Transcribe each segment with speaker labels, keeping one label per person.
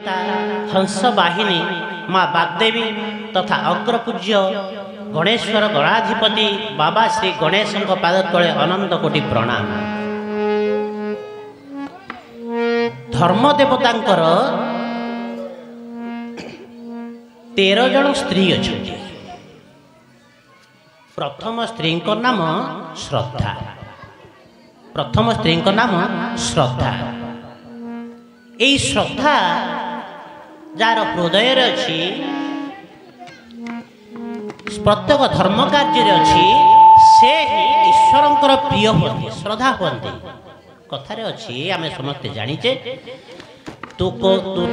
Speaker 1: हंस बाहिनी माँ बागदेवी तथा अग्रपूज्य गणेश्वर गणाधिपति बाबा श्री गणेश पाद तले अनंत कोटि प्रणाम। धर्मदेवतांकर 13 जन स्त्री अच्छा। प्रथम स्त्री नाम श्रद्धा। प्रथम स्त्री नाम श्रद्धा। यही श्रद्धा जार हृदय अच्छी प्रत्येक धर्म कार्य अच्छी से ही ईश्वर प्रिय हमें श्रद्धा हमें कथार अच्छी आम समस्ते जानीचे तू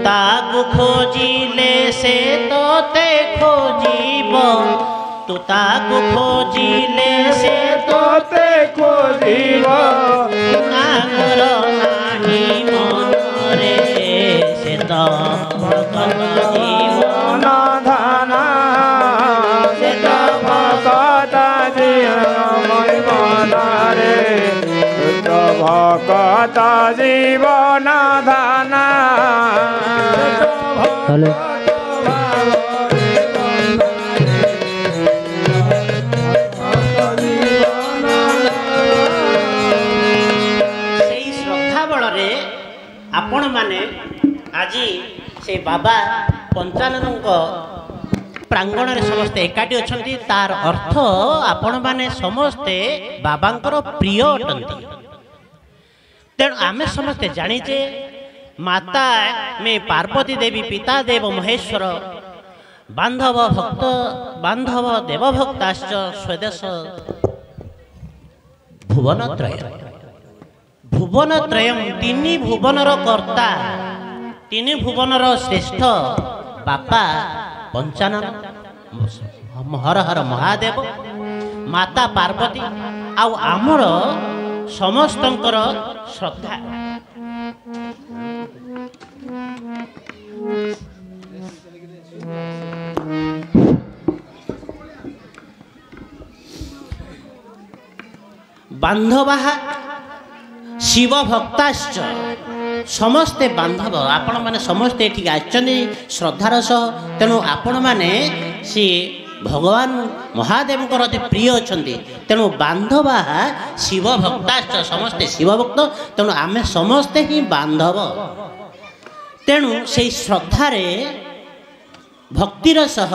Speaker 1: ताकू खोजिले से तोते खोजिब तू ताकू खोजिले से तोते खोजिब नागर नाही मनरे से तो भगत जीवन धाना से तो भगत जीवन रे तो भगत जीवन धाना। हेलो आपण माने आज से बाबा पंचानन प्रांगण में समस्ते एकाठी अच्छा तार अर्थ आपण माने समस्ते बाबांकर प्रिय अटंती। तेणु आमे समस्ते जानीचे माता में पार्वती देवी पिता देव महेश्वर बांधव भक्त बांधव देवभक्ताश्च स्वदेश भुवनत्रय भुवनत्रयम तीन भुवनर कर्ता तीन भुवनर श्रेष्ठ बापा पंचानन हर हर महादेव माता पार्वती आउ आमर समस्तंकर श्रद्धा। बांधवा शिव भक्ताश्च समस्ते बांधव आपण माने समस्ते एठी आछनी श्रद्धार सह। तेणु आपण माने सी भगवान महादेव अति प्रिय अछंती। तेणु बांधवा शिव भक्ताश्च समस्ते शिव भक्त। तेणु आमे समस्ते ही बांधव। तेणु से श्रद्धारे भक्तिर सह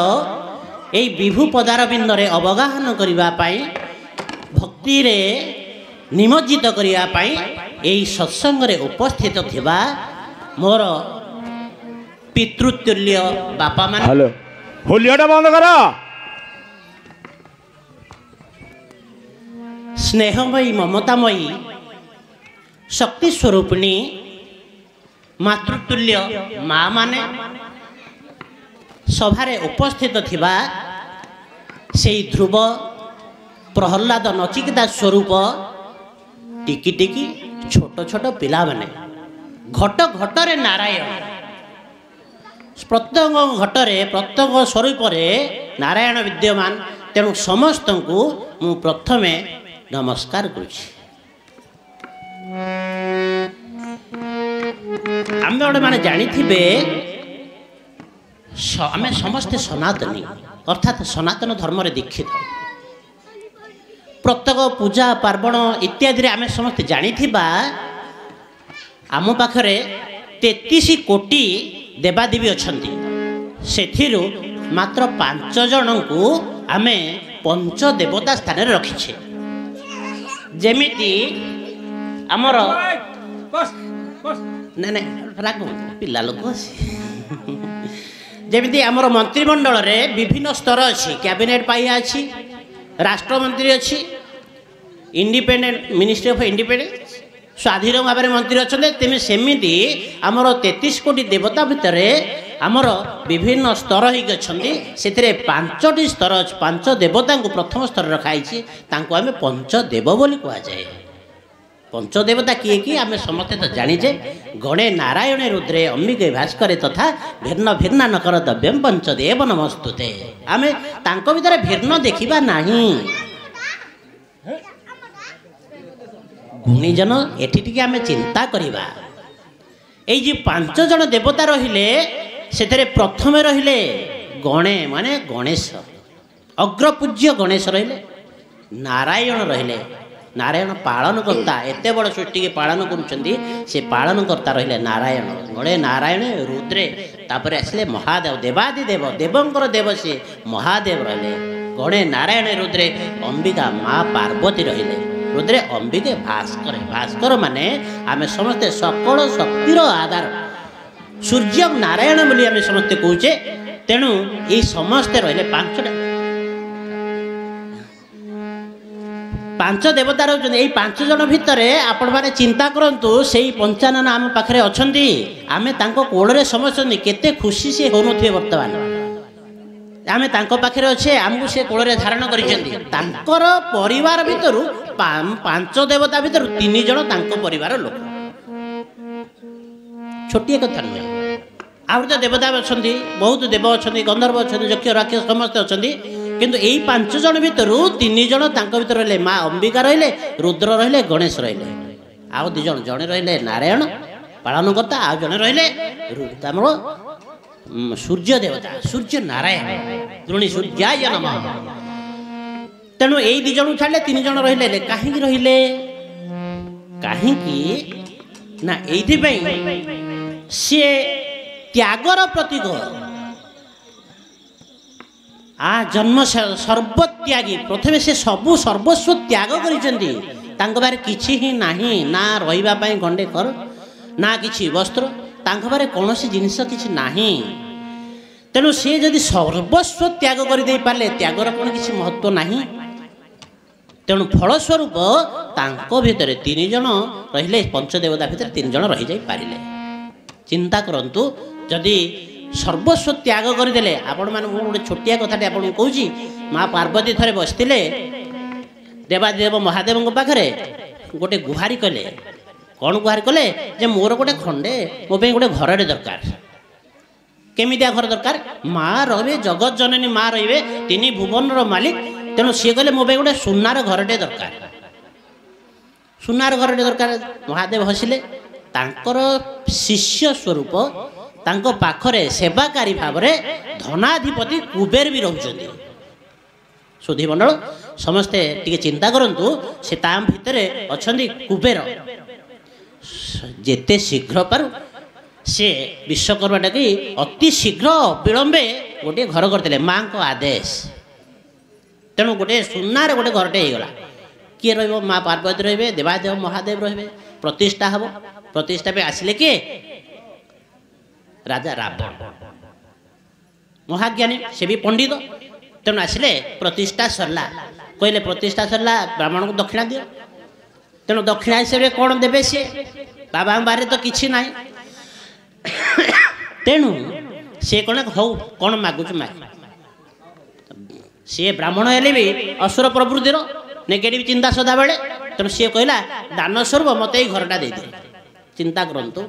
Speaker 1: एई विभु पदारविंदरे अवगाहन करिबा पाई भक्ति रे निमज्जित करिया पाई एई सत्संग रे उपस्थित थिबा मोर पितृतुल्य बापा माने। हेलो होलियाटा बंद कर। स्नेहमयी ममतामयी शक्ति स्वरूपिणी मातृतुल्य माँ माने सभारे उपस्थित थिबा सेई ध्रुव प्रहल्लाद नचिकेता स्वरूप टिकी टिकी छोट छोट पिला माने घट घटरे नारायण प्रत्येक घटरे प्रत्येक स्वरूप नारायण विद्यमान। तेणु समस्त को मु प्रथमे नमस्कार करुछि। आम गोटे माने जानी थिबे आमे समस्ते सनातनी अर्थात सनातन धर्म रे दीक्षित। प्रत्येक पूजा पार्वण इत्यादि आमे समस्ते जानी थिबा आम पाखरे 33 कोटी देवादेवी अछंती। सेथिरु मात्र 5 जन को आमे पंच देवता स्थान रे रखिछे। जेमिति हमर ना ना रागो पिला लोक जेमिति हमर मंत्रिमंडल रे विभिन्न स्तर अछि। कैबिनेट पाइया अछि, राष्ट्रमंत्री अच्छी, इंडिपेंडेंट मिनिस्ट्री ऑफ इंडिपेंडेंस स्वाधीन भाव में मंत्री अच्छा। तेमें सेमती आमर 33 कोटी देवता भितर आमर विभिन्न स्तर होती 5टी स्तर अच्छे। 5 देवता को प्रथम स्तर रखाई आम पंचदेव बोली कहुए। पंचदेवता किए कि आम समस्ते तो जानीचे गणे नारायण रुद्रे अंबिके भास्करे तथा भिन्न भिन्न नकर द्रव्यम पंचदेव नमस्तुते। आम तांको भितर भिन्न देखिबा नहीं। गुणीजन एठी टिके आम चिंता करिबा এই যে 5 ଜଣ ଦେବତା ରହିଲେ ସେଥିରେ ପ୍ରଥମେ ରହିଲେ ଗଣେ ମାନେ ଗଣେଶ, ଅଗ୍ରପୂଜ୍ୟ ଗଣେଶ ରହିଲେ। ନାରାୟଣ ରହିଲେ, ନାରାୟଣ ପାଳନକର୍ତ୍ତା, ଏତେ ବଡ଼ ସୃଷ୍ଟିକି ପାଳନ କରୁଛନ୍ତି, ସେ ପାଳନକର୍ତ୍ତା ରହିଲେ ନାରାୟଣ। ଗଣେ ନାରାୟଣ ରୁଦ୍ରେ, ତାପରେ ଆସିଲେ ମହାଦେବ, ଦେବାଦିଦେବ, ଦେବଙ୍କର ଦେବ ସିଏ ମହାଦେବ ରହିଲେ। ଗଣେ ନାରାୟଣ ରୁଦ୍ରେ ଅମ୍ବିକା ମା ପାର୍ବତୀ ରହିଲେ। ରୁଦ୍ରେ ଅମ୍ବିକେ ଭାସ୍କର, ଭାସ୍କର ମାନେ ଆମେ ସମସ୍ତେ ସକଳ ଶକ୍ତିର ଆଧାର, ସୂର୍ଯ୍ୟ ନାରାୟଣ ବୋଲି ଆମେ ସମସ୍ତେ କହୁଛେ। ତେଣୁ ଏଇ ସମସ୍ତେ ରହିଲେ 5 ଦେବତା ରହୁଛନ୍ତି। ଏଇ 5 ଜଣ ଭିତରେ ଆପଣମାନେ ଚିନ୍ତା କରନ୍ତୁ, ସେଇ ପଞ୍ଚାନନ ଆମ ପାଖରେ ଅଛନ୍ତି, ଆମେ ତାଙ୍କ କୋଳରେ ସମସ୍ତେ କେତେ ଖୁସି ସେ ହେଉନଥିବେ। ବର୍ତ୍ତମାନ ଆମେ ତାଙ୍କ ପାଖରେ ଅଛେ, ଆମକୁ ସେ କୋଳରେ ଧାରଣ କରିଛନ୍ତି। ତାଙ୍କର ପରିବାର ଭିତରୁ 5 ଦେବତା ଭିତରୁ 3 ଜଣ ତାଙ୍କ ପରିବାର ଲୋକ, ଛୋଟିଆ କଥା ନୁହେଁ। ଆହୁରି ତ ଦେବତା ଅଛନ୍ତି, ବହୁତ ଦେବ ଅଛନ୍ତି, ଗନ୍ଧର୍ବ ଅଛନ୍ତି, ଯକ୍ଷ ରାକ୍ଷସ ସମସ୍ତେ ଅଛନ୍ତି। କିନ୍ତୁ ଏଇ 5 ଜଣ ଭିତରୁ 3 ଜଣ ତାଙ୍କ ଭିତରେ ରହିଲେ, ମା ଅମ୍ବିକା ରହିଲେ, ରୁଦ୍ର ରହିଲେ, ଗଣେଶ ରହିଲେ। ଆଉ 2 ଜଣ, ଜଣେ ରହିଲେ ନାରାୟଣ ପାଳନକର୍ତ୍ତା, ଆଉ ଜଣେ ରହିଲେ ଆମର ସୂର୍ଯ୍ୟ ଦେବତା, ସୂର୍ଯ୍ୟ ନାରାୟଣ, ଦ୍ରୋଣୀ ସୂର୍ଯ୍ୟାୟ ନମଃ। ତେଣୁ ଏଇ 2 ଜଣକୁ ଛାଡ଼ିଲେ 3 ଜଣ ରହିଲେ। କାହିଁକି ରହିଲେ? କାହିଁକି ନା ଏଇଥିପାଇଁ ସିଏ ତ୍ୟାଗର ପ୍ରତୀକ। ଜନ୍ମ ସର୍ବତ୍ୟାଗୀ, ପ୍ରଥମେ ସେ ସବୁ ସର୍ବସ୍ୱ ତ୍ୟାଗ କରିଛନ୍ତି। ତାଙ୍କ ପାଖରେ କିଛି ହିଁ ନାହିଁ, ନା ରହିବା ପାଇଁ ଗଣ୍ଡେ ଘର, ନା କିଛି ବସ୍ତ୍ର, ତାଙ୍କ ପାଖରେ କୌଣସି ଜିନିଷ କିଛି ନାହିଁ। ତେଣୁ ସେ ଯଦି ସର୍ବସ୍ୱ ତ୍ୟାଗ କରିଦେଇ ପାରିଲେ, ତ୍ୟାଗର କ'ଣ କିଛି ମହତ୍ଵ ନାହିଁ? ତେଣୁ ଫଳସ୍ୱରୂପ ତାଙ୍କ ଭିତରେ 3 ଜଣ ରହିଲେ, ପଞ୍ଚଦେବତା ଭିତରେ 3 ଜଣ ରହିଯାଇପାରିଲେ। ଚିନ୍ତା କରନ୍ତୁ, ଯଦି ସର୍ବସ୍ୱ ତ୍ୟାଗ କରିଦେଲେ, ଆପଣମାନଙ୍କୁ ଗୋଟେ ଛୋଟିଆ କଥାଟେ ଆପଣଙ୍କୁ କହୁଛି। ମା ପାର୍ବତୀ ଥରେ ବସିଥିଲେ ଦେବାଦେବ ମହାଦେବଙ୍କ ପାଖରେ, ଗୋଟେ ଗୁହାରି କଲେ। କ'ଣ ଗୁହାରି କଲେ? ଯେ ମୋର ଗୋଟେ ଖଣ୍ଡେ, ମୋ ପାଇଁ ଗୋଟେ ଘରଟେ ଦରକାର। କେମିତିଆ ଘର ଦରକାର? ମା ରହିବେ, ଜଗତ ଜନନୀ ମା ରହିବେ, 3 ଭୁବନର ମାଲିକ। ତେଣୁ ସିଏ କହିଲେ ମୋ ପାଇଁ ଗୋଟେ ସୁନାର ଘରଟେ ଦରକାର, ସୁନାର ଘରଟେ ଦରକାର। ମହାଦେବ ହସିଲେ। ତାଙ୍କର ଶିଷ୍ୟ ସ୍ୱରୂପ ତାଙ୍କ ପାଖରେ ସେବାକାରୀ ଭାବରେ ଧନାଧିପତି କୁବେର ବି ରହୁଛନ୍ତି। ସୁଧୀମଣ୍ଡଳ ସମସ୍ତେ ଟିକେ ଚିନ୍ତା କରନ୍ତୁ, ସେ ତା ଭିତରେ ଅଛନ୍ତି କୁବେର। ଯେତେ ଶୀଘ୍ର ପାରୁ ସେ ବିଶ୍ୱକର୍ମା ଡାକି ଅତି ଶୀଘ୍ର ବିଳମ୍ବେ ଗୋଟିଏ ଘର କରିଥିଲେ, ମାଙ୍କ ଆଦେଶ। ତେଣୁ ଗୋଟେ ସୁନାରେ ଗୋଟେ ଘରଟେ ହେଇଗଲା। କିଏ ରହିବ? ମା ପାର୍ବତୀ ରହିବେ, ଦେବାଦେବ ମହାଦେବ ରହିବେ, ପ୍ରତିଷ୍ଠା ହେବ। ପ୍ରତିଷ୍ଠା ପାଇଁ ଆସିଲେ କିଏ? ରାଜା ରାବଣ, ମହାଜ୍ଞାନୀ, ସେ ବି ପଣ୍ଡିତ। ତେଣୁ ଆସିଲେ, ପ୍ରତିଷ୍ଠା ସରିଲା। କହିଲେ ପ୍ରତିଷ୍ଠା ସରିଲା, ବ୍ରାହ୍ମଣଙ୍କୁ ଦକ୍ଷିଣା ଦିଅ। ତେଣୁ ଦକ୍ଷିଣା ହିସାବରେ କ'ଣ ଦେବେ? ସିଏ ବାବାଙ୍କ ବାହାରେ ତ କିଛି ନାହିଁ। ତେଣୁ ସିଏ କ'ଣ, ହଉ କ'ଣ ମାଗୁଛୁ ମାଗ। ସିଏ ବ୍ରାହ୍ମଣ ହେଲେ ବି ଅସୁର ପ୍ରବୃତ୍ତିର, ନେଗେଟିଭ ଚିନ୍ତା ସଦାବେଳେ। ତେଣୁ ସିଏ କହିଲା, ଦାନ ସ୍ୱରୂପ ମୋତେ ଏଇ ଘରଟା ଦେଇଦିଅ। ଚିନ୍ତା କରନ୍ତୁ।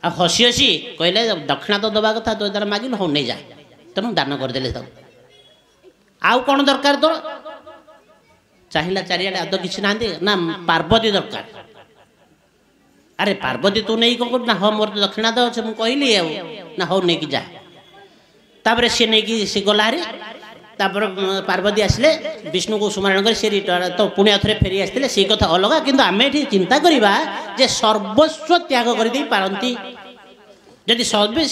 Speaker 1: ଆଉ ହସି ହସି କହିଲେ, ଦକ୍ଷିଣା ତ ଦେବା କଥା, ତୁ ତାର ମାଗିଲୁ, ହଉ ନେଇଯା। ତେଣୁ ଦାନ କରିଦେଲେ ତାକୁ। ଆଉ କ'ଣ ଦରକାର ତୋର? ଚାହିଁଲା ଚାରିଆଡ଼େ, ଆଉ ତ କିଛି ନାହାନ୍ତି। ନା ପାର୍ବତୀ ଦରକାର। ଆରେ ପାର୍ବତୀ ତୁ ନେଇ କ'ଣ କରୁଛୁ? ନା ହଁ ମୋର ତ ଦକ୍ଷିଣା ତ ଅଛି, ମୁଁ କହିଲି ଆଉ। ନା ହଉ ନେଇକି ଯା। ତାପରେ ସିଏ ନେଇକି ସେ ଗଲା ହାରି। ତାପରେ ପାର୍ବତୀ ଆସିଲେ, ବିଷ୍ଣୁକୁ ସ୍ମରଣ କରି ସେ ତ ପୁଣି ଆଉଥରେ ଫେରି ଆସିଥିଲେ। ସେଇ କଥା ଅଲଗା, କିନ୍ତୁ ଆମେ ଏଠି ଚିନ୍ତା କରିବା ଯେ ସର୍ବସ୍ୱ ତ୍ୟାଗ କରିଦେଇ ପାରନ୍ତି। ଯଦି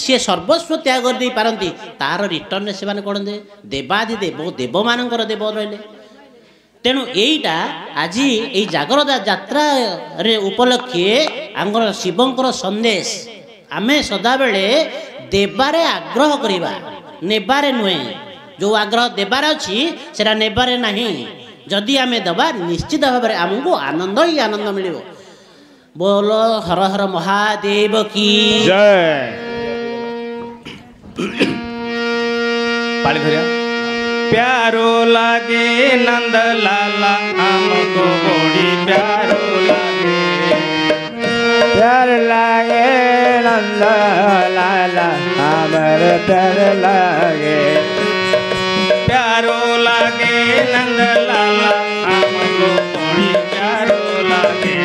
Speaker 1: ସିଏ ସର୍ବସ୍ୱ ତ୍ୟାଗ କରିଦେଇ ପାରନ୍ତି, ତାର ରିଟର୍ଣ୍ଣରେ ସେମାନେ କ'ଣ ଦେବେ? ଦେବାଧିଦେବ, ଦେବମାନଙ୍କର ଦେବ ରହିଲେ। ତେଣୁ ଏଇଟା ଆଜି ଏଇ ଜାଗର ଯାତ୍ରାରେ ଉପଲକ୍ଷେ ଆମର ଶିବଙ୍କର ସନ୍ଦେଶ। ଆମେ ସଦାବେଳେ ଦେବାରେ ଆଗ୍ରହ କରିବା, ନେବାରେ ନୁହେଁ। ଯେଉଁ ଆଗ୍ରହ ଦେବାର ଅଛି ସେଟା ନେବାରେ ନାହିଁ। ଯଦି ଆମେ ଦେବା, ନିଶ୍ଚିତ ଭାବରେ ଆମକୁ ଆନନ୍ଦ ହିଁ ଆନନ୍ଦ ମିଳିବ। ବୋଲ ହର ହର ମହାଦେବ କି
Speaker 2: ଜୟ। पाली धरिया प्यारो लागे नंद लाला हमको बड़ी प्यारो लागे
Speaker 3: प्यार लागे नंद लाला हमर प्यार लागे
Speaker 2: प्यारो लागे नंद लाला हमको बड़ी प्यारो लागे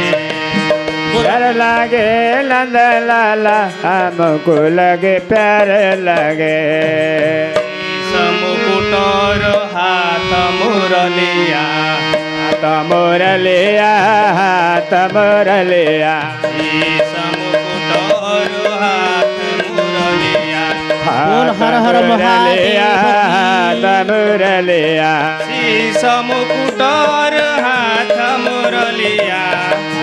Speaker 3: प्यार लागे नंद लाला हमको लगे प्यारे लगे
Speaker 2: मुकुटर हाथ मुरलिया
Speaker 3: हाथ मुरलिया हाथ मुरलिया
Speaker 2: मुकुटर हाथ मुरलिया
Speaker 1: बोल हर हर महादेव
Speaker 3: हाथ मुरलिया
Speaker 2: शीश मुकुटर हाथ मुरलिया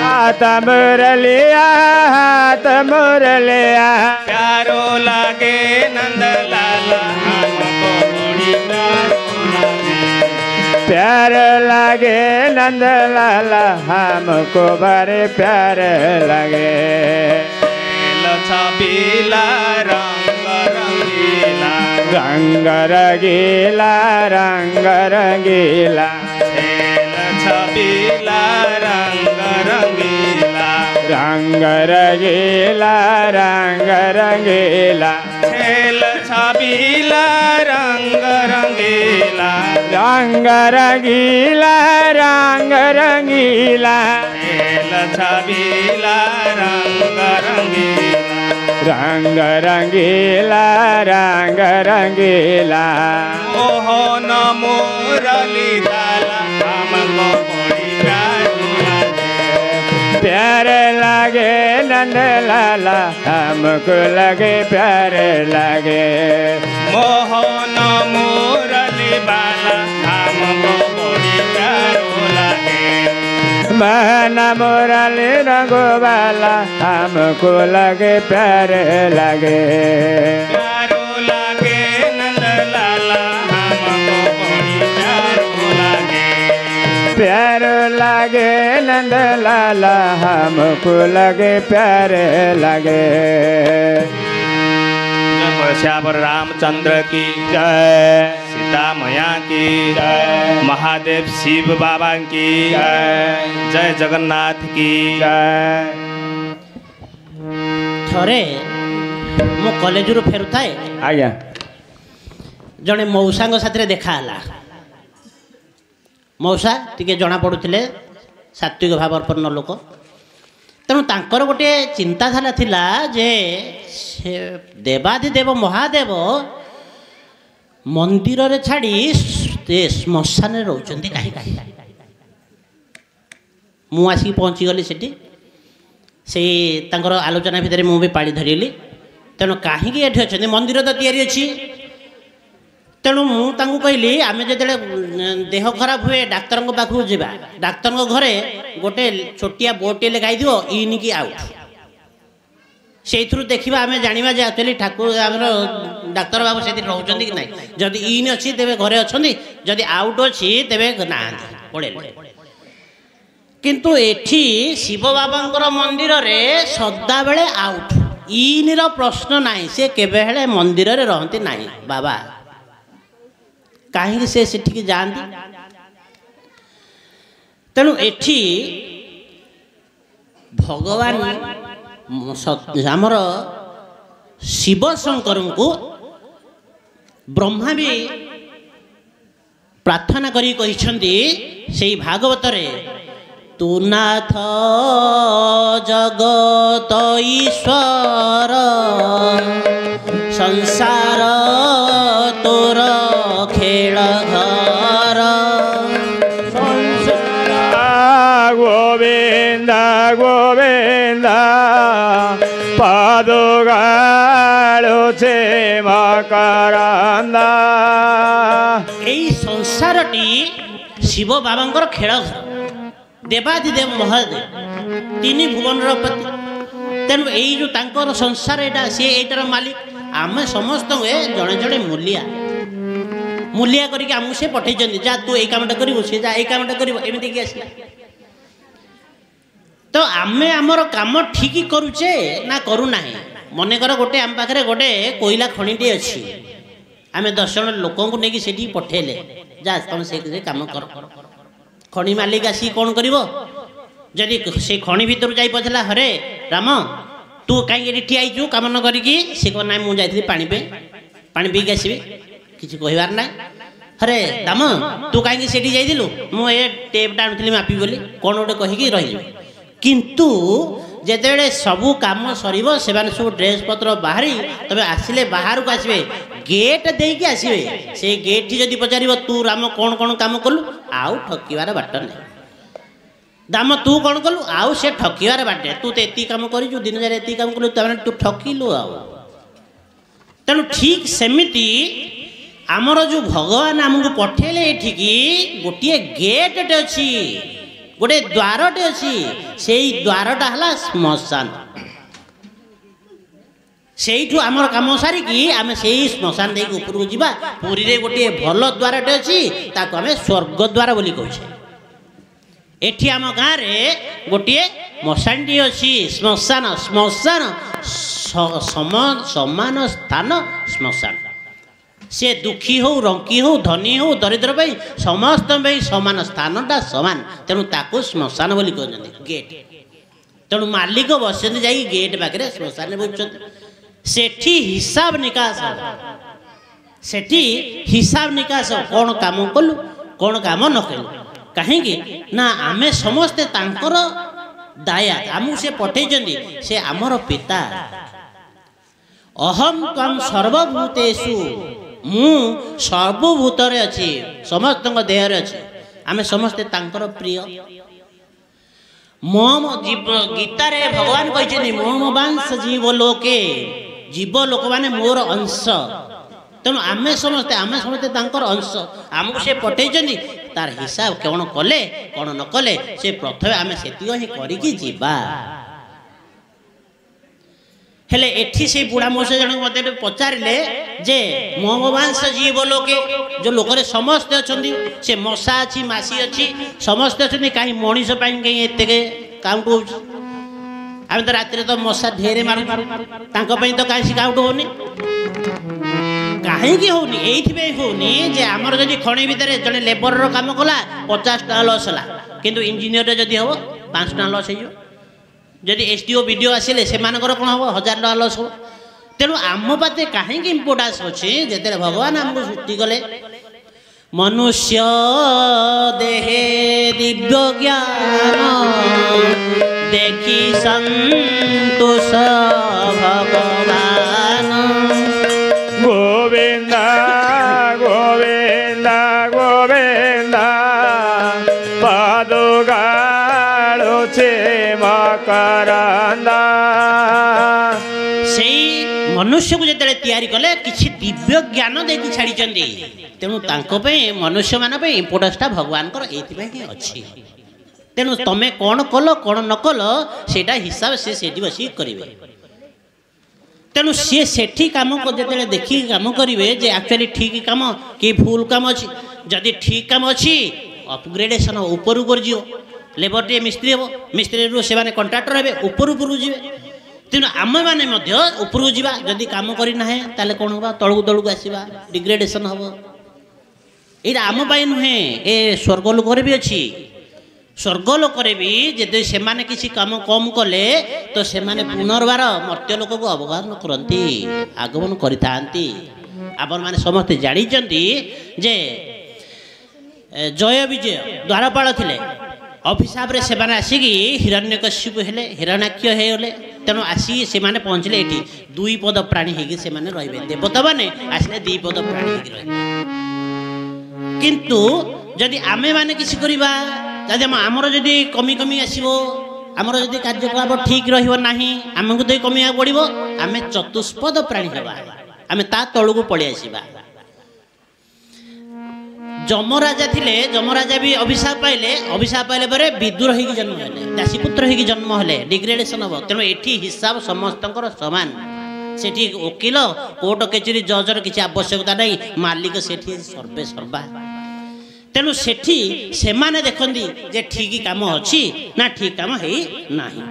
Speaker 3: हाथ मुरलिया हाथ मुरलिया
Speaker 2: प्यारो लागे नंद लाला हमको बड़ी
Speaker 3: प्यार लगे नंद लाला हमको बड़े प्यार लगे
Speaker 2: छबीला रंग रंगीला
Speaker 3: रंग रंगीला रंग रंगीला
Speaker 2: छबीला रंग रंगीला
Speaker 3: रंग रंगीला रंग रंगीला
Speaker 2: खेल छबीला रंग रंगीला
Speaker 3: रंग रंगीला रंग रंगीला
Speaker 2: खेल छबीला रंग रंगीला
Speaker 3: रंग रंगीला रंग रंगीला
Speaker 2: मोहन मुरली दाला हमको बड़ी
Speaker 3: प्यार लगे नंद लाला हमको लगे प्यार लगे
Speaker 2: मोहन मुरली बाला हमको बड़ी प्यारो लगे
Speaker 3: मन मुरली रघुबाला हमको लगे प्यार लगे
Speaker 2: प्यारो लगे नंद लाला हमको बड़ी प्यारो लगे
Speaker 3: प्यार लगे नंद लाला हमको लगे प्यार लगे
Speaker 2: श्यावर रामचंद्र की
Speaker 3: जय
Speaker 2: सीता मैया की
Speaker 3: जय
Speaker 2: महादेव शिव बाबा की
Speaker 3: जय
Speaker 2: जय जगन्नाथ की
Speaker 3: जय
Speaker 1: ଥରେ ମୁଁ କଲେଜରୁ ଫେରୁଥାଏ
Speaker 3: ଆଜ୍ଞା
Speaker 1: ଜଣେ ମଉସାଙ୍କ ସାଥିରେ ଦେଖା ହେଲା। ମଉସା ଟିକେ ଜଣାପଡ଼ୁଥିଲେ ସାତ୍ଵିକ ଭାବାପନ୍ନ ଲୋକ। ତେଣୁ ତାଙ୍କର ଗୋଟିଏ ଚିନ୍ତାଧାରା ଥିଲା ଯେ ସେ ଦେବାଧିଦେବ ମହାଦେବ ମନ୍ଦିରରେ ଛାଡ଼ି ଶ୍ମଶାନରେ ରହୁଛନ୍ତି କାହିଁକି। ମୁଁ ଆସିକି ପହଞ୍ଚିଗଲି ସେଠି। ସେଇ ତାଙ୍କର ଆଲୋଚନା ଭିତରେ ମୁଁ ବି ପାଳି ଧରିଲି। ତେଣୁ କାହିଁକି ଏଠି ଅଛନ୍ତି, ମନ୍ଦିର ତ ତିଆରି ଅଛି। ତେଣୁ ମୁଁ ତାଙ୍କୁ କହିଲି ଆମେ ଯେତେବେଳେ ଦେହ ଖରାପ ହୁଏ ଡାକ୍ତରଙ୍କ ପାଖକୁ ଯିବା, ଡାକ୍ତରଙ୍କ ଘରେ ଗୋଟେ ଛୋଟିଆ ବୋର୍ଡ଼ଟିଏ ଲେଖାଇଥିବ ଇନ୍ କି ଆଉଟ୍। ସେଇଥିରୁ ଦେଖିବା ଆମେ ଜାଣିବା ଯେ ଆକ୍ଚୁଆଲି ଠାକୁର ଆମର ଡାକ୍ତର ବାବୁ ସେଥିରେ ରହୁଛନ୍ତି କି ନାହିଁ। ଯଦି ଇନ୍ ଅଛି ତେବେ ଘରେ ଅଛନ୍ତି, ଯଦି ଆଉଟ୍ ଅଛି ତେବେ ନାହାନ୍ତି ପଳେଇଲେ। କିନ୍ତୁ ଏଠି ଶିବ ବାବାଙ୍କର ମନ୍ଦିରରେ ସଦାବେଳେ ଆଉଟ୍, ଇନ୍ର ପ୍ରଶ୍ନ ନାହିଁ। ସେ କେବେ ହେଲେ ମନ୍ଦିରରେ ରହନ୍ତି ନାହିଁ ବାବା। କାହିଁକି ସେ ସେଠିକି ଯାଆନ୍ତି? ତେଣୁ ଏଠି ଭଗବାନ ଆମର ଶିବ ଶଙ୍କରଙ୍କୁ ବ୍ରହ୍ମା ବି ପ୍ରାର୍ଥନା କରି କହିଛନ୍ତି ସେଇ ଭାଗବତରେ, ତୁ ନାଥ ଜଗତ ଈଶ୍ୱର ସଂସାର ତୋର ଖେଳ ଘର।
Speaker 3: ଗୋବିନ୍ଦ ଗୋବିନ୍ଦ ପାଦୁଗାଳୁଛେ ମକରନ୍ଦ।
Speaker 1: ଏଇ ସଂସାରଟି ଶିବ ବାବାଙ୍କର ଖେଳ ଘର। ଦେବାଧିଦେବ ମହାଦେବ ତିନି ଭୁବନର ପତି। ତେଣୁ ଏଇ ଯେଉଁ ତାଙ୍କର ସଂସାର ଏଇଟା, ସିଏ ଏଇଟାର ମାଲିକ। ଆମେ ସମସ୍ତଙ୍କୁ ଜଣେ ଜଣେ ମୂଲିଆ କରିକି ଆମକୁ ସେ ପଠେଇଛନ୍ତି, ଯା ତୁ ଏଇ କାମଟା କରିବୁ, ସେ ଯା ଏଇ କାମଟା କରିବ, ଏମିତିକି ଆସିଲା। ତ ଆମେ ଆମର କାମ ଠିକ୍ କରୁଛେ ନା କରୁନାହିଁ। ମନେକର ଗୋଟେ ଆମ ପାଖରେ ଗୋଟେ କୋଇଲା ଖଣିଟିଏ ଅଛି, ଆମେ 10 ଜଣ ଲୋକଙ୍କୁ ନେଇକି ସେଠିକି ପଠେଇଲେ, ଯା ତମେ ସେ କାମ କର। ଖଣି ମାଲିକ ଆସିକି କ'ଣ କରିବ? ଯଦି ସେ ଖଣି ଭିତରୁ ଯାଇ ପଚାରିଲା, ହରେ ରାମ ତୁ କାହିଁକି ଏଠି ଠିଆ ହେଇଛୁ କାମ ନ କରିକି? ସେ କହ ନାହିଁ ମୁଁ ଯାଇଥିଲି ପାଣି ପାଇଁ, ପାଣି ପିଇକି ଆସିବି। କିଛି କହିବାର ନାହିଁ। ହରେ ଦାମ ତୁ କାହିଁକି ସେଠି ଯାଇଥିଲୁ? ମୁଁ ଏ ଟେପ୍ଟା ଆଣୁଥିଲି ମାପିବି ବୋଲି, କ'ଣ ଗୋଟେ କହିକି ରହିଯିବି। କିନ୍ତୁ ଯେତେବେଳେ ସବୁ କାମ ସରିବ ସେମାନେ ସବୁ ଡ୍ରେସ୍ ପତ୍ର ବାହାରି ତବେ ଆସିଲେ ବାହାରକୁ ଆସିବେ ଗେଟ୍ ଦେଇକି ଆସିବେ। ସେଇ ଗେଟ୍ଟି ଯଦି ପଚାରିବ ତୁ ରାମ କ'ଣ କ'ଣ କାମ କଲୁ ଆଉ ଠକିବାର ବାଟ ନାହିଁ। ଦାମ ତୁ କ'ଣ କଲୁ ଆଉ ସେ ଠକିବାର ବାଟ ନାହିଁ। ତୁ ତ ଏତିକି କାମ କରିଛୁ ଦିନ ଯାକ ଏତିକି କାମ କଲୁ ତାମାନେ ତୁ ଠକିଲୁ ଆଉ। ତେଣୁ ଠିକ୍ ସେମିତି ଆମର ଯେଉଁ ଭଗବାନ ଆମକୁ ପଠେଇଲେ ଏଠିକି ଗୋଟିଏ ଗେଟ୍ଟେ ଅଛି, ଗୋଟିଏ ଦ୍ୱାରଟେ ଅଛି। ସେଇ ଦ୍ୱାରଟା ହେଲା ଶ୍ମଶାନ। ସେଇଠୁ ଆମର କାମ ସାରିକି ଆମେ ସେଇ ଶ୍ମଶାନ ଦେଇକି ଉପରକୁ ଯିବା। ପୁରୀରେ ଗୋଟିଏ ଭଲ ଦ୍ୱାରଟେ ଅଛି, ତାକୁ ଆମେ ସ୍ୱର୍ଗଦ୍ୱାର ବୋଲି କହୁଛେ। ଏଠି ଆମ ଗାଁରେ ଗୋଟିଏ ମଶାଣିଟିଏ ଅଛି ଶ୍ମଶାନ। ଶ୍ମଶାନ ସମାନ ସ୍ଥାନ ଶ୍ମଶାନ। ସେ ଦୁଃଖୀ ହଉ ରଙ୍କି ହଉ ଧନୀ ହଉ ଦରିଦ୍ର ପାଇଁ ସମସ୍ତଙ୍କ ପାଇଁ ସମାନ ସ୍ଥାନଟା ସମାନ। ତେଣୁ ତାକୁ ଶ୍ମଶାନ ବୋଲି କହୁଛନ୍ତି ଗେଟ୍। ତେଣୁ ମାଲିକ ବସିଛନ୍ତି ଯାଇକି ଗେଟ୍ ପାଖରେ ଶ୍ମଶାନରେ ବସୁଛନ୍ତି। ସେଠି ହିସାବ ନିକାଶ, ସେଠି ହିସାବ ନିକାଶ କ'ଣ କାମ କଲୁ କ'ଣ କାମ ନ କଲୁ। କାହିଁକି ନା ଆମେ ସମସ୍ତେ ତାଙ୍କର ଦାୟା, ଆମକୁ ସେ ପଠେଇଛନ୍ତି, ସେ ଆମର ପିତା। ଅହମ୍ ତ୍ୱଂ ସର୍ବଭୂତେଷୁ, ମୁଁ ସର୍ବଭୂତରେ ଅଛି, ସମସ୍ତଙ୍କ ଦେହରେ ଅଛି। ଆମେ ସମସ୍ତେ ତାଙ୍କର ପ୍ରିୟ। ମମ ଗୀତାରେ ଭଗବାନ କହିଛନ୍ତି ମମ ବାଂଶ ଜୀବ ଲୋକେ, ଜୀବ ଲୋକମାନେ ମୋର ଅଂଶ। ତେଣୁ ଆମେ ସମସ୍ତେ ତାଙ୍କର ଅଂଶ। ଆମକୁ ସେ ପଠେଇଛନ୍ତି, ତାର ହିସାବ କ'ଣ କଲେ କ'ଣ ନ କଲେ ସେ ପ୍ରଥମେ ଆମେ ସେତିକି ହିଁ କରିକି ଯିବା। ହେଲେ ଏଠି ସେଇ ବୁଢ଼ା ମଉସା ଜଣକ ମୋତେ ପଚାରିଲେ ଯେ ମମବାଂଶ ଜୀବ ଲୋକେ, ଯେଉଁ ଲୋକରେ ସମସ୍ତେ ଅଛନ୍ତି, ସେ ମଶା ଅଛି ମାଛି ଅଛି ସମସ୍ତେ ଅଛନ୍ତି, କାହିଁ ମଣିଷ ପାଇଁ କାହିଁ ଏତେ କାଉଣ୍ଟ ହେଉଛି? ଆମେ ତ ରାତିରେ ତ ମଶା ଢେରେ ମାରୁ, ତାଙ୍କ ପାଇଁ ତ କାହିଁ କାଉଣ୍ଟ ହେଉନି। କାହିଁକି ହେଉନି? ଏଇଥିପାଇଁ ହେଉନି ଯେ ଆମର ଯଦି ଖଣି ଭିତରେ ଜଣେ ଲେବରର କାମ କଲା 50 ଟଙ୍କା ଲସ୍ ହେଲା, କିନ୍ତୁ ଇଞ୍ଜିନିୟରରେ ଯଦି ହେବ 5 ଟଙ୍କା ଲସ୍ ହେଇଯିବ। ଯଦି SDO BDO ଆସିଲେ ସେମାନଙ୍କର କ'ଣ ହେବ? 1000 ଟଙ୍କା ଲସ୍ ହେବ। ତେଣୁ ଆମ ପାଖରେ କାହିଁକି ଇମ୍ପୋର୍ଟାନ୍ସ ଅଛି? ଯେତେବେଳେ ଭଗବାନ ଆମକୁ ସୃଷ୍ଟି କଲେ ମନୁଷ୍ୟ ଦେହେ ଦିବ୍ୟ ଜ୍ଞାନ ଦେଖି ସନ୍ତୋଷ ଭଗବାନ।
Speaker 3: ଗୋବିନ୍ଦ ଗୋବିନ୍ଦ ଗୋବିନ୍ଦ ପାଦୁଗାଳୁଛି ମକରନ୍ଦ।
Speaker 1: ସେଇ ମନୁଷ୍ୟକୁ ଯେତେବେଳେ ତିଆରି କଲେ କିଛି ଦିବ୍ୟ ଜ୍ଞାନ ଦେଇକି ଛାଡ଼ିଛନ୍ତି। ତେଣୁ ତାଙ୍କ ପାଇଁ ମନୁଷ୍ୟମାନଙ୍କ ପାଇଁ ଇମ୍ପୋର୍ଟାନ୍ସଟା ଭଗବାନଙ୍କର ଏଇଥିପାଇଁ ହିଁ ଅଛି। ତେଣୁ ତମେ କ'ଣ କଲ କ'ଣ ନ କଲ ସେଇଟା ହିସାବ ସେ ସେଠି ବସିକି କରିବେ। ତେଣୁ ସିଏ ସେଠି କାମ ଯେତେବେଳେ ଦେଖିକି କାମ କରିବେ ଯେ ଆକ୍ଚୁଆଲି ଠିକ୍ କାମ କି ଭୁଲ କାମ ଅଛି। ଯଦି ଠିକ୍ କାମ ଅଛି ଅପଗ୍ରେଡେସନ୍ ଉପରକୁ ଯିବ, ଲେବରଟିଏ ମିସ୍ତ୍ରୀ ହେବ, ମିସ୍ତ୍ରୀରୁ ସେମାନେ କଣ୍ଟ୍ରାକ୍ଟର ହେବେ, ଉପରକୁ ଯିବେ। ତେଣୁ ଆମେମାନେ ମଧ୍ୟ ଉପରକୁ ଯିବା। ଯଦି କାମ କରିନାହେଁ ତାହେଲେ କ'ଣ ହେବା? ତଳକୁ ତଳକୁ ଆସିବା, ଡିଗ୍ରେଡେସନ୍ ହେବ। ଏଇଟା ଆମ ପାଇଁ ନୁହେଁ, ଏ ସ୍ୱର୍ଗ ଲୋକରେ ବି ଅଛି। ସ୍ୱର୍ଗ ଲୋକରେ ବି ଯଦି ସେମାନେ କିଛି କାମ କମ୍ କଲେ ତ ସେମାନେ ପୁନର୍ବାର ମର୍ତ୍ତ୍ୟ ଲୋକକୁ ଅବଗାହନ କରନ୍ତି, ଆଗମନ କରିଥାନ୍ତି। ଆପଣମାନେ ସମସ୍ତେ ଜାଣିଛନ୍ତି ଯେ ଜୟ ବିଜୟ ଦ୍ୱାରପାଳ ଥିଲେ, ଅଭିଶାପରେ ସେମାନେ ଆସିକି ହିରଣ୍ୟକଶ୍ୟପ ହେଲେ, ହିରଣ୍ୟାକ୍ଷ ହେଇଗଲେ। ତେଣୁ ଆସିକି ସେମାନେ ପହଞ୍ଚିଲେ ଏଠି 2 ପଦ ପ୍ରାଣୀ ହେଇକି ସେମାନେ ରହିବେ। ଦେବତାମାନେ ଆସିଲେ 2 ପଦ ପ୍ରାଣୀ ହେଇକି ରହିବେ। କିନ୍ତୁ ଯଦି ଆମେମାନେ କିଛି କରିବା, ଯଦି ଆମର ଯଦି କମି କମି ଆସିବ, ଆମର ଯଦି କାର୍ଯ୍ୟକଳାପ ଠିକ୍ ରହିବ ନାହିଁ, ଆମକୁ ତ କମିବାକୁ ପଡ଼ିବ। ଆମେ ଚତୁଷ୍ପଦ ପ୍ରାଣୀ ହେବା, ଆମେ ତା ତଳକୁ ପଳେଇ ଆସିବା। ଯମରାଜା ଥିଲେ, ଯମରାଜା ବି ଅଭିଶାପ ପାଇଲେ। ଅଭିଶାପ ପାଇଲେ ପରେ ବିଦୁର ହେଇକି ଜନ୍ମ ହେଲେ, ଦାସୀପୁତ୍ର ହେଇକି ଜନ୍ମ ହେଲେ, ଡିଗ୍ରେଡେସନ୍ ହେବ। ତେଣୁ ଏଠି ହିସାବ ସମସ୍ତଙ୍କର ସମାନ। ସେଠି ଓକିଲ କୋର୍ଟ କଚେରୀ ଜଜର କିଛି ଆବଶ୍ୟକତା ନାହିଁ, ମାଲିକ ସେଠି ସର୍ବେ ସର୍ବା। ତେଣୁ ସେଠି ସେମାନେ ଦେଖନ୍ତି ଯେ ଠିକ୍ କାମ ଅଛି ନା ଠିକ୍ କାମ ହେଇ ନାହିଁ।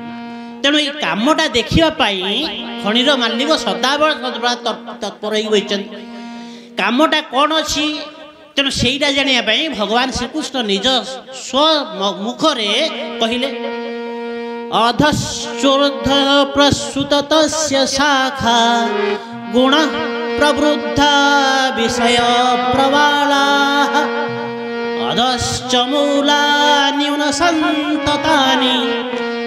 Speaker 1: ତେଣୁ ଏଇ କାମଟା ଦେଖିବା ପାଇଁ ଖଣିର ମାଲିକ ସଦାବେଳେ ତତ୍ପର ହେଇକି ବସିଛନ୍ତି, କାମଟା କ'ଣ ଅଛି। ତେଣୁ ସେଇଟା ଜାଣିବା ପାଇଁ ଭଗବାନ ଶ୍ରୀକୃଷ୍ଣ ନିଜ ସ୍ୱମୁଖରେ କହିଲେ ଅଧଶ୍ଚୋର୍ଧ ପ୍ରସୂତ ତସ୍ୟ ଶାଖା ଗୁଣ ପ୍ରବୃଦ୍ଧା ବିଷୟ ପ୍ରବାଳା ଅଧଶ୍ଚ ମୂଲା ନ୍ୟୁନ ସନ୍ତତାନି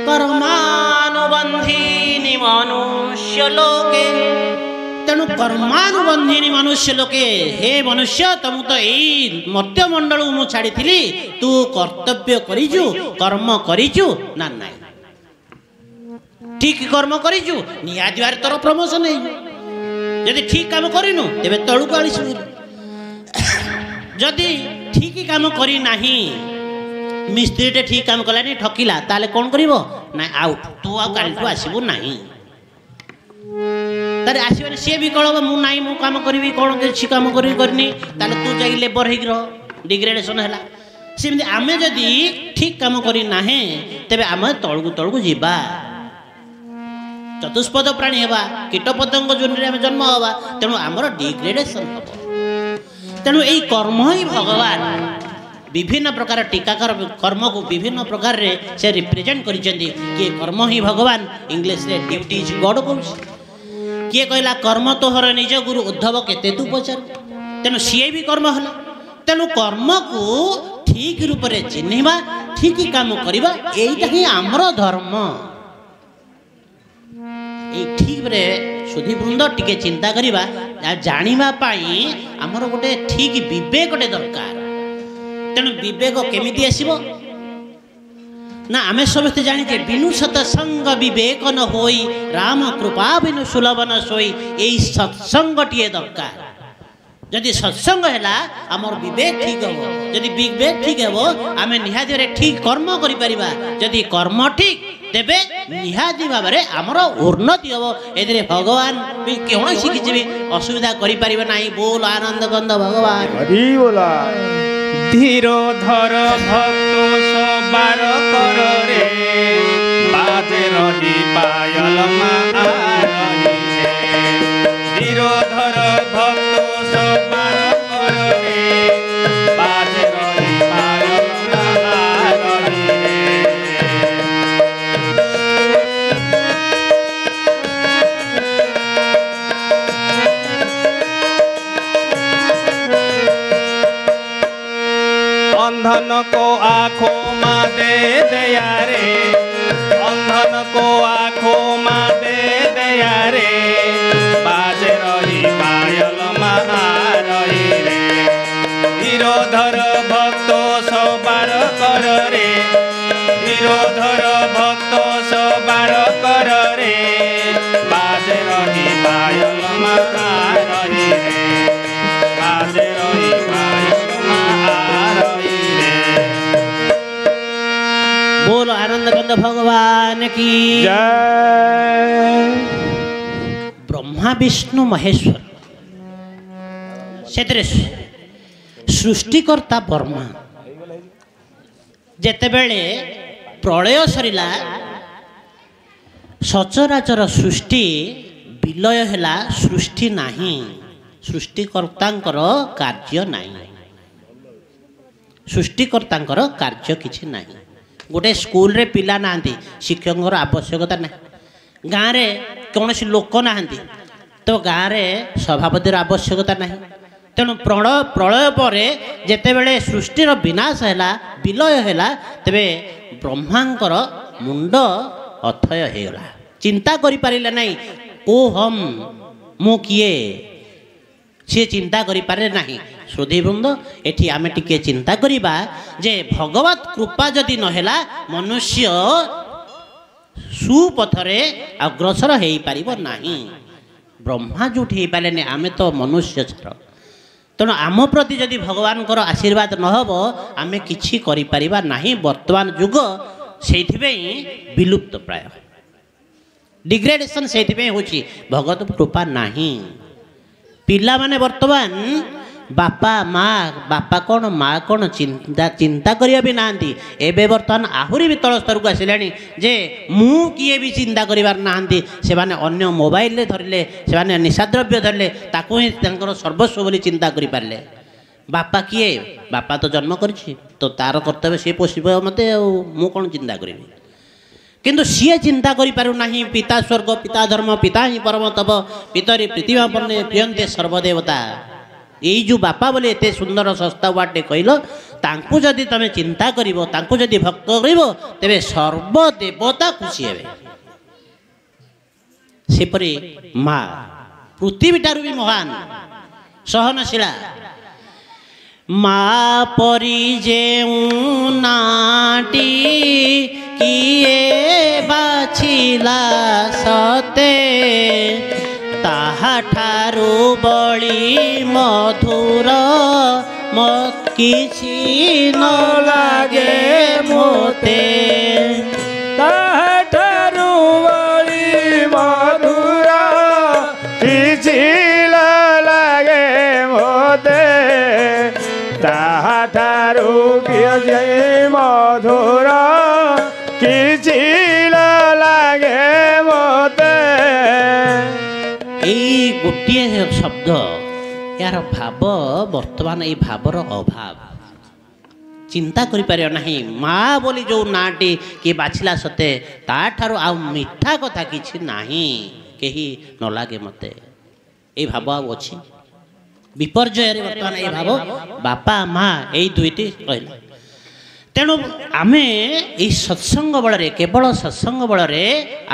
Speaker 1: କର୍ମାଣ कर्मानुबंधिनी मनुष्य लोके तेणु कर्मानुबंधिनी मनुष्य लोके हे मनुष्य तुम तो यही मर्त्यमंडल मु छाड़ी तू कर्तव्य करिचु कर्म करिचु ना ना ठीक कर्म करिचु निहाती भार तोर प्रमोशन है यदि ठीक काम करिनु तेबे तळु को आलिसु जदि ठीक काम करी नाही मिस्त्री टे ठीक काम कलानी ठकिला ताले कोन करिवो ना आउट तू आ काल तू आसीबो नाही तारे आसीबे से भी कहब मु नाही मु काम करबी कोन किछि काम करनी ताले तू जाई लेबर हेक रह डिग्रेडेशन हैला सेमि आमे जदि ठीक काम करी नाही तेबे आमे तळगु जिबा चतुष्पद प्राणी हेबा कीट पतंग जोनि आमे जन्म हवा तेणु आमर डिग्रेडेशन हबो तेणु यही कर्म ही भगवान विभिन्न प्रकार टीकाकार कर्म को विभिन्न प्रकार रे से रिप्रेजेंट करिसेंती किए कर्म ही भगवान इंग्लिश रे ड्यूटी इज गॉड कहूँ किए कहला कर्म तोहर निज गुरु उद्धव केते तू पचार तेणु सीए भी कर्म हला तेणु कर्म को ठीक रूप से चिन्हवा ठीक काम करवा यहीटा ही आमर धर्म ठीक रे सुधी वृंद टिके चिंता करिबा जानिबा पाई हमर गोटे ठीक विवेक गोटे दरकार तेणु विवेक केमिति आसीबो ना आमे समस्त जानि जे बिनु सत्संग विवेक न होई राम कृपा बिनु सुलभ न सोई एई सत्संग टिए दरकार जदि सत्संग हैला हमर विवेक ठीक हो जदि विवेक ठीक हो आमे निहाती रे ठीक कर्म करि परिबा जदि कर्म ठीक तेबे निहाती भाव में आमर उन्नति हम ए भगवान भी कौन किसी भी असुविधा करें ना बोल आनंद गंध भगवान
Speaker 2: धीरो धर भक्त सबार कर रे बाजे रही पायल धीरो धर भक्त सबार कर रे बाजे रही पायल अंधन को आँखों माँ दे दया रे अंधन को आँखों माँ दे दया रे बाजे रही पायल माँ रही रे धीरोधर भक्त सबार कर रे धीरोधर भक्त सबार कर रे बाजे रही पायल माँ रही रे बाजे रही पायल
Speaker 1: बोलो आनंद कंद भगवान की
Speaker 3: जय
Speaker 1: ब्रह्मा विष्णु महेश्वर से सृष्टिकर्ता ब्रह्मा जेतेबेले प्रलय सरिला सचराचर सृष्टि विलय हैला सृष्टि नाही सृष्टिकर्तांकर कार्य नाही सृष्टिकर्तांकर कार्य किछि नाही गोटे स्कूल रे पिला नांती शिक्षक आवश्यकता ना गाँव रे कौन लोक नांती तो गाँव रे सभापतिर आवश्यकता ना तेणु प्रलय पर जेतेबेले सृष्टिर विनाश हैला विलय हैला तेबे ब्रह्मांकर मुंड अथय हेगला चिंता करि पारिले नाही ओ हम मु किए सी चिंता करि पारे नाही श्रोधीवृंद एठी आमे टिके चिंता करिबा जे भगवत कृपा जदि नहेला मनुष्य सुपथरे अग्रसर हेई पारिबो नाही ब्रह्मा जोठी हेई पालेने आमे तो मनुष्य छर तेणु आम प्रति जदि भगवान आशीर्वाद नहब आमे किछि करि पारिबा नाही वर्तमान युग सेइथिबेई विलुप्त प्राय डिग्रेडेशन सेइथिबेई होची भगवत कृपा नाही पिला माने वर्तमान बापा बापा कौन माँ कौन चिंता करिया भी नांती एबे वर्तमान आहुरी भी तल स्तर को आसिलानी जे मु किए भी चिंता करिवार नांती से माने अन्य मोबाइल रे धरले से माने निशाद्रव्य धरले ताको ही तांकर सर्वस्व बोली चिंता करि पारले बापा किए बापा तो जन्म करछि तो तार कर्तव्य से पोषिब मते मु कौन चिंता करिवि किंतु सी चिंता करि पारु नाही पिता स्वर्ग पिता धर्म पिता ही परम तप पितरी प्रतिभा पन्ने प्रियंते सर्वदेवता यही जो बापा बोले एते सुंदर सस्ता वाटे कहल तांकु जदि तमे चिंता करिवो तांकु जदि भक्त करिवो तेबे सर्वदेवता खुशी हेबे ସେପରି ମା ପୃଥିବୀଠାରୁ ବି ମହାନ ସହନଶୀଳା। ମା ପରି ଯେଉଁ ନାଟି କିଏ ବାଛିଲା ସତେ, ତାହାଠାରୁ ବଳି ମଧୁର କିଛି ନ ଲାଗେ ମୋତେ।
Speaker 3: ତାହାଠାରୁ ବଳି ମଧୁର କିଛି ନ ଲାଗେ ମୋତେ, ତାହାଠାରୁ କିଛି ମଧୁର କିଛି ନ ଲାଗେ ମୋତେ।
Speaker 1: ଏଇ ଗୋଟିଏ ଶବ୍ଦ, ଏହାର ଭାବ ବର୍ତ୍ତମାନ ଏଇ ଭାବର ଅଭାବ ଚିନ୍ତା କରିପାରିବ ନାହିଁ। ମା ବୋଲି ଯେଉଁ ନାଁଟି କିଏ ବାଛିଲା ସତେ, ତାଠାରୁ ଆଉ ମିଠା କଥା କିଛି ନାହିଁ, କେହି ନ ଲାଗେ ମୋତେ। ଏଇ ଭାବ ଆଉ ଅଛି ବିପର୍ଯ୍ୟୟରେ ବର୍ତ୍ତମାନ ଏଇ ଭାବ ବାପା ମା ଏଇ ଦୁଇଟି ରହିଲା। ତେଣୁ ଆମେ ଏଇ ସତ୍ସଙ୍ଗ ବଳରେ, କେବଳ ସତ୍ସଙ୍ଗ ବଳରେ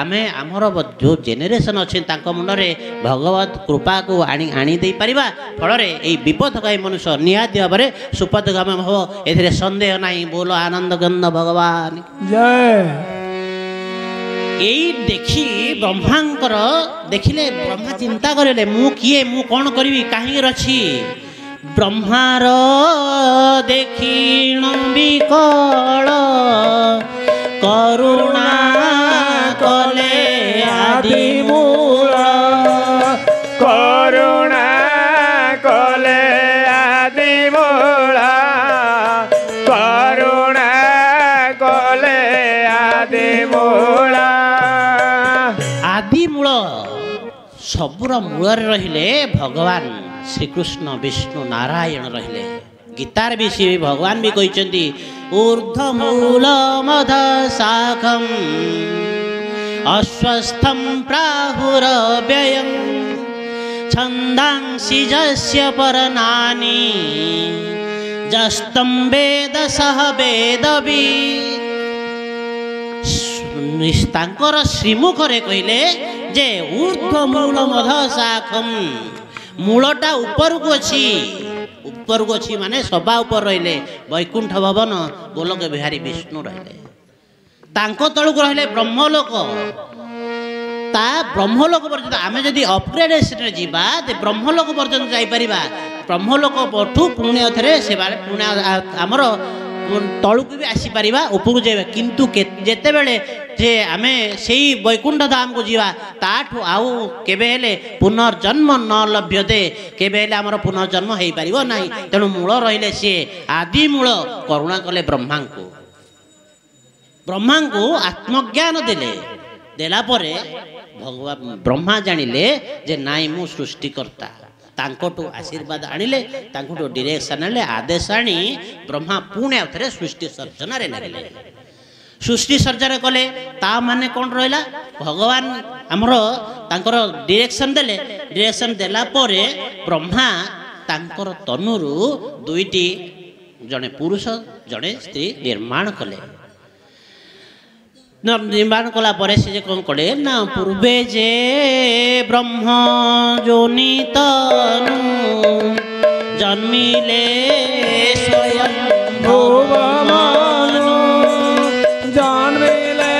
Speaker 1: ଆମେ ଆମର ଯେଉଁ ଜେନେରେସନ୍ ଅଛି ତାଙ୍କ ମୁଣ୍ଡରେ ଭଗବତ କୃପାକୁ ଆଣି ଦେଇପାରିବା। ଫଳରେ ଏଇ ବିପଦଗାମୀ ମନୁଷ୍ୟ ନିହାତି ଭାବରେ ସୁପଥଗାମୀ ହେବ, ଏଥିରେ ସନ୍ଦେହ ନାହିଁ। ବୋଲ ଆନନ୍ଦ ଗନ୍ଧ ଭଗବାନ
Speaker 3: ଜୟ।
Speaker 1: ଏଇ ଦେଖି ବ୍ରହ୍ମାଙ୍କର ଦେଖିଲେ, ବ୍ରହ୍ମା ଚିନ୍ତା କରିଲେ ମୁଁ କିଏ, ମୁଁ କ'ଣ କରିବି, କାହିଁକି ଅଛି। ବ୍ରହ୍ମାର ଦେଖିଣ ବିକଳ କରୁଣା କଲେ ଆଦି ମୂଳ,
Speaker 3: କରୁଣା କଲେ ଆଦି ମୂଳ, କରୁଣା କଲେ ଆଦି ମୂଳ।
Speaker 1: ଆଦି ମୂଳ ସବୁର ମୂଳରେ ରହିଲେ ଭଗବାନ ଶ୍ରୀକୃଷ୍ଣ ବିଷ୍ଣୁ ନାରାୟଣ ରହିଲେ। ଗୀତାରେ ବି ସେ ଭଗବାନ ବି କହିଛନ୍ତି ଊର୍ଦ୍ଧ୍ୱମୂଳ ମଧ ଶାଖମ୍ ଅଶ୍ୱସ୍ଥଂ ପ୍ରାହୁରବ୍ୟୟଂ ଛନ୍ଦାଂସି ଯସ୍ୟ ପରନାନି ଯସ୍ତଂ ବେଦ ସହ ବେଦବିତ୍। ତାଙ୍କର ଶ୍ରୀମୁଖରେ କହିଲେ ଯେ ଊର୍ଦ୍ଧ୍ୱମୂଳ ମଧ ଶାଖମ୍, ମୂଳଟା ଉପରକୁ ଅଛି। ଉପରକୁ ଅଛି ମାନେ ସବା ଉପରେ ରହିଲେ ବୈକୁଣ୍ଠ ଭବନ ଗୋଲକ ବିହାରୀ ବିଷ୍ଣୁ ରହିଲେ। ତାଙ୍କ ତଳକୁ ରହିଲେ ବ୍ରହ୍ମଲୋକ। ତା ବ୍ରହ୍ମଲୋକ ପର୍ଯ୍ୟନ୍ତ ଆମେ ଯଦି ଅପଗ୍ରେଡ୍ ସେଠାରେ ଯିବା, ବ୍ରହ୍ମଲୋକ ପର୍ଯ୍ୟନ୍ତ ଯାଇପାରିବା। ବ୍ରହ୍ମଲୋକ ପଠୁ ପୁଣି ଥରେ ସେବାରେ ପୁଣି ଆମର ତଳକୁ ବି ଆସିପାରିବା, ଉପରକୁ ଯିବା। କିନ୍ତୁ ଯେତେବେଳେ ଯେ ଆମେ ସେଇ ବୈକୁଣ୍ଠ ଧାମକୁ ଯିବା, ତାଠୁ ଆଉ କେବେ ହେଲେ ପୁନର୍ଜନ୍ମ ନ ଲଭ୍ୟତେ, କେବେ ହେଲେ ଆମର ପୁନର୍ଜନ୍ମ ହେଇପାରିବ ନାହିଁ। ତେଣୁ ମୂଳ ରହିଲେ ସିଏ ଆଦି ମୂଳ। କରୁଣା କଲେ ବ୍ରହ୍ମାଙ୍କୁ, ବ୍ରହ୍ମାଙ୍କୁ ଆତ୍ମଜ୍ଞାନ ଦେଲେ। ଦେଲା ପରେ ଭଗବାନ ବ୍ରହ୍ମା ଜାଣିଲେ ଯେ ନାଇଁ ମୁଁ ସୃଷ୍ଟିକର୍ତ୍ତା। ତାଙ୍କଠୁ ଆଶୀର୍ବାଦ ଆଣିଲେ, ତାଙ୍କଠୁ ଡିରେକ୍ସନ୍ ଆଣିଲେ, ଆଦେଶ ଆଣି ବ୍ରହ୍ମା ପୁଣି ଆଉ ଥରେ ସୃଷ୍ଟି ସର୍ଜନାରେ ଲାଗିଲେ। ସୃଷ୍ଟି ସର୍ଜନା କଲେ, ତା ମାନେ କ'ଣ ରହିଲା, ଭଗବାନ ଆମର ତାଙ୍କର ଡିରେକ୍ସନ୍ ଦେଲେ। ଡିରେକ୍ସନ୍ ଦେଲା ପରେ ବ୍ରହ୍ମା ତାଙ୍କର ତନୁରୁ ଦୁଇଟି, ଜଣେ ପୁରୁଷ ଜଣେ ସ୍ତ୍ରୀ ନିର୍ମାଣ କଲେ। ନିର୍ମାଣ କଲା ପରେ ସେ ଯେ କ'ଣ କଲେ ନା, ପୂର୍ବେ ଯେ ବ୍ରହ୍ମ ଯୋନି ତନୁ ଜନ୍ମିଲେ ସ୍ୱୟଂ ଭୁବମନୁ,
Speaker 3: ଜନ୍ମିଲେ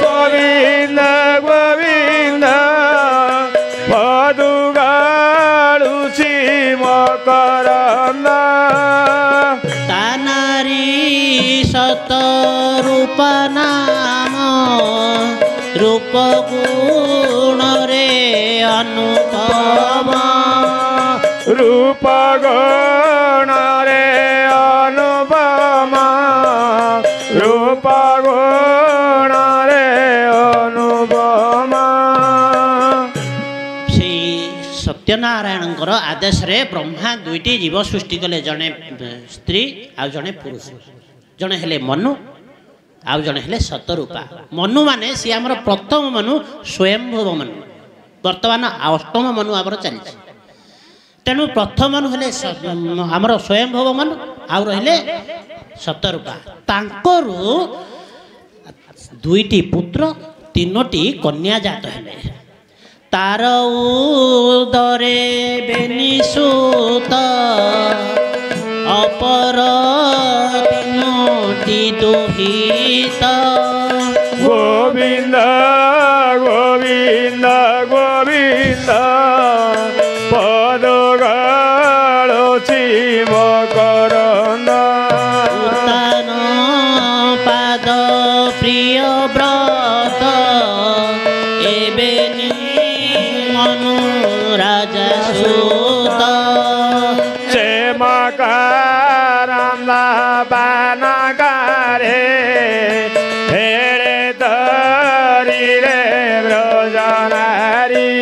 Speaker 3: ସ୍ୱବିନ୍ଦ ଗୋବିନ୍ଦ ପଦୁଗାଳୁଛି ମକରନ୍ଦ,
Speaker 1: ତା ନାରୀ ସତ ରୂପ ନାମ ରୂପ ଗୁଣରେ ଅନୁପମ,
Speaker 3: ରୂପ ଗୁଣରେ ଅନୁପମ, ରୂପ ଗୁଣରେ ଅନୁପମ।
Speaker 1: ସେଇ ସତ୍ୟନାରାୟଣଙ୍କର ଆଦେଶରେ ବ୍ରହ୍ମା ଦୁଇଟି ଜୀବ ସୃଷ୍ଟି କଲେ, ଜଣେ ସ୍ତ୍ରୀ ଆଉ ଜଣେ ପୁରୁଷ। ଜଣେ ହେଲେ ମନୁ ଆଉ ଜଣେ ହେଲେ ସତରୂପା। ମନୁ ମାନେ ସିଏ ଆମର ପ୍ରଥମ ମନୁ, ସ୍ୱୟଂଭୁବ ମନୁ। ବର୍ତ୍ତମାନ ଅଷ୍ଟମ ମନୁ ଆମର ଚାଲିଛି। ତେଣୁ ପ୍ରଥମ ମନୁ ହେଲେ ଆମର ସ୍ୱୟଂଭୁବ ମନୁ, ଆଉ ରହିଲେ ସତରୂପା। ତାଙ୍କରୁ ଦୁଇଟି ପୁତ୍ର ତିନୋଟି କନ୍ୟା ଜାତ ହେଲେ। ତାର ଉଦରେ ବେନିସୁତ ଅପର ତିନୋଟି ଦୁହିତ
Speaker 3: ଗୋବିନ୍ଦ ଗୋବିନ୍ଦ ଗୋବିନ୍ଦ ପଦଗାଳୁଛି ମକରନ୍ଦ
Speaker 1: ଉତ୍ତାନ ପାଦ ପ୍ରିୟ ବ୍ରତ ଏବେ ମନୁ ରାଜା ସୁତ
Speaker 3: ଚେମକାରନ୍ଦ ବାନଗାରେ ହେରେ ଧରିଲେ ବ୍ରଜନାରୀ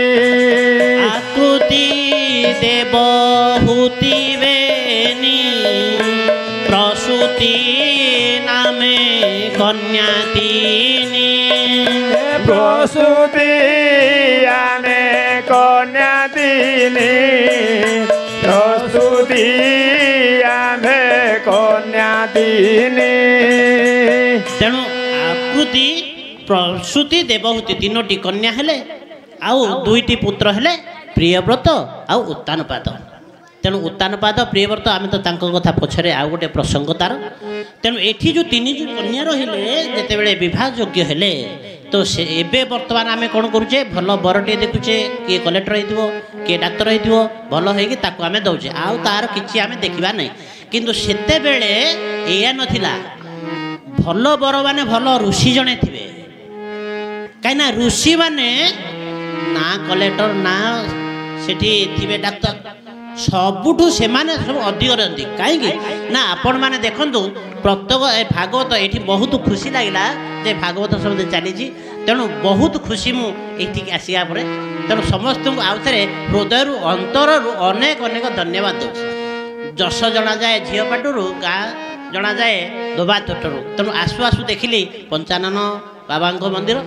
Speaker 1: ଆକୃତି ଦେବ ହୁତିବେନି ପ୍ରସୂତି ନାମେ କନ୍ୟା ତିନି
Speaker 3: ପ୍ରସୂତି ଆନେ କନ୍ୟା ତିନି ପ୍ରସୂତି ଆନେ କନ୍ୟା ତିନି
Speaker 1: ତେଣୁ ଆକୃତି ପ୍ରସୂତି ଦେବହୂତି ତିନୋଟି କନ୍ୟା ହେଲେ ଆଉ ଦୁଇଟି ପୁତ୍ର ହେଲେ ପ୍ରିୟବ୍ରତ ଆଉ ଉତ୍ତାନପାଦ। ତେଣୁ ଉତ୍ତାନପାଦ ପ୍ରିୟବ୍ରତ ଆମେ ତ ତାଙ୍କ କଥା ପଛରେ ଆଉ ଗୋଟେ ପ୍ରସଙ୍ଗ ତାର। ତେଣୁ ଏଠି ଯେଉଁ ତିନି କନ୍ୟା ରହିଲେ ଯେତେବେଳେ ବିବାହ ଯୋଗ୍ୟ ହେଲେ ତ ସେ ଏବେ ବର୍ତ୍ତମାନ ଆମେ କ'ଣ କରୁଛେ ଭଲ ବରଟିଏ ଦେଖୁଛେ କିଏ କଲେକ୍ଟର ହେଇଥିବ କିଏ ଡାକ୍ତର ହେଇଥିବ ଭଲ ହେଇକି ତାକୁ ଆମେ ଦେଉଛେ ଆଉ ତାର କିଛି ଆମେ ଦେଖିବା ନାହିଁ। କିନ୍ତୁ ସେତେବେଳେ ଏଇଆ ନଥିଲା ଭଲ ବର ମାନେ ଭଲ ଋଷି ଜଣେ ଥିବେ କାହିଁକିନା ଋଷିମାନେ ନା କଲେକ୍ଟର ନା ସେଠି ଥିବେ ଡାକ୍ତର ସବୁଠୁ ସେମାନେ ସବୁ ଅଧିକ ରହନ୍ତି କାହିଁକି ନା ଆପଣମାନେ ଦେଖନ୍ତୁ ପ୍ରତ୍ୟେକ ଭାଗବତ ଏଠି ବହୁତ ଖୁସି ଲାଗିଲା ଯେ ଭାଗବତ ସବୁ ଚାଲିଛି ତେଣୁ ବହୁତ ଖୁସି ମୁଁ ଏଠିକି ଆସିବା ପରେ ତେଣୁ ସମସ୍ତଙ୍କୁ ଆଉ ଥରେ ହୃଦୟରୁ ଅନ୍ତରରୁ ଅନେକ ଅନେକ ଧନ୍ୟବାଦ ଦେଉଛି। ଯଶ ଜଣାଯାଏ ଝିଅ ପାଟରୁ ଗାଁ ଜଣାଯାଏ ଧୋବା ତୋଟରୁ ତେଣୁ ଆସୁ ଆସୁ ଦେଖିଲି ପଞ୍ଚାନନ ବାବାଙ୍କ ମନ୍ଦିର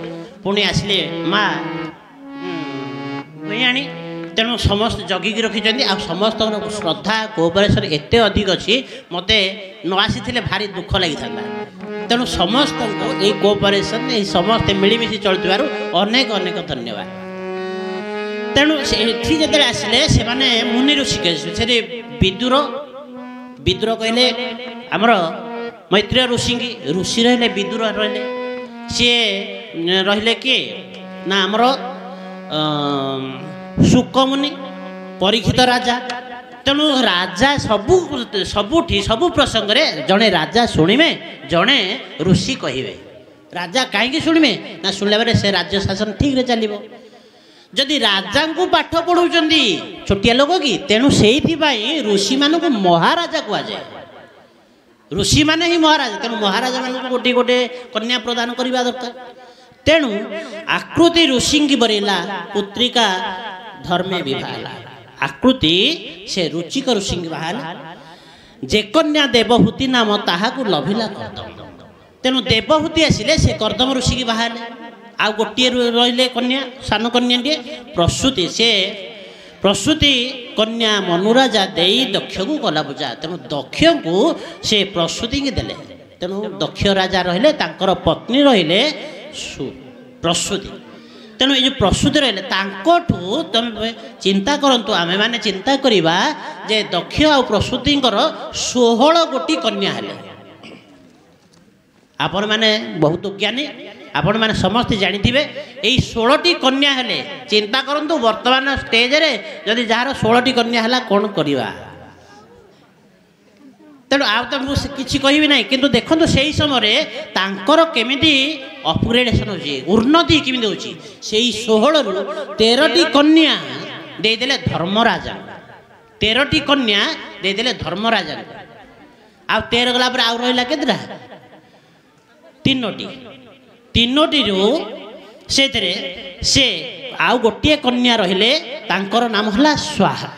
Speaker 1: ପୁଣି ଆସିଲେ ମା ଆଣି ତେଣୁ ସମସ୍ତେ ଜଗିକି ରଖିଛନ୍ତି ଆଉ ସମସ୍ତଙ୍କର ଶ୍ରଦ୍ଧା କୋଅପରେସନ୍ ଏତେ ଅଧିକ ଅଛି ମୋତେ ନ ଆସିଥିଲେ ଭାରି ଦୁଃଖ ଲାଗିଥାନ୍ତା। ତେଣୁ ସମସ୍ତଙ୍କୁ ଏଇ କୋଅପରେସନ୍ ଏଇ ସମସ୍ତେ ମିଳିମିଶି ଚଳୁଥିବାରୁ ଅନେକ ଅନେକ ଧନ୍ୟବାଦ। ତେଣୁ ଏଠି ଯେତେବେଳେ ଆସିଲେ ସେମାନେ ମୁନି ଋଷିକେ ସେଠି ବିଦୁର କହିଲେ ଆମର ମୈତ୍ରେୟ ଋଷିଙ୍କି ଋଷି ରହିଲେ ବିଦୁର ରହିଲେ ସିଏ ରହିଲେ କିଏ ନା ଆମର ଶୁକମୁନି ପରୀକ୍ଷିତ ରାଜା। ତେଣୁ ରାଜା ସବୁଠି ସବୁ ପ୍ରସଙ୍ଗରେ ଜଣେ ରାଜା ଶୁଣିବେ ଜଣେ ଋଷି କହିବେ। ରାଜା କାହିଁକି ଶୁଣିବେ ନା ଶୁଣିଲା ପରେ ସେ ରାଜ୍ୟ ଶାସନ ଠିକରେ ଚାଲିବ। ଯଦି ରାଜାଙ୍କୁ ପାଠ ପଢ଼ଉଛନ୍ତି ଛୋଟିଆ ଲୋକ କି ତେଣୁ ସେଇଥିପାଇଁ ଋଷିମାନଙ୍କୁ ମହାରାଜା କୁହାଯାଏ। ଋଷିମାନେ ହିଁ ମହାରାଜା ତେଣୁ ମହାରାଜାମାନଙ୍କୁ ଗୋଟିଏ ଗୋଟିଏ କନ୍ୟା ପ୍ରଦାନ କରିବା ଦରକାର। ତେଣୁ ଆକୃତି ଋଷିଙ୍କି ବରେଇଲା ପୁତ୍ରିକା ଧର୍ମେ ବିବାହ ହେଲା। ଆକୃତି ସେ ରୁଚିକ ଋଷିଙ୍କି ବାହା ହେଲା ଯେ କନ୍ୟା ଦେବହୂତି ନାମ ତାହାକୁ ଲଭିଲା କର୍ଦ୍ଦମ। ତେଣୁ ଦେବହୂତି ଆସିଲେ ସେ କର୍ଦ୍ଦମ ଋଷିକି ବାହା ହେଲେ। ଆଉ ଗୋଟିଏ ରହିଲେ କନ୍ୟା ସାନ କନ୍ୟାଟିଏ ପ୍ରସୂତି ସେ ପ୍ରସୂତି କନ୍ୟା ମନୁରାଜା ଦେଇ ଦକ୍ଷକୁ କଲା ପୂଜା। ତେଣୁ ଦକ୍ଷଙ୍କୁ ସେ ପ୍ରସୂତିକି ଦେଲେ। ତେଣୁ ଦକ୍ଷ ରାଜା ରହିଲେ ତାଙ୍କର ପତ୍ନୀ ରହିଲେ ପ୍ରସୂତି। ତେଣୁ ଏ ଯେଉଁ ପ୍ରସୂତି ରହିଲେ ତାଙ୍କଠୁ ତମେ ଚିନ୍ତା କରନ୍ତୁ ଆମେମାନେ ଚିନ୍ତା କରିବା ଯେ ଦକ୍ଷ ଆଉ ପ୍ରସୂତିଙ୍କର 16 ଗୋଟି କନ୍ୟା ହେଲେ। ଆପଣମାନେ ବହୁତ ଜ୍ଞାନୀ ଆପଣମାନେ ସମସ୍ତେ ଜାଣିଥିବେ ଏଇ 16ଟି କନ୍ୟା ହେଲେ ଚିନ୍ତା କରନ୍ତୁ ବର୍ତ୍ତମାନ ଷ୍ଟେଜରେ ଯଦି ଯାହାର 16ଟି କନ୍ୟା ହେଲା କ'ଣ କରିବା। ତେଣୁ ଆଉ ତ ମୁଁ କିଛି କହିବି ନାହିଁ କିନ୍ତୁ ଦେଖନ୍ତୁ ସେହି ସମୟରେ ତାଙ୍କର କେମିତି ଅପଗ୍ରେଡେସନ୍ ହେଉଛି ଉନ୍ନତି କେମିତି ହେଉଛି। ସେଇ 16ରୁ 13ଟି କନ୍ୟା ଦେଇଦେଲେ ଧର୍ମରାଜା 13ଟି କନ୍ୟା ଦେଇଦେଲେ ଧର୍ମରାଜା ଆଉ 13 ଗଲା ପରେ ଆଉ ରହିଲା କେତେଟା 3ଟିରୁ ସେଥିରେ ସେ ଆଉ ଗୋଟିଏ କନ୍ୟା ରହିଲେ ତାଙ୍କର ନାମ ହେଲା ସ୍ୱାହା।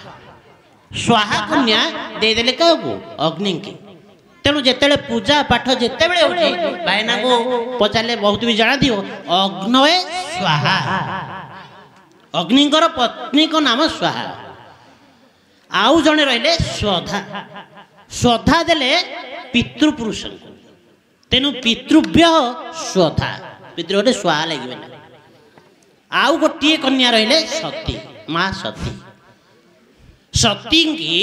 Speaker 1: ସ୍ୱାହା କନ୍ୟା ଦେଇଦେଲେ କାହାକୁ ଅଗ୍ନିଙ୍କି। ତେଣୁ ଯେତେବେଳେ ପୂଜା ପାଠ ଯେତେବେଳେ ହେଉଛି ଭାଇନାଙ୍କୁ ପଚାରିଲେ ବହୁତ ବି ଜଣାଥିବ ଅଗ୍ନଏ ସ୍ୱାହା ଅଗ୍ନିଙ୍କର ପତ୍ନୀଙ୍କ ନାମ ସ୍ୱାହା। ଆଉ ଜଣେ ରହିଲେ ଶ୍ରଦ୍ଧା। ଶ୍ରଦ୍ଧା ଦେଲେ ପିତୃପୁରୁଷଙ୍କୁ। ତେଣୁ ପିତୃଭ୍ୟ ଶ୍ରଦ୍ଧା ପିତୃ ଗୋଟେ ସ୍ୱାହା ଲାଗିବେ ନା। ଆଉ ଗୋଟିଏ କନ୍ୟା ରହିଲେ ସତୀ, ମା ସତୀ। ସତୀଙ୍କି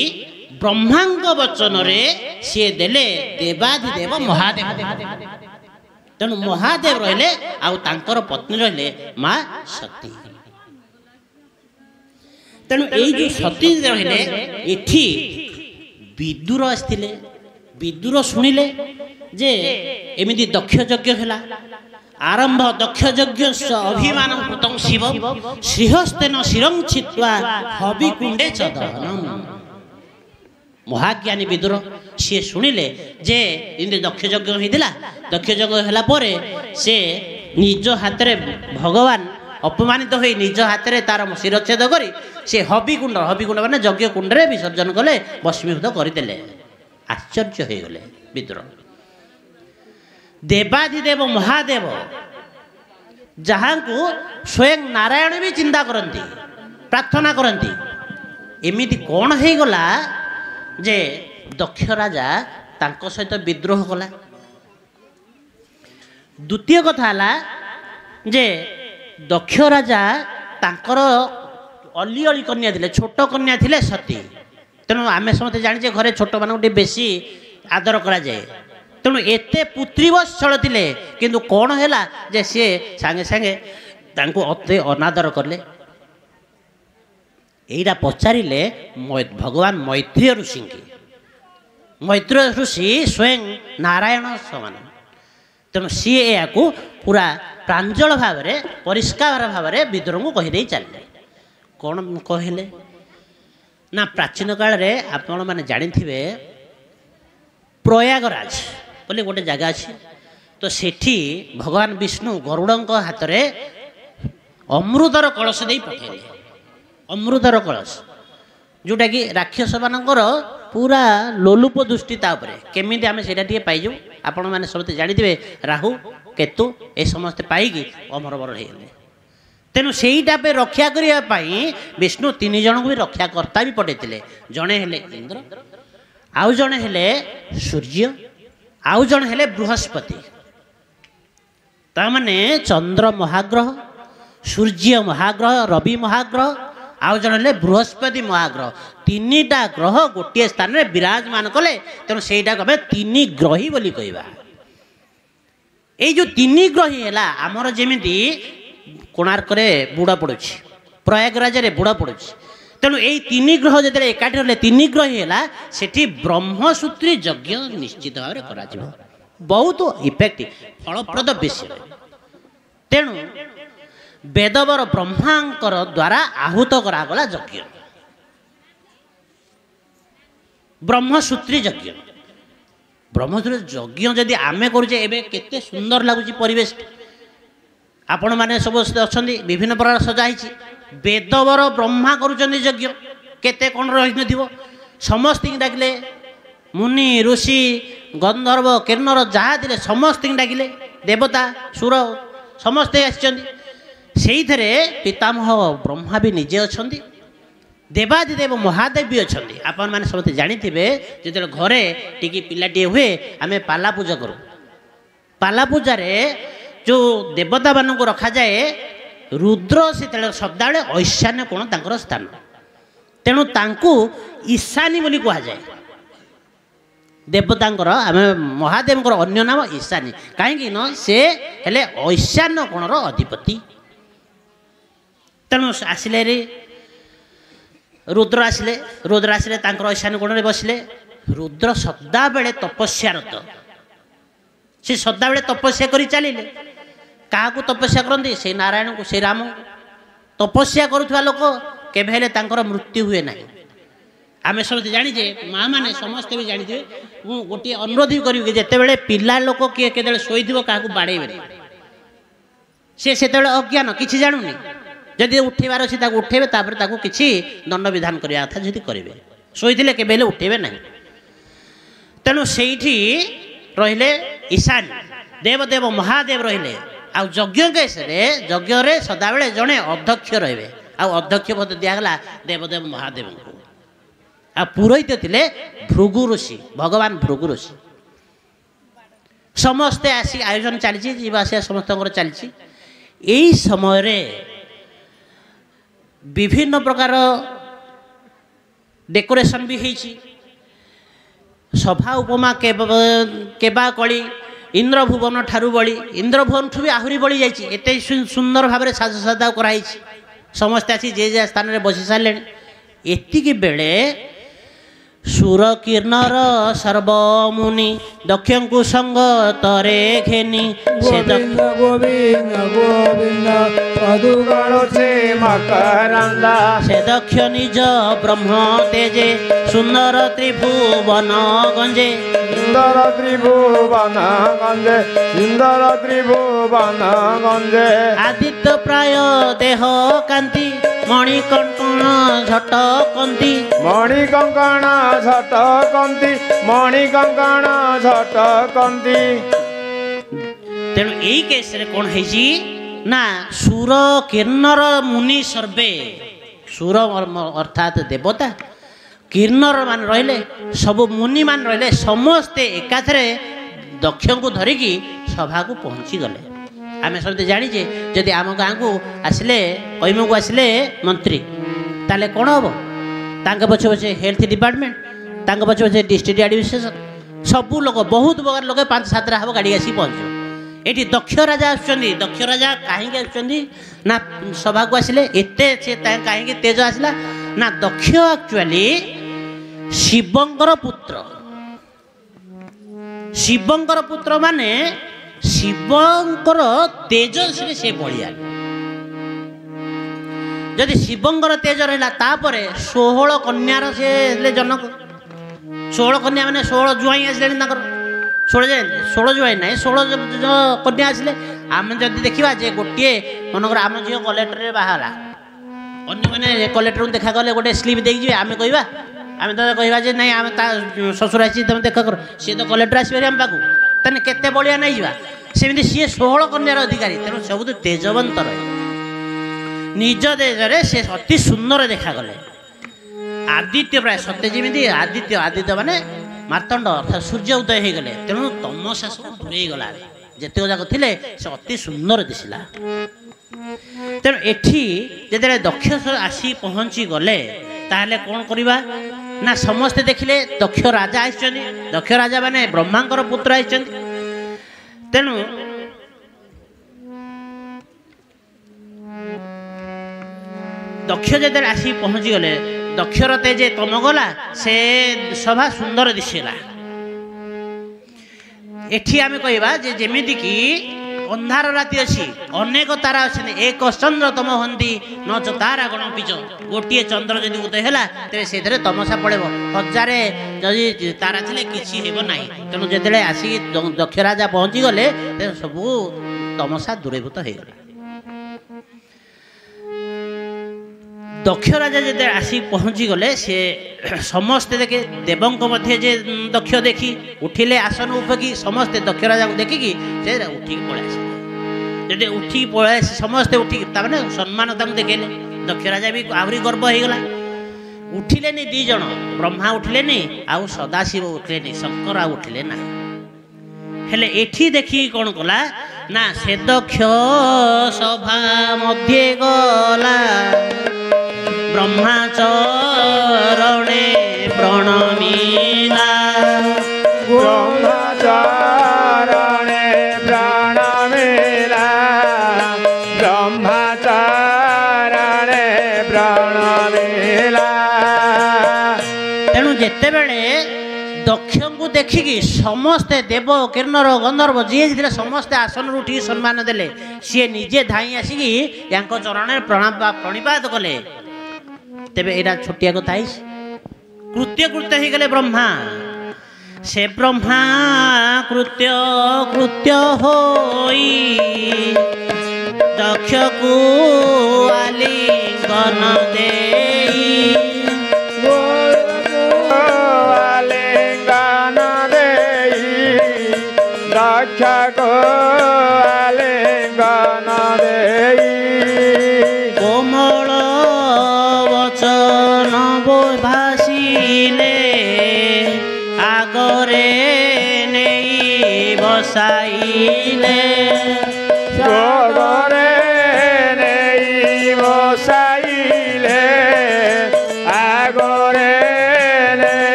Speaker 1: ବ୍ରହ୍ମାଙ୍କ ବଚନରେ ସିଏ ଦେଲେ ଦେବାଧିଦେବ ମହାଦେବ। ତେଣୁ ମହାଦେବ ରହିଲେ ଆଉ ତାଙ୍କର ପତ୍ନୀ ରହିଲେ ମା ସତୀ। ତେଣୁ ଏଇ ଯୋଉ ସତୀ ରହିଲେ ଏଠି ବିଦୁର ଆସିଥିଲେ। ବିଦୁର ଶୁଣିଲେ ଯେ ଏମିତି ଦକ୍ଷ ଯଜ୍ଞ ହେଲା। ଆରମ୍ଭ ଦକ୍ଷ ଯଜ୍ଞ ଅଭିମାନ କୃତଂ ଶିବ ଶ୍ରୀହସ୍ତେନ ଶିରଂ ଛିତ୍ୱା ହବିକୁଣ୍ଡେ ଚଦନମ୍। ମହାଜ୍ଞାନୀ ବିଦୁର ସିଏ ଶୁଣିଲେ ଯେ ଏମିତି ଦକ୍ଷ ଯଜ୍ଞ ହେଇଥିଲା। ଦକ୍ଷ ଯଜ୍ଞ ହେଲା ପରେ ସେ ନିଜ ହାତରେ ଭଗବାନ ଅପମାନିତ ହୋଇ ନିଜ ହାତରେ ତାର ଶିରଚ୍ଛେଦ କରି ସେ ହବିକୁଣ୍ଡ, ହବିକୁଣ୍ଡ ମାନେ ଯଜ୍ଞ କୁଣ୍ଡରେ ବିସର୍ଜନ କଲେ, ଭସ୍ମୀଭୂତ କରିଦେଲେ। ଆଶ୍ଚର୍ଯ୍ୟ ହେଇଗଲେ ବିଦୁର। ଦେବାଧିଦେବ ମହାଦେବ ଯାହାଙ୍କୁ ସ୍ୱୟଂ ନାରାୟଣ ବି ଚିନ୍ତା କରନ୍ତି, ପ୍ରାର୍ଥନା କରନ୍ତି, ଏମିତି କ'ଣ ହେଇଗଲା ଯେ ଦକ୍ଷ ରାଜା ତାଙ୍କ ସହିତ ବିଦ୍ରୋହ କଲା। ଦ୍ୱିତୀୟ କଥା ହେଲା ଯେ ଦକ୍ଷ ରାଜା ତାଙ୍କର ଅଲି ଅଳି କନ୍ୟା ଥିଲେ, ଛୋଟ କନ୍ୟା ଥିଲେ ସତୀ। ତେଣୁ ଆମେ ସମସ୍ତେ ଜାଣିଛେ ଘରେ ଛୋଟମାନଙ୍କୁ ଟିକେ ବେଶୀ ଆଦର କରାଯାଏ। ତେଣୁ ଏତେ ପୁତ୍ରୀବତ୍ସଳ ଥିଲେ, କିନ୍ତୁ କ'ଣ ହେଲା ଯେ ସିଏ ସାଙ୍ଗେ ସାଙ୍ଗେ ତାଙ୍କୁ ଅତି ଅନାଦର କଲେ। ଏଇଟା ପଚାରିଲେ ଭଗବାନ ମୈତ୍ରେୟ ଋଷିଙ୍କୁ। ମୈତ୍ରେୟ ଋଷି ସ୍ୱୟଂ ନାରାୟଣ ସମାନ। ତେଣୁ ସିଏ ଏହାକୁ ପୁରା ପ୍ରାଞ୍ଜଳ ଭାବରେ, ପରିଷ୍କାର ଭାବରେ ବିଦୁରଙ୍କୁ କହିଦେଇ ଚାଲିଲେ। କ'ଣ କହିଲେ ନା, ପ୍ରାଚୀନ କାଳରେ ଆପଣମାନେ ଜାଣିଥିବେ ପ୍ରୟାଗରାଜ ବୋଲି ଗୋଟେ ଜାଗା ଅଛି। ତ ସେଠି ଭଗବାନ ବିଷ୍ଣୁ ଗରୁଡ଼ଙ୍କ ହାତରେ ଅମୃତର କଳସ ଦେଇ ପଠାଇଲେ। ଅମୃତର କଳସ ଯେଉଁଟାକି ରାକ୍ଷସମାନଙ୍କର ପୁରା ଲୋଲୁପ ଦୃଷ୍ଟି ତା ଉପରେ। କେମିତି ଆମେ ସେଇଟା ଟିକେ ପାଇଯାଉ, ଆପଣମାନେ ସମସ୍ତେ ଜାଣିଥିବେ ରାହୁ କେତୁ ଏ ସମସ୍ତେ ପାଇକି ଅମରବର ହେଇଗଲେ। ତେଣୁ ସେଇଟା ପାଇଁ ରକ୍ଷା କରିବା ପାଇଁ ବିଷ୍ଣୁ 3 ଜଣଙ୍କୁ ବି ରକ୍ଷାକର୍ତ୍ତା ବି ପଠାଇଥିଲେ। ଜଣେ ହେଲେ ଇନ୍ଦ୍ର, ଆଉ ଜଣେ ହେଲେ ସୂର୍ଯ୍ୟ, ଆଉ ଜଣେ ହେଲେ ବୃହସ୍ପତି। ତାମାନେ ଚନ୍ଦ୍ର ମହାଗ୍ରହ, ସୂର୍ଯ୍ୟ ମହାଗ୍ରହ, ରବି ମହାଗ୍ରହ, ଆଉ ଜଣେ ହେଲେ ବୃହସ୍ପତି ମହାଗ୍ରହ। 3ଟା ଗ୍ରହ ଗୋଟିଏ ସ୍ଥାନରେ ବିରାଜମାନ କଲେ। ତେଣୁ ସେଇଟାକୁ ଆମେ 3 ଗ୍ରହୀ ବୋଲି କହିବା। ଏଇ ଯେଉଁ 3 ଗ୍ରହୀ ହେଲା, ଆମର ଯେମିତି କୋଣାର୍କରେ ବୁଡ଼ ପଡ଼ୁଛି, ପ୍ରୟାଗରାଜରେ ବୁଡ଼ ପଡ଼ୁଛି। ତେଣୁ ଏଇ 3 ଗ୍ରହ ଯେତେବେଳେ ଏକାଠି ହେଲେ 3 ଗ୍ରହୀ ହେଲା, ସେଠି ବ୍ରହ୍ମସୂତ୍ରୀ ଯଜ୍ଞ ନିଶ୍ଚିତ ଭାବରେ କରାଯିବ। ବହୁତ ଇଫେକ୍ଟିଭ, ଫଳପ୍ରଦ ବିଷୟ। ତେଣୁ ବେଦବର ବ୍ରହ୍ମାଙ୍କର ଦ୍ୱାରା ଆହୁତ କରାଗଲା ଯଜ୍ଞ, ବ୍ରହ୍ମସୂତ୍ରୀ ଯଜ୍ଞ। ବ୍ରହ୍ମସୂତ୍ରୀ ଯଜ୍ଞ ଯଦି ଆମେ କରୁଛେ, ଏବେ କେତେ ସୁନ୍ଦର ଲାଗୁଛି ପରିବେଶ। ଆପଣମାନେ ସବୁ ଅଛନ୍ତି, ବିଭିନ୍ନ ପ୍ରକାର ସଜା ହେଇଛି। ବେଦବର ବ୍ରହ୍ମା କରୁଛନ୍ତି ଯଜ୍ଞ, କେତେ କ'ଣ ରହିନଥିବ। ସମସ୍ତଙ୍କୁ ଡାକିଲେ, ମୁନି ଋଷି ଗନ୍ଧର୍ବ କିନ୍ନର ଯାହା ଥିଲେ ସମସ୍ତଙ୍କୁ ଡାକିଲେ, ଦେବତା ସୁର ସମସ୍ତେ ଆସିଛନ୍ତି। ସେଇଥିରେ ପିତାମହ ବ୍ରହ୍ମା ବି ନିଜେ ଅଛନ୍ତି, ଦେବାଧିଦେବ ମହାଦେବ ବି ଅଛନ୍ତି। ଆପଣମାନେ ସମସ୍ତେ ଜାଣିଥିବେ, ଯେତେବେଳେ ଘରେ ଟିକେ ପିଲାଟିଏ ହୁଏ ଆମେ ପାଲା ପୂଜା କରୁ। ପାଲା ପୂଜାରେ ଯେଉଁ ଦେବତାମାନଙ୍କୁ ରଖାଯାଏ, ରୁଦ୍ର ସେତେବେଳେ ସଦାବେଳେ ଐଶାନ୍ୟ କୋଣ ତାଙ୍କର ସ୍ଥାନ। ତେଣୁ ତାଙ୍କୁ ଈଶାନୀ ବୋଲି କୁହାଯାଏ। ଦେବତାଙ୍କର, ଆମେ ମହାଦେବଙ୍କର ଅନ୍ୟ ନାମ ଈଶାନୀ। କାହିଁକି ନା ସେ ହେଲେ ଐଶାନ୍ୟ କୋଣର ଅଧିପତି। ତେଣୁ ଆସିଲେ ରୁଦ୍ର ଆସିଲେ ତାଙ୍କର ଈଶାନ୍ୟ କୋଣରେ ବସିଲେ। ରୁଦ୍ର ସଦାବେଳେ ତପସ୍ୟାରତ, ସେ ସଦାବେଳେ ତପସ୍ୟା କରି ଚାଲିଲେ। କାହାକୁ ତପସ୍ୟା କରନ୍ତି? ସେଇ ନାରାୟଣଙ୍କୁ, ସେଇ ରାମଙ୍କୁ। ତପସ୍ୟା କରୁଥିବା ଲୋକ କେବେ ହେଲେ ତାଙ୍କର ମୃତ୍ୟୁ ହୁଏ ନାହିଁ। ଆମେ ସମସ୍ତେ ଜାଣିଛେ, ମା' ମାନେ ସମସ୍ତେ ବି ଜାଣିଥିବେ। ମୁଁ ଗୋଟିଏ ଅନୁରୋଧ କରିବି, ଯେତେବେଳେ ପିଲା ଲୋକ କିଏ କେତେବେଳେ ଶୋଇଥିବ କାହାକୁ ବାଡ଼େଇବେନି। ସେ ସେତେବେଳେ ଅଜ୍ଞାନ, କିଛି ଜାଣୁନି। ଯଦି ଉଠେଇବାର ଅଛି ତାକୁ ଉଠେଇବେ, ତାପରେ ତାକୁ କିଛି ଦଣ୍ଡ ବିଧାନ କରିବା କଥା ଯଦି କରିବେ। ଶୋଇଥିଲେ କେବେ ହେଲେ ଉଠେଇବେ ନାହିଁ। ତେଣୁ ସେଇଠି ରହିଲେ ଈଶାନ, ଦେବଦେବ ମହାଦେବ ରହିଲେ। ଆଉ ଯଜ୍ଞ କେସରେ, ଯଜ୍ଞରେ ସଦାବେଳେ ଜଣେ ଅଧ୍ୟକ୍ଷ ରହିବେ। ଆଉ ଅଧ୍ୟକ୍ଷ ପଦ ଦିଆଗଲା ଦେବଦେବ ମହାଦେବଙ୍କୁ। ଆଉ ପୁରୋହିତ ଥିଲେ ଭୃଗୁ ଋଷି, ଭଗବାନ ଭୃଗୁ ଋଷି। ସମସ୍ତେ ଆସି ଆୟୋଜନ ଚାଲିଛି, ଯିବା ଆସିବା ସମସ୍ତଙ୍କର ଚାଲିଛି। ଏଇ ସମୟରେ विभिन्न प्रकार डेकोरेशन भी होती सभा उपमा केबा कली इंद्रभुवन ठारू बड़ी इंद्रभुवन ठू भी आहरी बड़ी जाइए एत सुंदर भाव में साजसज्जा कराई समस्ते आसी जे जे स्थान में बसी सारे एतिकी बेले सुर किर्णर सर्वमुनि दक्षଙ୍କୁ संग तरे घेनी
Speaker 3: गोविंद गोविंद गोविंद मधुगण से मकरंदा
Speaker 1: से दक्ष निज ब्रह्म तेजे सुंदर त्रिभुवन गंजे
Speaker 3: सुंदर त्रिभुवन गंजे सुंदर त्रिभुवन गंजे
Speaker 1: आदित्य प्राय देह कांति मणिकंकण झटकंती
Speaker 3: मणिकंकण झटकंती मणिकंकण झटकंती
Speaker 1: तेणु यही केस रे कौन है ना सुर किन्नर मुनि सर्वे सुर अर्थात देवता किन्नर मान रहिले सब मुनि मान रहिले समस्ते एकाथरे दक्ष को धरिकी सभा को पहुँची गले आम समझते जाचे जदि आम गाँ को आसिले कैमू को आसिले मंत्री ताले कौन हम तांके पछे पछे हेल्थ डिपार्टमेंट तांके पछे पछे डिस्ट्रिक्ट एडमिनिस्ट्रेशन सबू लोग बहुत प्रकार लोग 5-7 हम गाड़ी आसी पहुँच ये दक्ष राजा आसुच्चंदी दक्ष राजा कहीं आसुच्चंदी ना सभा को आसिले एते से कहीं तेज आसला ना दक्ष एक्चुअली शिवंकर पुत्र माने शिवंकर तेजस्वी से बढ़िया जदि शिवंकर तेज रहा तापर 16 कन्यार से जनक 16 कन्या माने 16 जुआई आसले 16 जुआई ना 16 कन्या आसले आम जदि देखा जे गोटे मनकर आम झील कलेक्टर बाहर अन्य मैंने कलेक्टर देखा गले गोटे स्लीप देखिए आम कह आम तो कहवा जे नहीं आम ससुर आसी तुम देखा कर सी तो कलेक्टर आसपारे आम पाक तेने केते बलिया नहीं जा सेमती सी 16 कन्यार अधिकारी तेणु सब तेजवंत रहे निज देशरे से अति सुंदर देखागले आदित्य प्राय सत्य जमी आदित्य माने मार्तंड अर्थात सूर्य उदय हो गले तेणु तमसा सब दूरे गला जिते जाक थे से अति सुंदर दिशला तेणु एठी जदे दक्ष आसी पहुँची गले ताहले कौन करवा ना समस्ते देखिले दक्ष राजा आइछन दक्ष राजा माने ब्रह्मांकर पुत्र आइछन तेणु दक्ष जदे आसी पहुँची गले दक्षर तेजे तम गला से सभा सुंदर दिशला एठी आमे कहबा जे जेमिति की अंधार राति अच्छी अनेक तारा अच्छे एक चंद्र तम हंती न च तारा गण पिच गोटे चंद्र जदि उदय है तेरे से तमसा पड़े हजारे जदि तारा थे किसी ना तेणु जो आसिक दक्ष राजा पहुँची गले सबू तमसा दूरीभूत हो गला दक्ष राजा जो आसिक पहुँची गले से समस्ते देखे देवों मध्य जे दक्ष देखी उठिले आसन उपकी समस्ते दक्ष राजा को देखिकी से उठिक पलि जब उठिक पलि समस्ते उठिक ताने सम्मान देखेले दक्ष राजा भी आहरी गर्व हो गला उठिले दी जन ब्रह्मा उठिले आउ सदाशिव उठिले शंकर आ उठिले ना हेले एठी देखी कौन कला ना से दक्ष सभा मध्य गला ब्रह्माचरणे प्रणमीला
Speaker 3: ब्रह्माचरणे प्रणमीला ब्रह्माचरणे प्रणमीला
Speaker 1: तेणु जेते बेले दक्ष को देखिकी समस्ते देव किन्नर गंधर्व जी समस्ते आसन उठी सम्मान देले सी निजे धाई आसिकी या चरण प्रणिपात कले तेबे एरा छोटिया कथा कृत्य कृत्य हो गले ब्रह्मा से ब्रह्मा कृत्य कृत्य होई दक्ष को आलिंगन देई
Speaker 3: आलिंगन देई दक्ष को आलिंगन देई
Speaker 1: कोमल वचन भाषिले आगरे नहीं बसाइले
Speaker 3: आगरे नहीं बसाइले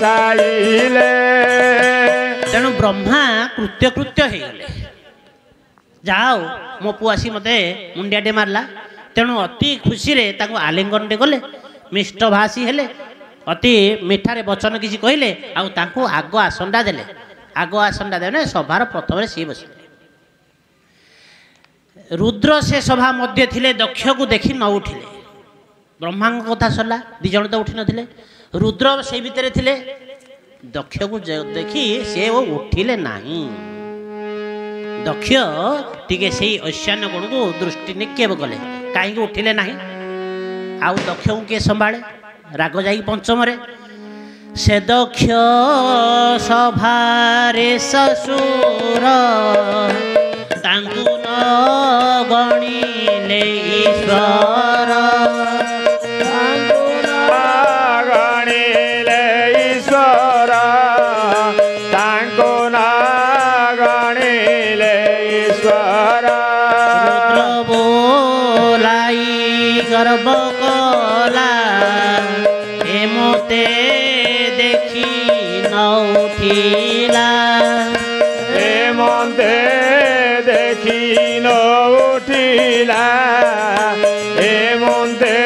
Speaker 3: ସାଇଲେ
Speaker 1: ତେଣୁ ବ୍ରହ୍ମା କୃତ୍ୟ ହେଇଗଲେ। ଯାହା ହଉ ମୋ ପୁଅ ଆସି ମୋତେ ମୁଣ୍ଡିଆଟେ ମାରିଲା। ତେଣୁ ଅତି ଖୁସିରେ ତାଙ୍କୁ ଆଲିଙ୍ଗନଟେ କଲେ, ମିଷ୍ଟ ଭାଷୀ ହେଲେ, ଅତି ମିଠାରେ ବଚନ କିଛି କହିଲେ, ଆଉ ତାଙ୍କୁ ଆଗ ଆସନଟା ଦେଲେ। ଆଗ ଆସନଟା ଦେଲେ ସଭାର ପ୍ରଥମରେ ସିଏ ବସିଲେ। ରୁଦ୍ର ସେ ସଭା ମଧ୍ୟ ଥିଲେ, ଦକ୍ଷକୁ ଦେଖି ନ ଉଠିଲେ। ବ୍ରହ୍ମାଙ୍କ କଥା ସରିଲା, ଦୁଇ ଜଣ ତ ଉଠି ନଥିଲେ। ରୁଦ୍ର ସେଇ ଭିତରେ ଥିଲେ, ଦକ୍ଷକୁ ଦେଖି ସେ ଉଠିଲେ ନାହିଁ। ଦକ୍ଷ ଟିକେ ସେଇ ଐଶାନ୍ୟ ଗୁଣକୁ ଦୃଷ୍ଟି ନିକ୍ଷେପ କଲେ, କାହିଁକି ଉଠିଲେ ନାହିଁ। ଆଉ ଦକ୍ଷକୁ କିଏ ସମ୍ଭାଳେ? ରାଗ ଯାଇକି ପଞ୍ଚମରେ, ସେ ଦକ୍ଷ ସଭାରେ ଶ୍ୱଶୁର ତାଙ୍କୁ ନ ଗଣିଲେ ଈଶ୍ୱର।
Speaker 3: ଗଣିଲେ ଈଶ୍ୱର ତାଙ୍କୁ ନା ଗଣିଲେ ଈଶ୍ୱର।
Speaker 1: ରୁଦ୍ର ବୋଲାଇ ଗର୍ବ କଲା, ଏ ମୋତେ ଦେଖି ନ ଉଠିଲା।
Speaker 3: ଏ ମତେ ଦେଖି ନ ଉଠିଲା, ଏ ମତେ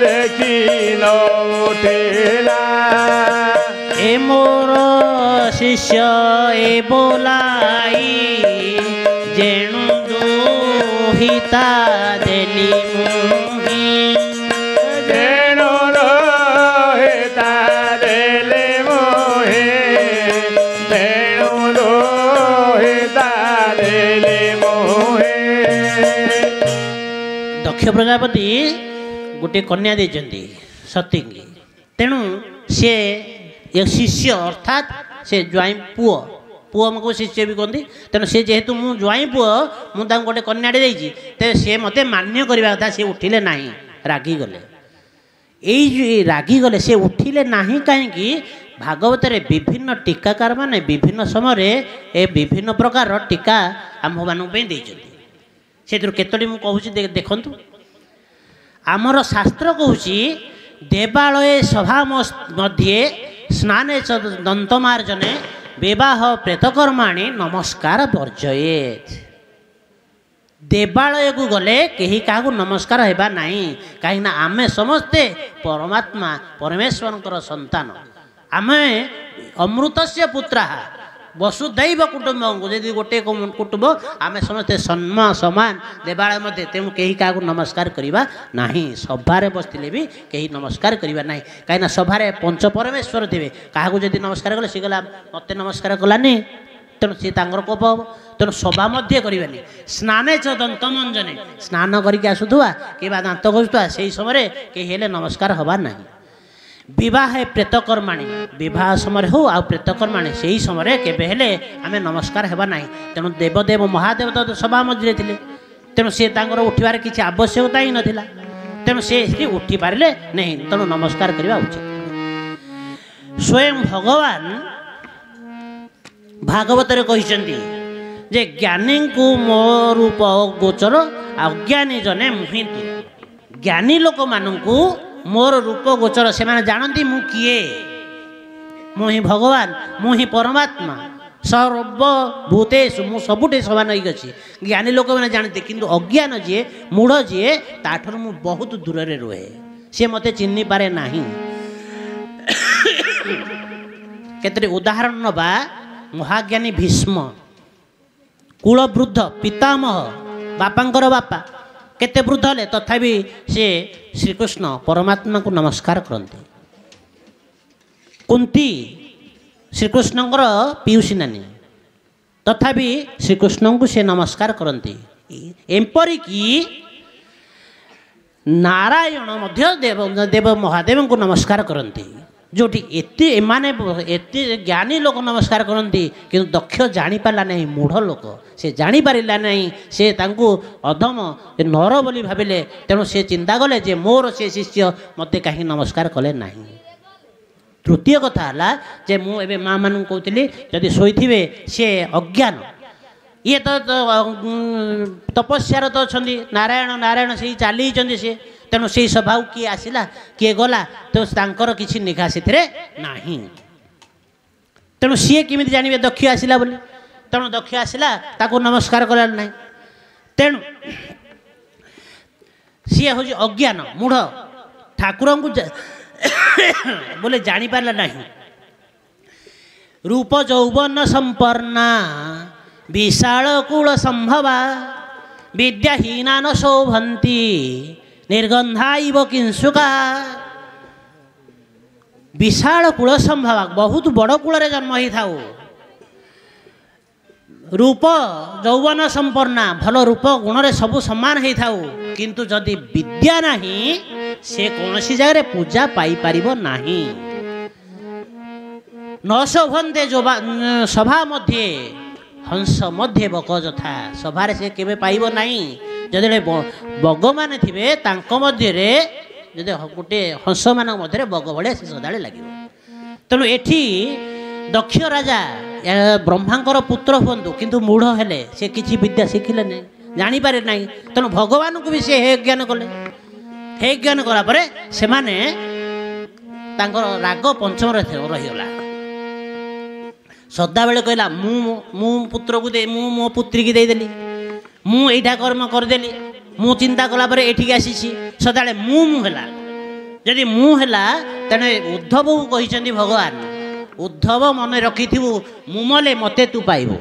Speaker 3: ଦେଖି ନ ଉଠିଲା।
Speaker 1: ଏ ମୋର ଶିଷ୍ୟ ଏ ବୋଲାଇ, ଯେଣୁ ଦୁହିତା ଦେଲି ମୁହିଁ।
Speaker 3: ଯେଣୁ ରୋହିତା ଦେଲେ ମୋହେ, ଯେଣୁ ରୋହିତା ଦେଲେ ମୋହେ।
Speaker 1: ଦକ୍ଷ ପ୍ରଜାପତି ଗୋଟିଏ କନ୍ୟା ଦେଇଛନ୍ତି ସତୀଙ୍କି। ତେଣୁ ସେ ଶିଷ୍ୟ ଅର୍ଥାତ୍ ସେ ଜ୍ୱାଇଁ ପୁଅ, ପୁଅକୁ ଶିଷ୍ୟ ବି କହନ୍ତି। ତେଣୁ ସେ ଯେହେତୁ ମୁଁ ଜ୍ୱାଇଁ ପୁଅ, ମୁଁ ତାଙ୍କୁ ଗୋଟେ କନ୍ୟାଟେ ଦେଇଛି, ତେଣୁ ସେ ମୋତେ ମାନ୍ୟ କରିବା କଥା। ସେ ଉଠିଲେ ନାହିଁ, ରାଗିଗଲେ। ଏଇ ରାଗିଗଲେ, ସେ ଉଠିଲେ ନାହିଁ କାହିଁକି? ଭାଗବତରେ ବିଭିନ୍ନ ଟୀକାକାରମାନେ ବିଭିନ୍ନ ସମୟରେ ଏ ବିଭିନ୍ନ ପ୍ରକାରର ଟୀକା ଆମ୍ଭମାନଙ୍କ ପାଇଁ ଦେଇଛନ୍ତି। ସେଥିରୁ କେତୋଟି ମୁଁ କହୁଛି, ଦେଖନ୍ତୁ। ଆମର ଶାସ୍ତ୍ର କହୁଛି, ଦେବାଳୟ ସଭା ମଧ୍ୟରେ ସ୍ନାନେ ଦନ୍ତମାର୍ଜନେ ବିବାହ ପ୍ରେତକର୍ମାଣୀ ନମସ୍କାର ବର୍ଜୟେତ୍। ଦେବାଳୟକୁ ଗଲେ କେହି କାହାକୁ ନମସ୍କାର ହେବା ନାହିଁ, କାହିଁକିନା ଆମେ ସମସ୍ତେ ପରମାତ୍ମା ପରମେଶ୍ୱରଙ୍କର ସନ୍ତାନ। ଆମେ ଅମୃତସ୍ୟ ପୁତ୍ରାଃ ବସୁଧୈବ କୁଟୁମ୍ବକଙ୍କୁ, ଯଦି ଗୋଟିଏ କୁଟୁମ୍ବ, ଆମେ ସମସ୍ତେ ସମାନ ଦେବାଳୟ ମଧ୍ୟ। ତେଣୁ କେହି କାହାକୁ ନମସ୍କାର କରିବା ନାହିଁ। ସଭାରେ ବସିଥିଲେ ବି କେହି ନମସ୍କାର କରିବା ନାହିଁ, କାହିଁକିନା ସଭାରେ ପଞ୍ଚ ପରମେଶ୍ୱର ଥିବେ। କାହାକୁ ଯଦି ନମସ୍କାର କଲେ, ସେ କହିଲା ମୋତେ ନମସ୍କାର କଲାନି, ତେଣୁ ସିଏ ତାଙ୍କର କୋପ ହେବ। ତେଣୁ ସଭା ମଧ୍ୟ କରିବାନି। ସ୍ନାନେ ଚ ଦନ୍ତମଞ୍ଜନେ, ସ୍ନାନ କରିକି ଆସୁଥିବା କିମ୍ବା ଦାନ୍ତ ଘଷୁଥିବା, ସେଇ ସମୟରେ କେହି ହେଲେ ନମସ୍କାର ହେବା ନାହିଁ। ବିବାହ ପ୍ରେତକର୍ମାଣୀ, ବିବାହ ସମୟରେ ହଉ ଆଉ ପ୍ରେତକର୍ମାଣୀ, ସେହି ସମୟରେ କେବେ ହେଲେ ଆମେ ନମସ୍କାର ହେବା ନାହିଁ। ତେଣୁ ଦେବଦେବ ମହାଦେବ ତ ସଭା ମଝିରେ ଥିଲେ, ତେଣୁ ସେ ତାଙ୍କର ଉଠିବାର କିଛି ଆବଶ୍ୟକତା ହିଁ ନଥିଲା। ତେଣୁ ସେ ଉଠି ପାରିଲେ ନାହିଁ, ତେଣୁ ନମସ୍କାର କରିବା ଉଚିତ। ସ୍ୱୟଂ ଭଗବାନ ଭାଗବତରେ କହିଛନ୍ତି ଯେ ଜ୍ଞାନୀଙ୍କୁ ମୋ ରୂପ ଗୋଚର, ଅଜ୍ଞାନୀ ଜନେ ମୁହିଁତୁ। ଜ୍ଞାନୀ ଲୋକମାନଙ୍କୁ ମୋର ରୂପ ଗୋଚର, ସେମାନେ ଜାଣନ୍ତି ମୁଁ କିଏ। ମୁଁ ହିଁ ଭଗବାନ, ମୁଁ ହିଁ ପରମାତ୍ମା, ସର୍ବଭୂତେଷୁ, ମୁଁ ସବୁଠି ସମାନ ହେଇକି ଅଛି। ଜ୍ଞାନୀ ଲୋକମାନେ ଜାଣନ୍ତି, କିନ୍ତୁ ଅଜ୍ଞାନ ଯିଏ, ମୂଢ଼ ଯିଏ, ତାଠାରୁ ମୁଁ ବହୁତ ଦୂରରେ ରୁହେ, ସେ ମୋତେ ଚିହ୍ନି ପାରେ ନାହିଁ। କେତେଟି ଉଦାହରଣ ନେବା। ମହାଜ୍ଞାନୀ ଭୀଷ୍ମ, କୂଳବୃଦ୍ଧ ପିତାମହ, ବାପାଙ୍କର ବାପା, କେତେ ବୃଦ୍ଧ ହେଲେ ତଥାପି ସେ ଶ୍ରୀକୃଷ୍ଣ ପରମାତ୍ମାକୁ ନମସ୍କାର କରନ୍ତି। କୁନ୍ତୀ ଶ୍ରୀକୃଷ୍ଣଙ୍କର ପିଉସୀ ନାନୀ, ତଥାପି ଶ୍ରୀକୃଷ୍ଣଙ୍କୁ ସେ ନମସ୍କାର କରନ୍ତି। ଏପରିକି ନାରାୟଣ ମଧ୍ୟ ଦେବ ମହାଦେବଙ୍କୁ ନମସ୍କାର କରନ୍ତି। ଯେଉଁଠି ଏମାନେ ଏତେ ଜ୍ଞାନୀ ଲୋକ ନମସ୍କାର କରନ୍ତି, କିନ୍ତୁ ଦକ୍ଷ ଜାଣିପାରିଲା ନାହିଁ, ମୂଢ଼ ଲୋକ, ସେ ଜାଣିପାରିଲା ନାହିଁ, ସେ ତାଙ୍କୁ ଅଧମ ନର ବୋଲି ଭାବିଲେ। ତେଣୁ ସେ ଚିନ୍ତା କଲେ ଯେ ମୋର ସେ ଶିଷ୍ୟ ମୋତେ କାହିଁକି ନମସ୍କାର କଲେ ନାହିଁ। ତୃତୀୟ କଥା ହେଲା ଯେ ମୁଁ ଏବେ ମାଆମାନଙ୍କୁ କହୁଥିଲି, ଯଦି ଶୋଇଥିବେ ସେ ଅଜ୍ଞାନ, ଇଏ ତ ତପସ୍ୟାର ତ ଅଛନ୍ତି, ନାରାୟଣ ନାରାୟଣ ସେଇ ଚାଲିଛନ୍ତି, ସେ तेणु से सभा किए आसला किए गला तो तांकर किसी निघा से नाही तेणु सी केमी जानवे दक्ष आसला बोली तेणु दक्ष आसला ताको नमस्कार कला ना तेणु सी हूँ अज्ञान मूढ़ ठाकुर को बोले जापारा ना रूप यौवन संपन्ना विशाल कूल संभवा विद्याहीना न शोभंती निर्गंधा इव किंसुका विशाल कूल संभवा बहुत बड़ कूल जन्म ही था रूप यौवन संपन्ना भल रूप गुण रे सब समान ही था किंतु जदि विद्या नहीं से कौन सी जगह पूजा पाई परिबो नहीं न शोभन्ते सभा मध्य हंस मध्य बक यथा सभार से केवे पाइब नहीं जदि बग मान थे मध्य गोटे हंस मान मध्य बग भाया से सदा लगे तेणु एठी दक्ष राजा ब्रह्मांकर पुत्र हूँ किंतु मूढ़ हेले से किसी विद्या शिखिले नहीं जानीपारे ना तेणु भगवान को भी से हे ज्ञान कले हे ज्ञान कलापर से राग पंचम रहीगला सदा बेले कहला मु पुत्र को दे मो पुत्री की देदेली मुझा कर्म करदेली मु चिंता कलापर एठिक आसी सदा मुला जदि मुला तेने उद्धव को कहते भगवान उद्धव मन रखिथु मुमले मते तू पाइबू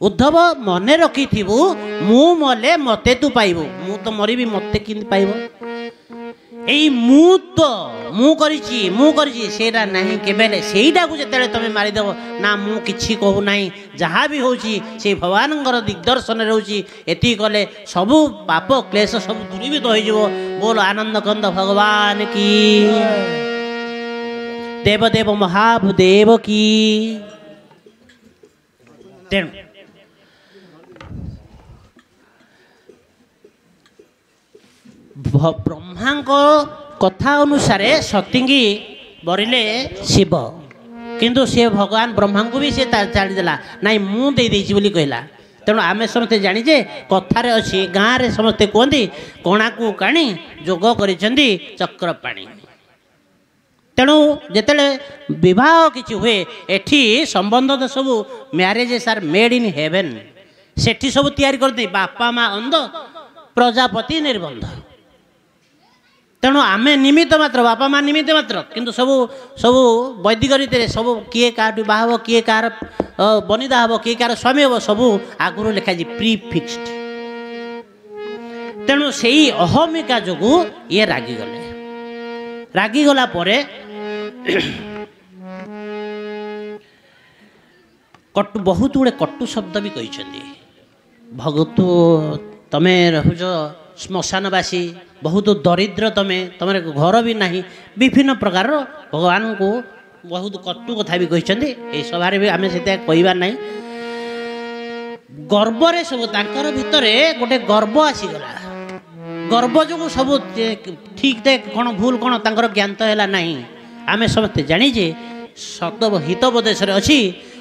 Speaker 1: उद्धव मन रखिथु मु मले मते तू पाइबू मु तो मरिबी मते किंतु पाइबो एई मु तो मु करिछि सेरा नहीं केबेले सेईटा को जते तमे मारी देबो ना मु किछि कहू नाही जहाँ भी होछि से भगवानंकर दिग्दर्शन रहउछि एति कले सब पाप क्लेश सब दूरीभूत हो जिवो बोल आनंद कंद भगवान की देवदेव महाभूदेव की तेणु ब्रह्मा कथा अनुसार सतिंगी बरिले शिव किंतु से भगवान ब्रह्मा को भी से छाड़देला नाई मुझे बोली कहला तेणु आम समस्ते जानीजे कथार अच्छी गाँव में समस्ते कहते कणा को काणी जोग कर चक्रपाणी तेणु जिते विवाह किसी हुए एठी संबंध तो सब मैरेज सार मेड इन हेवेन सेठी सब तैयारी करते बापा माँ अंध प्रजापति निर्बंध तेणु आम निमित्त मात्र बापा माँ निमित्त मात्र किंतु सब सब वैदिक रीति सब किए क्या बाह किए कार बनिदा हम किए कार स्वामी हम सब आगुरी लिखा प्री फिक्सड तेणु से अहमिका जो ये रागिगले रागिगला कटु बहुत गुड़े कटु शब्द भी कहते भगत तमें रहुज श्मशानवासी बहुत दरिद्र तमें तुम घर भी नहीं विभिन्न प्रकार भगवान को बहुत कटु कथा भी कहते ये सभारे भी आम से कहबार ना गर्वरे सब तांकर भितरे गोटे गर्व आसीगला गर्व जो सब ठीक कौन भूल कौन तांकर ज्ञान तो है ना आम समस्ते जानीजे सत हितोपदेश अच्छी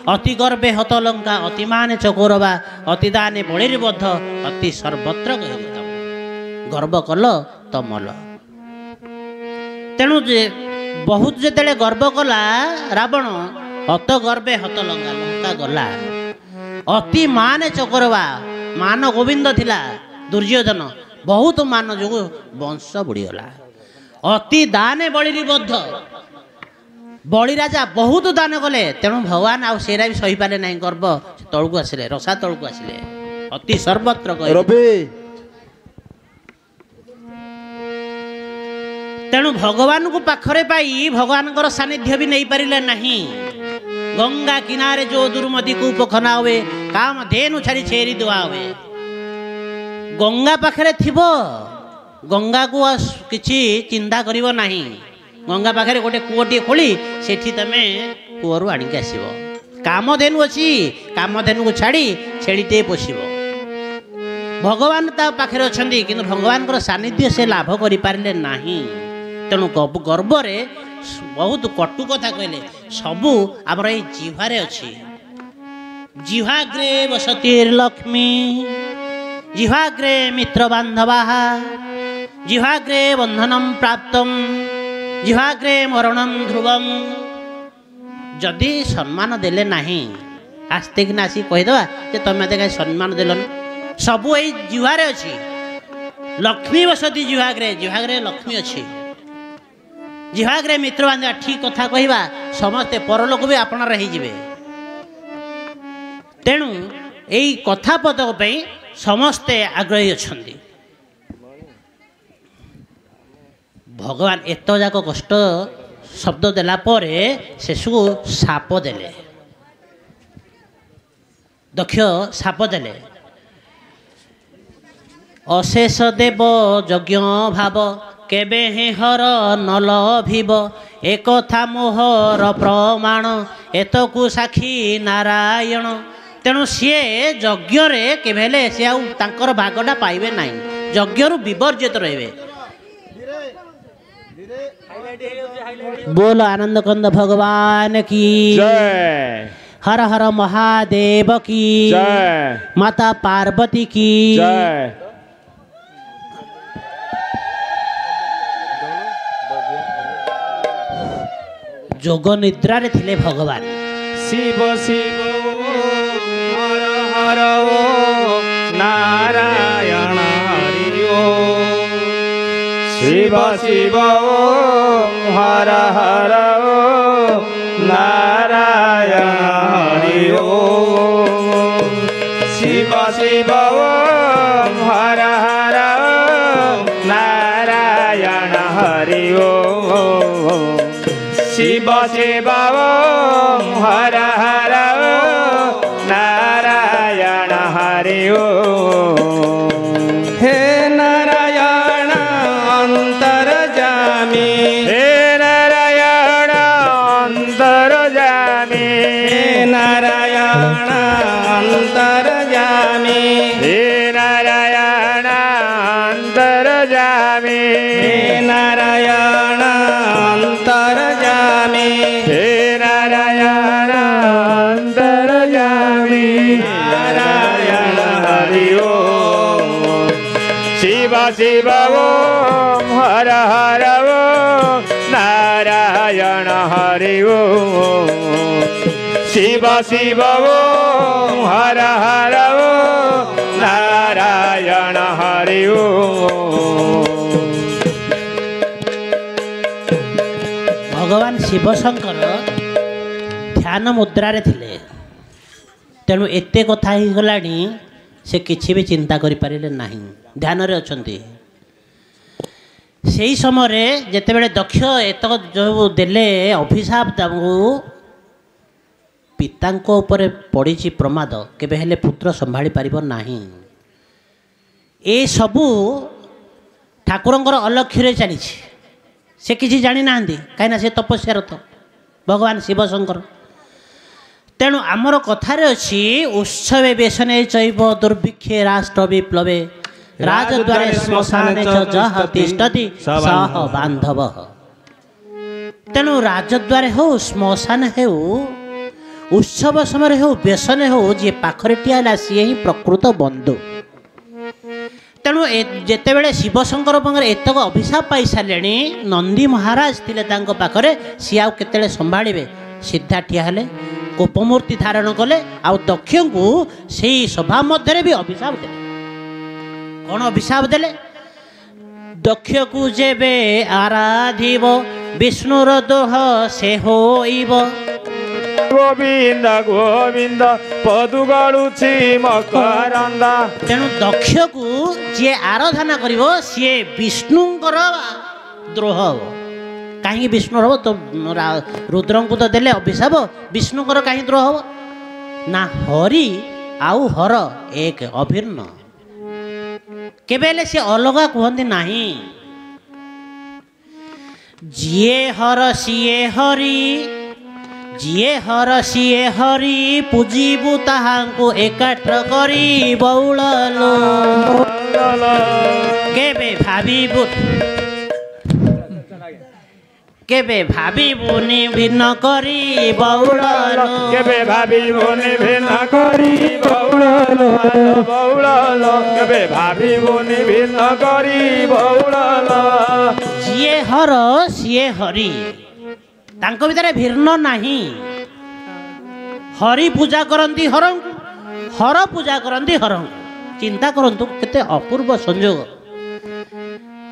Speaker 1: अति गर्भे हत लंका अति मान चकोरवा अति दाने बलिर्बद्ध अति सर्वत्र गर्व कल तमल तेणु बहुत जिते गर्व कला रावण हत गर्भे हत लंका लंका गला अति मान चकोरवा मान गोविंद थिला दुर्योधन बहुत मान जो वंश बुड़ीगला अति दाने बलिर्बद्ध बड़ी राजा बहुत दान कले तेणु भगवान आउ सेरा भी सही पारे ना गर्व तलू आसिले रसा तलू आसिले अति सर्वत्र तेणु भगवान को पाखरे पाई भगवान सानिध्य भी नहीं पारे ना गंगा किनारे जो दुर्मति को पोखना हुए काम धेनु छाड़ी छेरी दुआ हुए गंगा पाखरे थिबो गंगा को किछि चिंता करिवो नाही गंगा पाखे गोटे कूटे खोली सेठी तमें कूअरु आणिक आसब कामधेनु अच्छी कामधेनु को छाड़ी छेड़ीटे पोषिब भगवान ता पाखे अच्छा किंतु भगवान सानिध्य से लाभ करें ना तेणु गर्वरे बहुत कटु कथा कहले सबू आमर ये जिह्वारे अच्छी जिह्वाग्रे वसतीर्लक्ष्मी जिह्वाग्रे मित्र बांधवा जिह्वाग्रे बंधनम प्राप्तम जिह्वाग्रे मरणम ध्रुवम जदि सम्मान देले नहीं आस्ते कि आसी कहीदेवा जे तुम मत कहीं सम्मान देलन सबू यही जिह्वारे अच्छी लक्ष्मी बसती जिह्वाग्रे लक्ष्मी अच्छी जिह्वाग्रे मित्र बांधा ठीक कथा कहवा समस्ते परलोक भी आपण रहीजे तेणु यही कथा पदक समस्ते आग्रही अच्छा भगवान एत जाक कष्ट शब्द देला परे शेषु साप देले दक्ष साप देले अशेष देव यज्ञ भाव केबे हे हर न लभिब एकथा मोहर प्रमाण एतकु साक्षी नारायण तेणु सीए यज्ञ केवेले सी आर भागटा पाइबे ना यज्ञ विवर्जित रहिबे बोल आनंद कंद भगवान की
Speaker 3: जय
Speaker 1: हर हर महादेव की
Speaker 3: जय
Speaker 1: माता पार्वती की
Speaker 3: जय
Speaker 1: जोग निद्रा रे थिले भगवान
Speaker 2: शिव शिव हर हर ओ नारायण हरि ओम शिव शिव हर हर ओ नारायण हरि ओम शिव शिव हर हर ओ नारायण हरि ओम शिव शिव हर हर नारायण हरि ओम हे नारायण अंतर्जामी
Speaker 3: हे नारायण अंतर्जामी
Speaker 2: हे नारायण अंतर्जामी
Speaker 3: हे नारायण अंतर्जामी
Speaker 2: हे नारायण अंतर्जामी
Speaker 3: हे नारायण अंतर्जामी
Speaker 2: नारायण हरि ओम
Speaker 3: शिव शिव ओम हर हर ओम नारायण हरि ओम शिव शिव ओम हर हर ओम नारायण हरि ओम
Speaker 1: भगवान शिव शंकर ध्यान मुद्रा रे थिले तेणु एते कथा ही गलानी से किछि भी चिंता करि परिले नाही ध्यान रे अछंती सेही समय रे जेते बेले दक्ष एतक जो देले अभिशाप तामु पितांको ऊपर पड़िछि प्रमाद केबे हेले पुत्र संभाळी परिबो नाही ए सबु ठाकुरंकर अलक्ष्य रे चलीछि से किसी जानी ना कहीं से तपस्यारत भगवान शिव शंकर तेणु आमर कथार अच्छी उत्सव व्यसने चैव दुर्भिक्षे राष्ट्र विप्लवे राजद्वारे श्मशाने च जह तिष्ठति सह बांधव तेणु राजद्वारे हो श्मशान हो उत्सव समय हो व्यसन हो जी पाखरे ठिया सी ही प्रकृत बंधु तेणु जेते बेले शिव शंकर पाखे एतक अभिशाप पाई सारे नंदी महाराज थिले तांको पाखरे सी आउ केतेले संभाळिबे सीधा ठिया हेले कोपमूर्ति धारण कले आउ दक्ष को सेही सभा मध्य भी अभिशाप देले कौन अभिशाप देले दक्ष को जेबे आराधिब विष्णुर दोह से होइब
Speaker 3: गोविंद गोविंद पदु गड़ुछि मकरंदा
Speaker 1: तेणु दक्ष को जी आराधना करिवो सी विष्णुंकर द्रोह हम कहीं विष्णु हम तो रुद्र को तो देले अभिशाप विष्णुंकर कहीं द्रोह हम ना हरि आउ हर एक अभिन्न केबेले से अलगा कहते नहीं जीए हर सीए हरि जीए हर सीए हरि पूजिबु ताहांको एकाट्र करी बौललो केबे भाबिबु କେବେ ଭାବିବୁନି ଭିନ୍ନ କରି ବଉଳ ଲୋ
Speaker 3: କେବେ ଭାବିବୁନି ଭିନ୍ନ କରି ବଉଳ ଲୋ ବଉଳ ଲୋ କେବେ ଭାବିବୁନି ଭିନ୍ନ କରି ବଉଳ ଲୋ
Speaker 1: ଯିଏ ହର ସିଏ ହରି ତାଙ୍କ ଭିତରେ ଭିନ୍ନ ନାହିଁ ହରି ପୂଜା କରନ୍ତି ହରଙ୍କୁ ହର ପୂଜା କରନ୍ତି ହରଙ୍କୁ ଚିନ୍ତା କରନ୍ତୁ କେତେ ଅପୂର୍ବ ସଂଯୋଗ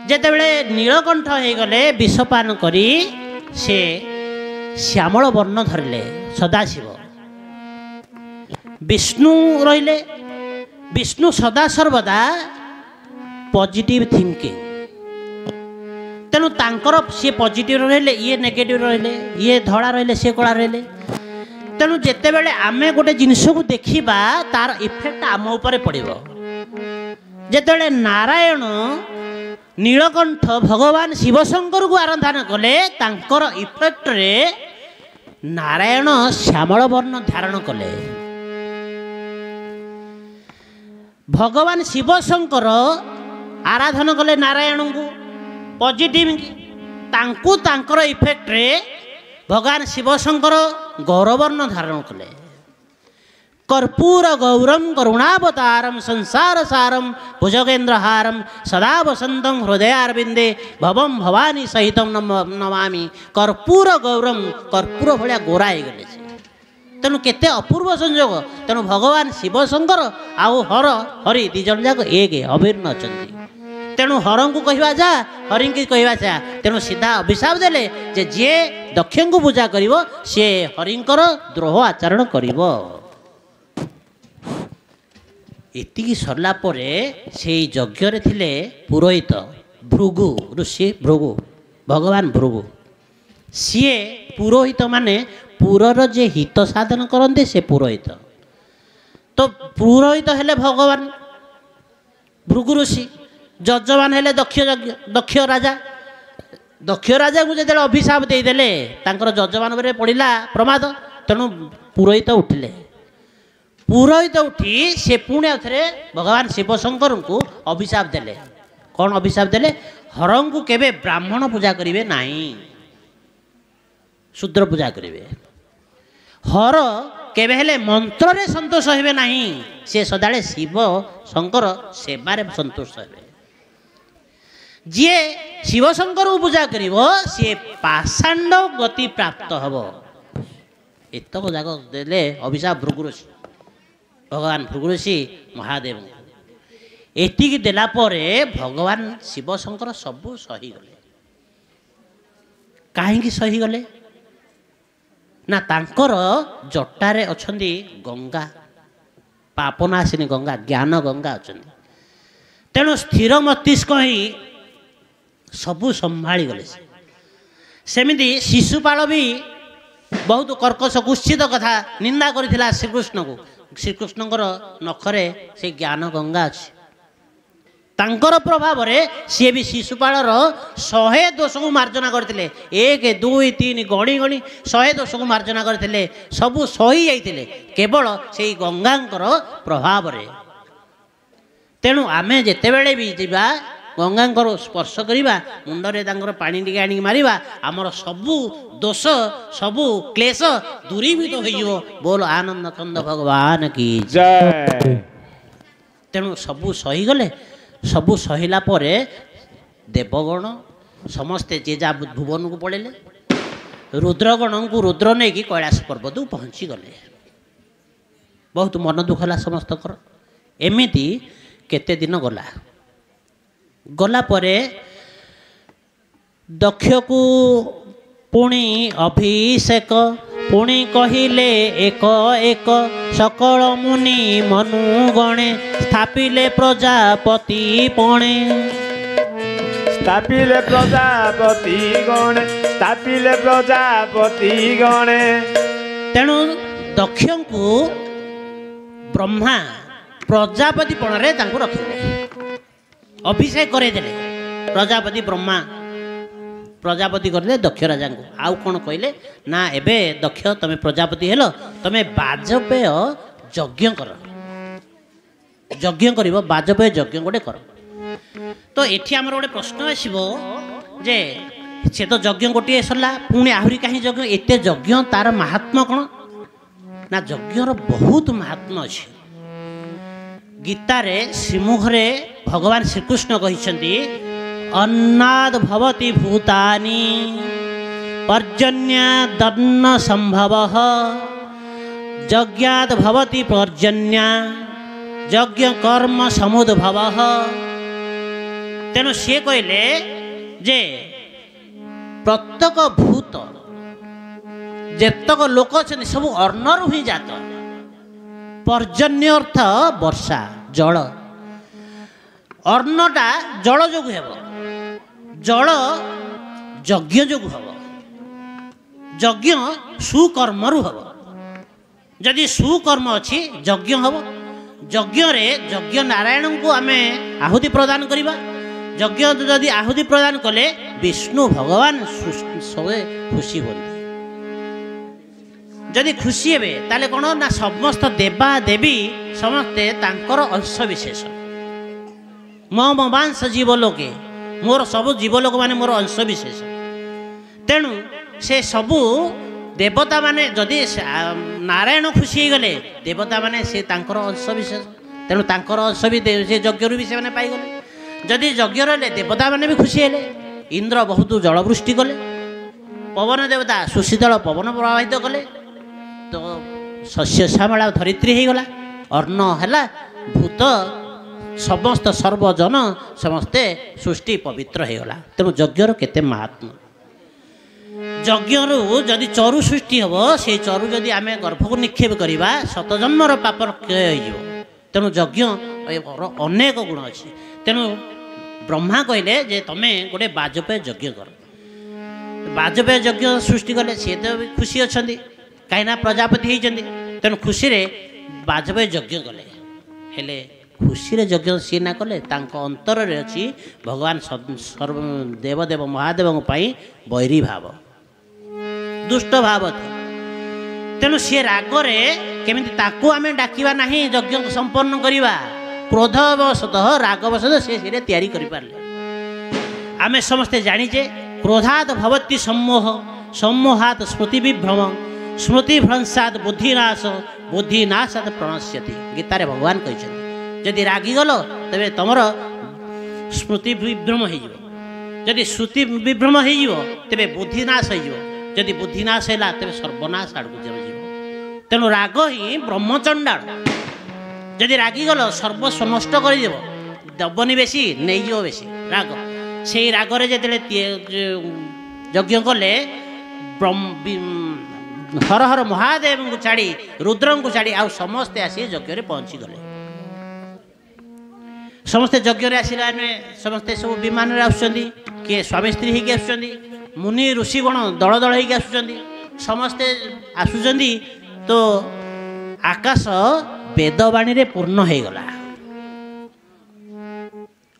Speaker 1: ଯେତେବେଳେ ନୀଳକଣ୍ଠ ହେଇଗଲେ ବିଷପାନ କରି ସେ ଶ୍ୟାମଳ ବର୍ଣ୍ଣ ଧରିଲେ ସଦାଶିବ ବିଷ୍ଣୁ ରହିଲେ ବିଷ୍ଣୁ ସଦା ସର୍ବଦା ପଜିଟିଭ ଥିଙ୍କିଂ ତେଣୁ ତାଙ୍କର ସିଏ ପଜିଟିଭ ରହିଲେ ଇଏ ନେଗେଟିଭ ରହିଲେ ଇଏ ଧଳା ରହିଲେ ସିଏ କଳା ରହିଲେ ତେଣୁ ଯେତେବେଳେ ଆମେ ଗୋଟେ ଜିନିଷକୁ ଦେଖିବା ତାର ଇଫେକ୍ଟ ଆମ ଉପରେ ପଡ଼ିବ ଯେତେବେଳେ ନାରାୟଣ ନୀଳକଣ୍ଠ ଭଗବାନ ଶିବଶଙ୍କରକୁ ଆରାଧନା କଲେ ତାଙ୍କର ଇଫେକ୍ଟରେ ନାରାୟଣ ଶ୍ୟାମଳ ବର୍ଣ୍ଣ ଧାରଣ କଲେ ଭଗବାନ ଶିବଶଙ୍କର ଆରାଧନା କଲେ ନାରାୟଣଙ୍କୁ ପଜିଟିଭ ତାଙ୍କୁ ତାଙ୍କର ଇଫେକ୍ଟରେ ଭଗବାନ ଶିବଶଙ୍କର ଗୌରବର୍ଣ୍ଣ ଧାରଣ କଲେ कर्पूर गौरम करुणावतारम संसार सारम भुजगेन्द्रहारम सदा वसंतम हृदयारविंदे भवम भवानी सहित नमामि कर्पूर गौरम कर्पूर भाया गोरा हो गले तेणु केते अपूर्व संयोग तेणु भगवान शिवशंकर आउ हर हरि दिजन जाक एक अभिन्न अच्छा तेणु हरं को कहवा जा हरि की कहवा जा तेणु सीधा अभिशाप देले जे जे दक्ष को पूजा करिवो से हरिंकर द्रोह आचरण करिवो एतिकी सरला परे से यज्ञ थिले पुरोहित भृगु ऋषि भृगु भगवान भृगु सीए पुरोहित माने पुरर जे हित साधन करते से पुरोहित तो पुरोहित हेले भगवान भृगु ऋषि जजमान हेले दक्ष राजा को जो अभिशाप देदेले जजमान पड़ा प्रमाद तेणु पुरोहित उठिले पुरोहित उठी से पुणे थे भगवान शिवशंकर को अभिशाप देले कौन अभिशाप देले हरं को केबे ब्राह्मण पूजा करेंगे नहीं शूद्र पूजा करेंगे हर केबे हेले मंत्र रे संतोष हेबे नहीं से सदाले शिव शंकर सेवारे संतोष हेबे जी शिवशंकर को पूजा करिवो सी पाषांड गति प्राप्त हबो एतक जाक देले अभिशाप भृगु ऋषि भगवान भृगु ऋषि महादेव एतिकी देला परे भगवान शिवशंकर सबू सही गले कहीं सही गले ना तांकर जटारे अछंदी गंगा पापनाशिनी गंगा ज्ञान गंगा अछंदी तेणु स्थिर मस्तिष्क ही सबू संभाली गले सेमिति शिशुपाल भी बहुत कर्कश कुत्सित कथा निंदा करथिला श्रीकृष्ण को श्रीकृष्णकर नखरे से ज्ञान गंगा अच्छी तांकर प्रभाव रे सी भी शिशुपालर 100 दोष को मार्जना करते 1 2 3 गणी गणी 100 दोष को मार्जना करते सबू सही जाइए केवल से गंगांकर प्रभाव रे तेणु आमे जेतेबेले भी जीवा गंगांकर स्पर्श करिबा मुंडरे तांकर पानी टिके आनी मारिबा आमर सबू दोष सबू क्लेश दूरीभूत हो जिवो बोल आनंद कंद भगवान की
Speaker 3: जय
Speaker 1: तेणु सबू सही गले सबू सहिला परे देवगण समस्ते जे जा भुवन को पड़ेले रुद्रगण को रुद्र नहीं कि कैलाश पर्वत पहुँची गले बहुत मन दुख है समस्त एमती केते दिन गला गला परे दक्ष को पुणी अभिषेक पुणी कहिले एक एक सकल मुनि मनु गणे स्थापिले प्रजापति पणे
Speaker 3: स्थापिले प्रजापति गणे स्थापिले प्रजापति गणे
Speaker 1: तेणु दक्ष को ब्रह्मा प्रजापति पणरे तांको रखिले अभिषेक करेदेले प्रजापति ब्रह्मा प्रजापति करले दक्ष राजा को आउ कौन कहले ना एबे दक्ष तमे प्रजापति हेलो तमे बाजपेय यज्ञ कर यज्ञ करिवो बाजपेय यज्ञ गोटे कर तो एठी हमर गोटे प्रश्न आसीबो जे ସେ ତ ଯଜ୍ଞ ଗୋଟିଏ ସରିଲା, ପୁଣି ଆହୁରି କାହିଁ ଯଜ୍ଞ? ଏତେ ଯଜ୍ଞ, ତାର ମାହାତ୍ମ୍ୟ କ'ଣ ନା ଯଜ୍ଞର ବହୁତ ମାହାତ୍ମ୍ୟ ଅଛି। ଗୀତାରେ ଶ୍ରୀମୁଖରେ ଭଗବାନ ଶ୍ରୀକୃଷ୍ଣ କହିଛନ୍ତି ଅନ୍ନାଦ ଭବତି ଭୂତାନି ପର୍ଜନ୍ୟାଦନ୍ନ ସମ୍ଭବଃ ଯଜ୍ଞାଦ୍ ଭବତି ପର୍ଜନ୍ୟା ଯଜ୍ଞ କର୍ମ ସମୁଦ୍ଭବଃ। ତେଣୁ ସିଏ କହିଲେ ଯେ ପ୍ରତ୍ୟେକ ଭୂତ ଯେତକ ଲୋକ ଅଛନ୍ତି ସବୁ ଅନ୍ନରୁ ହିଁ ଜାତ। ପର୍ଜନ୍ୟ ଅର୍ଥ ବର୍ଷା, ଜଳ। ଅନ୍ନଟା ଜଳ ଯୋଗୁଁ ହେବ, ଜଳ ଯଜ୍ଞ ଯୋଗୁଁ ହେବ, ଯଜ୍ଞ ସୁକର୍ମରୁ ହେବ। ଯଦି ସୁକର୍ମ ଅଛି ଯଜ୍ଞ ହେବ। ଯଜ୍ଞରେ ଯଜ୍ଞ ନାରାୟଣଙ୍କୁ ଆମେ ଆହୁତି ପ୍ରଦାନ କରିବା। ଯଜ୍ଞ ଯଦି ଆହୁତି ପ୍ରଦାନ କଲେ ବିଷ୍ଣୁ ଭଗବାନ ସବୁ ଖୁସି ହୁଅନ୍ତି। ଯଦି ଖୁସି ହେବେ ତାହେଲେ କ'ଣ ନା ସମସ୍ତ ଦେବା ଦେବୀ ସମସ୍ତେ ତାଙ୍କର ଅଂଶ ବିଶେଷ। ମୋ ମାଂସ ଜୀବଲୋକେ, ମୋର ସବୁ ଜୀବଲୋକ ମାନେ ମୋର ଅଂଶ ବିଶେଷ। ତେଣୁ ସେ ସବୁ ଦେବତା ମାନେ ଯଦି ନାରାୟଣ ଖୁସି ହେଇଗଲେ ଦେବତା ମାନେ ସେ ତାଙ୍କର ଅଂଶ ବିଶେଷ। ତେଣୁ ତାଙ୍କର ଅଂଶ ବି ସେ ଯଜ୍ଞରୁ ବି ସେମାନେ ପାଇଗଲେ। ଯଦି ଯଜ୍ଞ ରହିଲେ ଦେବତା ମାନେ ବି ଖୁସି ହେଲେ। ଇନ୍ଦ୍ର ବହୁତ ଜଳବୃଷ୍ଟି କଲେ, ପବନ ଦେବତା ସୁଶୀତଳ ପବନ ପ୍ରବାହିତ କଲେ, ତ ଶସ୍ୟ ଶ୍ୟାମଳା ଧରିତ୍ରୀ ହେଇଗଲା, ଅନ୍ନ ହେଲା, ଭୂତ ସମସ୍ତ ସର୍ବଜନ ସମସ୍ତେ ସୃଷ୍ଟି ପବିତ୍ର ହେଇଗଲା। ତେଣୁ ଯଜ୍ଞର କେତେ ମାହାତ୍ମ୍ୟ। ଯଜ୍ଞରୁ ଯଦି ଚରୁ ସୃଷ୍ଟି ହେବ, ସେଇ ଚରୁ ଯଦି ଆମେ ଗର୍ଭକୁ ନିକ୍ଷେପ କରିବା ଶତଜନ୍ମର ପାପ କ୍ଷୟ ହେଇଯିବ। ତେଣୁ ଯଜ୍ଞ ଅନେକ ଗୁଣ ଅଛି। ତେଣୁ ବ୍ରହ୍ମା କହିଲେ ଯେ ତମେ ଗୋଟେ ବାଜପେୟ ଯଜ୍ଞ କର। ବାଜପେୟ ଯଜ୍ଞ ସୃଷ୍ଟି କଲେ ସିଏ ତ ଖୁସି ଅଛନ୍ତି, କାହିଁକିନା ପ୍ରଜାପତି ହେଇଛନ୍ତି। ତେଣୁ ଖୁସିରେ ବାଜପେୟ ଯଜ୍ଞ କଲେ। ହେଲେ ଖୁସିରେ ଯଜ୍ଞ ସିଏ ନା କଲେ, ତାଙ୍କ ଅନ୍ତରରେ ଅଛି ଭଗବାନ ଦେବଦେବ ମହାଦେବଙ୍କ ପାଇଁ ବୈରୀ ଭାବ, ଦୁଷ୍ଟ ଭାବ। ତେଣୁ ସିଏ ରାଗରେ କେମିତି ତାକୁ ଆମେ ଡାକିବା ନାହିଁ, ଯଜ୍ଞ ସମ୍ପନ୍ନ କରିବା। କ୍ରୋଧବଶତଃ ରାଗବଶତଃ ସେ ସେଇଟା ତିଆରି କରିପାରିଲେ। ଆମେ ସମସ୍ତେ ଜାଣିଛେ କ୍ରୋଧାତ୍ ଭବତି ସମ୍ମୋହ, ସମ୍ମୋହାତ୍ ସ୍ମୃତି ବିଭ୍ରମ, ସ୍ମୃତି ଭ୍ରଂଶାତ୍ ବୁଦ୍ଧିନାଶ, ବୁଦ୍ଧିନାଶାତ୍ ପ୍ରଣଶ୍ୟତି। ଗୀତାରେ ଭଗବାନ କହିଛନ୍ତି ଯଦି ରାଗିଗଲ ତେବେ ତମର ସ୍ମୃତି ବିଭ୍ରମ ହେଇଯିବ, ଯଦି ସ୍ମୃତି ବିଭ୍ରମ ହେଇଯିବ ତେବେ ବୁଦ୍ଧିନାଶ ହେଇଯିବ, ଯଦି ବୁଦ୍ଧିନାଶ ହେଲା ତେବେ ସର୍ବନାଶ ଆଡ଼କୁ ଯିବ। ତେଣୁ ରାଗ ହିଁ ବ୍ରହ୍ମଚଣ୍ଡାଳ। ଯଦି ରାଗିଗଲ ସର୍ବସ୍ୱ ନଷ୍ଟ କରିଦେବ, ଦେବନି ବେଶୀ ନେଇଯିବ ବେଶୀ ରାଗ। ସେଇ ରାଗରେ ଯେତେବେଳେ ଯଜ୍ଞ କଲେ ହର ହର ମହାଦେବଙ୍କୁ ଛାଡ଼ି ରୁଦ୍ରଙ୍କୁ ଛାଡ଼ି ଆଉ ସମସ୍ତେ ଆସି ଯଜ୍ଞରେ ପହଞ୍ଚିଗଲେ। ସମସ୍ତେ ଯଜ୍ଞରେ ଆସିଲା, ଆମେ ସମସ୍ତେ ସବୁ ବିମାନରେ ଆସୁଛନ୍ତି, କିଏ ସ୍ୱାମୀ ସ୍ତ୍ରୀ ହେଇକି ଆସୁଛନ୍ତି, ମୁନି ଋଷିଗଣ ଦଳ ଦଳ ହେଇକି ଆସୁଛନ୍ତି, ସମସ୍ତେ ଆସୁଛନ୍ତି। ତ ଆକାଶ ବେଦବାଣୀରେ ପୂର୍ଣ୍ଣ ହେଇଗଲା।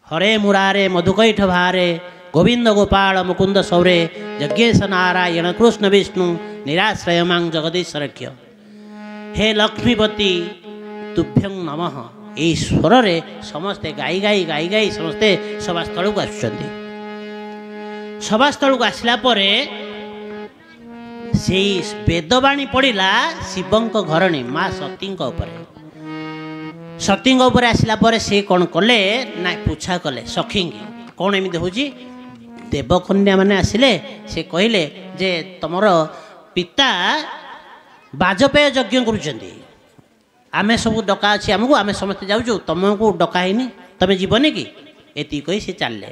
Speaker 1: ହରେ ମୁରାରେ ମଧୁକୈଠ ଭାରେ ଗୋବିନ୍ଦ ଗୋପାଳ ମୁକୁନ୍ଦ ସୌରେ ଯଜ୍ଞେଶ ନାରାୟଣ କୃଷ୍ଣ ବିଷ୍ଣୁ ନିରାଶ୍ରୟ ମାଂ ଜଗଦୀଶ୍ୱରକ୍ଷ। ହେ ଲକ୍ଷ୍ମୀପତି ତୁଭ୍ୟଂ ନମଃ। ଏହି ସ୍ୱରରେ ସମସ୍ତେ ଗାଇ ଗାଇ ଗାଇ ଗାଇ ସମସ୍ତେ ସଭାସ୍ଥଳକୁ ଆସୁଛନ୍ତି। ସଭାସ୍ଥଳକୁ ଆସିଲା ପରେ ସେଇ ବେଦବାଣୀ ପଡ଼ିଲା ଶିବଙ୍କ ଘରଣୀ ମା ସତୀଙ୍କ ଉପରେ। ସତୀଙ୍କ ଉପରେ ଆସିଲା ପରେ ସେ କ'ଣ କଲେ ନା ପୁଛା କଲେ ସଖୀଙ୍କି, କ'ଣ ଏମିତି ହେଉଛି? ଦେବକନ୍ୟା ମାନେ ଆସିଲେ, ସେ କହିଲେ ଯେ ତମର ପିତା ବାଜପେୟ ଯଜ୍ଞ କରୁଛନ୍ତି, ଆମେ ସବୁ ଡକା ଅଛି ଆମକୁ, ଆମେ ସମସ୍ତେ ଯାଉଛୁ, ତମକୁ ଡକା ହେଇନି, ତମେ ଯିବନି କି? ଏତିକି କହି ସେ ଚାଲିଲେ।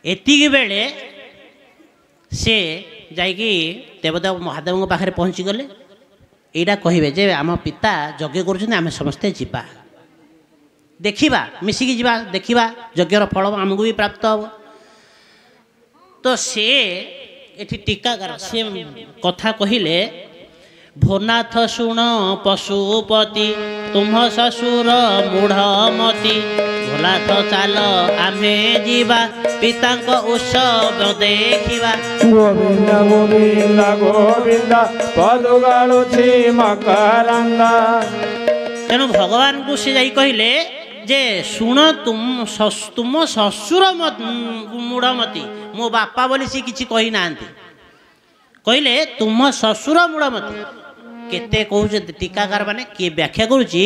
Speaker 1: ଏତିକି ବେଳେ ସେ ଯାଇକି ଦେବଦେବ ମହାଦେବଙ୍କ ପାଖରେ ପହଞ୍ଚିଗଲେ। ଏଇଟା କହିବେ ଯେ ଆମ ପିତା ଯଜ୍ଞ କରୁଛନ୍ତି, ଆମେ ସମସ୍ତେ ଯିବା, ଦେଖିବା, ମିଶିକି ଯିବା, ଦେଖିବା, ଯଜ୍ଞର ଫଳ ଆମକୁ ବି ପ୍ରାପ୍ତ ହେବ। ତ ସେ ଏଠି ଟୀକାକାର ସେ କଥା କହିଲେ, ଭୋନାଥ ଶୁଣ ପଶୁପତି ତୁମ୍ଭ ଶ୍ୱଶୁର ମୂଢ଼ମତି, ଭୋଲାଥ ଚାଲ ଆମେ ଯିବା ପିତାଙ୍କ ଉତ୍ସବ ଦେଖିବା।
Speaker 3: ଗୋବିନ୍ଦ ଗୋବିନ୍ଦ ଗୋବିନ୍ଦ ପଦୁ ଗାଳୁଛି ମକରନ୍ଦ।
Speaker 1: ତେଣୁ ଭଗବାନଙ୍କୁ ସେ ଯାଇ କହିଲେ जे शुण तुम ससुर मूढ़मती मो बापा बोली सी किसी कही ना कहले तुम ससुर मूढ़मती केते कहूँ टीकाकार मैंने किए व्याख्या करुच्ची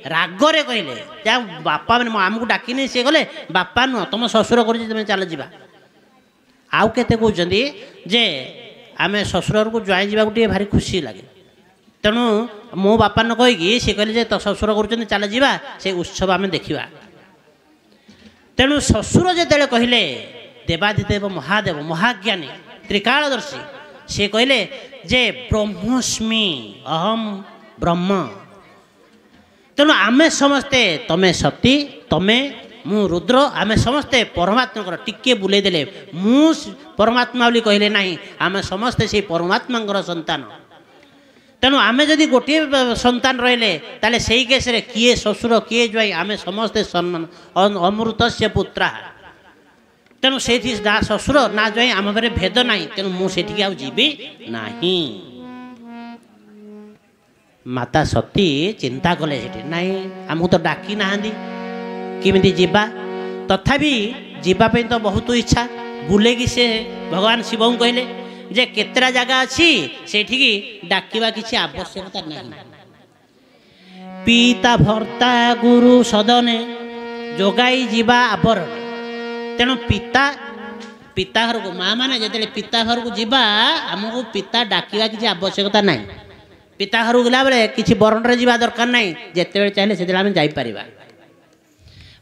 Speaker 1: रागरे कहले जा बापा मैंने आमको डाक नहीं सी गले बापा नुह तुम ससुर कर चल जा आउ केते कहते जे आम ससुर को ज्वाई जावाक भारी खुशी लगे तेणु मो बापा न कहीकि सी कहले तो ससुर कर चल जा से उत्सव आम देखा तेणु ससुर जिते कहले देवादिदेव महादेव महाज्ञानी त्रिकालदर्शी से कहले जे ब्रह्मस्मि अहम ब्रह्म तेणु आमे समस्ते तमे सती तमे मु रुद्र आमे समस्ते परमात्मा टिके बुले देले मु परमात्मा बोली कहले नहीं आमे समस्ते से परमात्मा संतान तेणु आमे जदि गोटे संतान रहिले ताले सेही केस रे किए ससुर किए ज्वाई आमे समस्ते अमृत से पुत्रा तेणु से ना ससुर ना ज्वाई आम पारे भेद ना तेणु मुझे जीवी ना माता सती चिंता कले नाई आमको तो डाकी ना किमिति जीवा तथापि जीवाई तो बहुत इच्छा बुलेगी से भगवान शिव कहले जे केतरा जगह अच्छी से डाकिबा किसी आवश्यकता नहीं पिता भर्ता गुरु सदने जोगाई जीवा आवरण तेणु पिता घर को माँ मैंने जो पिता घर को जीवा आमको पिता डाकिबा किसी आवश्यकता नहीं पिता घर गला बेले किसी बरण रे जीवा दरकार नहीं जिते चाहिए से आम जापर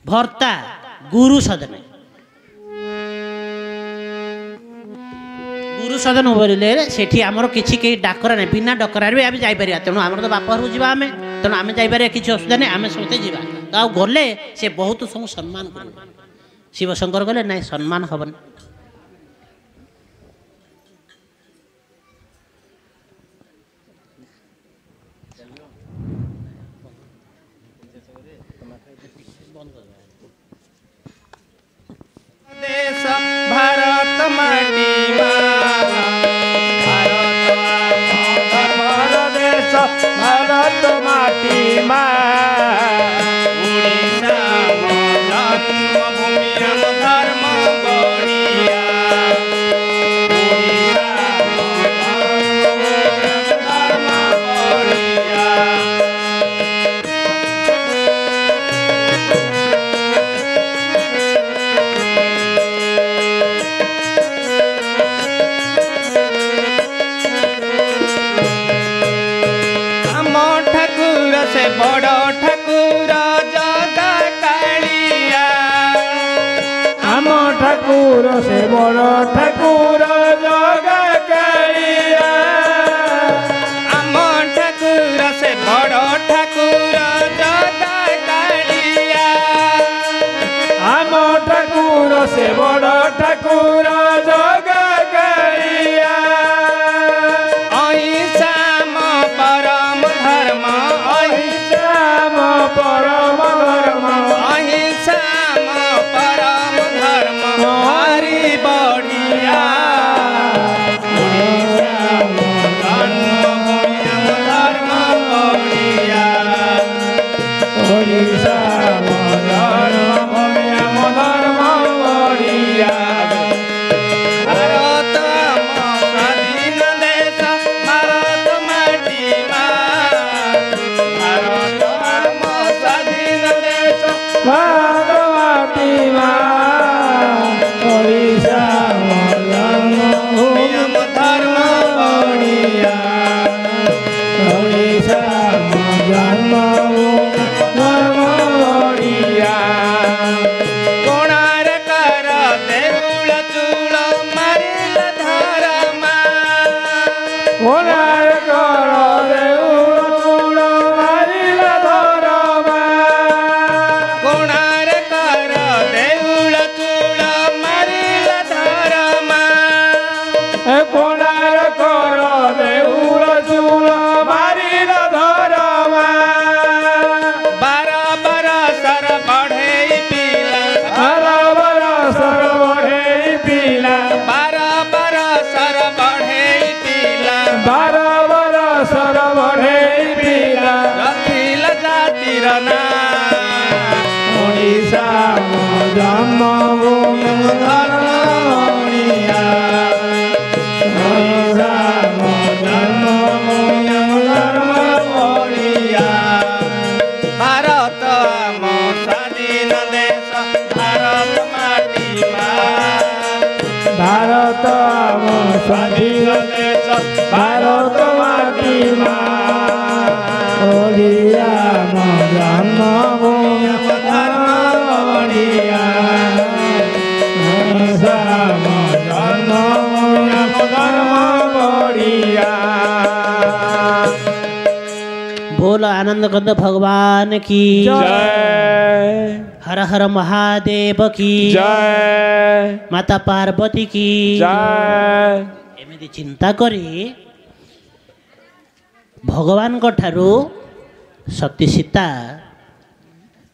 Speaker 1: भर्ता गुरु सदने गुरु सदन बोले सेठी आमर किसी कहीं डाकरा नहीं बिना डकरार भी आम जापर तेणु आम तो बाप घर जा आम तेणु आम जापर किसी असुविधा नहीं आम समझते जा तो आ गले से बहुत सब सम्मान कर शिव शंकर कहले ना सम्मान हेन
Speaker 2: देश भारत माटी
Speaker 3: देश भारत माटी
Speaker 2: उड़ीसा जन्मभूमि हम धर्म बढ़िया उड़ीसा धर्म बढ़िया से बड़ ठाकुर जगा कालिया
Speaker 3: आम ठाकुर से बड़ ठाकुर जगा कालिया
Speaker 2: आम ठाकुर से बड़ ठाकुर जगा कालिया
Speaker 3: आम ठाकुर से बड़ ठाकुर जगा कालिया
Speaker 2: अहिंसाम परम धर्म
Speaker 3: अहिंसाम परम धर्म
Speaker 2: अहिंसाम परम धर्म हरि बढ़िया जन्मभूमि हम धर्म बढ़िया
Speaker 3: ओडिशाम धर्मभूमि हम धर्म बढ़िया
Speaker 2: भारत हम स्वाधीन देश भारत माटी भारत हम स्वाधीन देश
Speaker 3: भगवती ओडिशाम जन्मभूमि
Speaker 2: हम धर्म बढ़िया
Speaker 3: ओडिशाम जन्मभूमि धर्म बढ़िया
Speaker 2: कोणार्क देउल चूल मारिल धर्मा
Speaker 3: कोणार्क देउल चूल मारिल धर्मा
Speaker 2: कोणार्क देउल चूल मारिल धर्मा
Speaker 3: कोणार्क देउल चूल मारिल धर्मा
Speaker 2: बार सर बढ़े पिला
Speaker 3: बराबर सर बढ़े पिला
Speaker 2: बार सर बढ़े पिला
Speaker 3: बराबर सर बढ़े पिला
Speaker 2: रखिल जातिर ना
Speaker 3: ଓଡ଼ିଶା ମୋ ଜନ୍ମଭୂମି ଧର୍ମଣିଆ ଓଡ଼ିଶା ମୋ ଜନ୍ମଭୂମି ଧର୍ମଣିଆ
Speaker 2: ଭାରତ ଆମ ସ୍ୱାଧୀନ ଦେଶ ଭାରତ ମାଟି ମା
Speaker 3: ଭାରତ ଆମ ସ୍ୱାଧୀନ ଦେଶ ଭାରତ ମାଟି ମା ଓଡ଼ିଆ ମୋ ଜନ୍ମଭୂମି ଧର୍ମଣିଆ ଓଡ଼ିଶା ମୋ ଜନ୍ମଭୂମି ଧର୍ମଣିଆ
Speaker 1: बोल आनंद कंद भगवान की
Speaker 3: जय
Speaker 1: हर हर महादेव की
Speaker 3: जय
Speaker 1: माता पार्वती की
Speaker 3: जय
Speaker 1: एमिति चिंता करी भगवान को ठारू सती सीता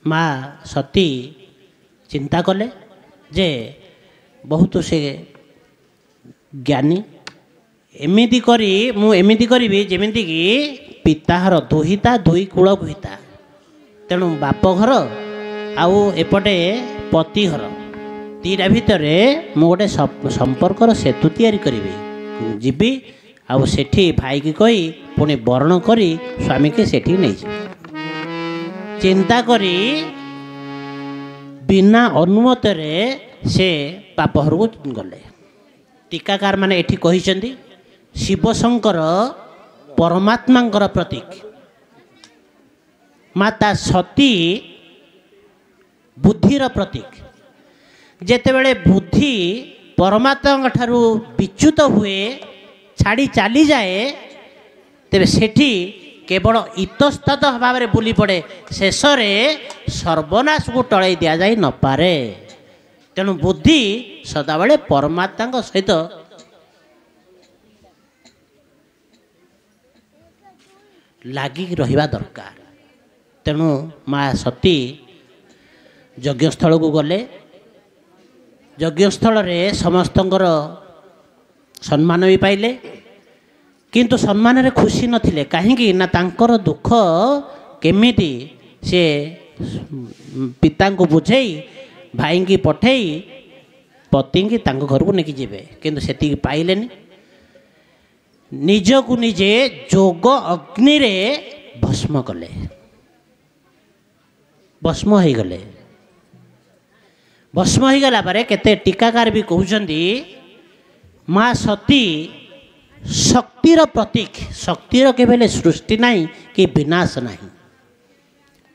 Speaker 1: माँ सती चिंता कले जे बहुत से ज्ञानी एमिति करी मु एमिति करिबी जेमिति की पिताहर दुहिता दुई कूल गुहिता तेणु बाप घर आउ एपटे पति घर दीटा भितर मु गोटे संपर्कर सेतु तैयारी करी जीवी आउ सेठी भाई की कही पुणी वर्ण करी स्वामी के सेठी नहीं चिंता करी बिना अनुमत से बाप घर को गले टीकाकार माने एठी कहिसेंती शिव शंकर परमात्मांकर प्रतीक माता सती बुद्धिर प्रतीक जेतेबेले बुद्धि परमात्मा ठारू विच्युत हुए छाड़ी चली जाए तेरे सेठी केवल इतस्तत भाव में बुली पड़े शेष सर्वनाश को टलई दि जाए न पारे तेणु बुद्धि सदाबले परमात्मा सहित लागी रहिबा दरकार तेणु माँ सती यज्ञस्थल को गले यज्ञस्थल समस्तंकर सम्मान भी पाइले किंतु सम्मान रे खुशी नथिले कहीं ना तांकर दुख केमिति से पिता को बुझे भाई की पठेई पति की तांको घर को लेकिन जीवे किंतु सेति पाइलेनी निज को निजे जोग अग्नि रे भस्म कले भस्म हो गले भस्म हो गला पारे केते टीकाकार भी कहउचंदी माँ सती शक्तिर प्रतीक शक्तिर केवल सृष्टि नहीं कि विनाश नहीं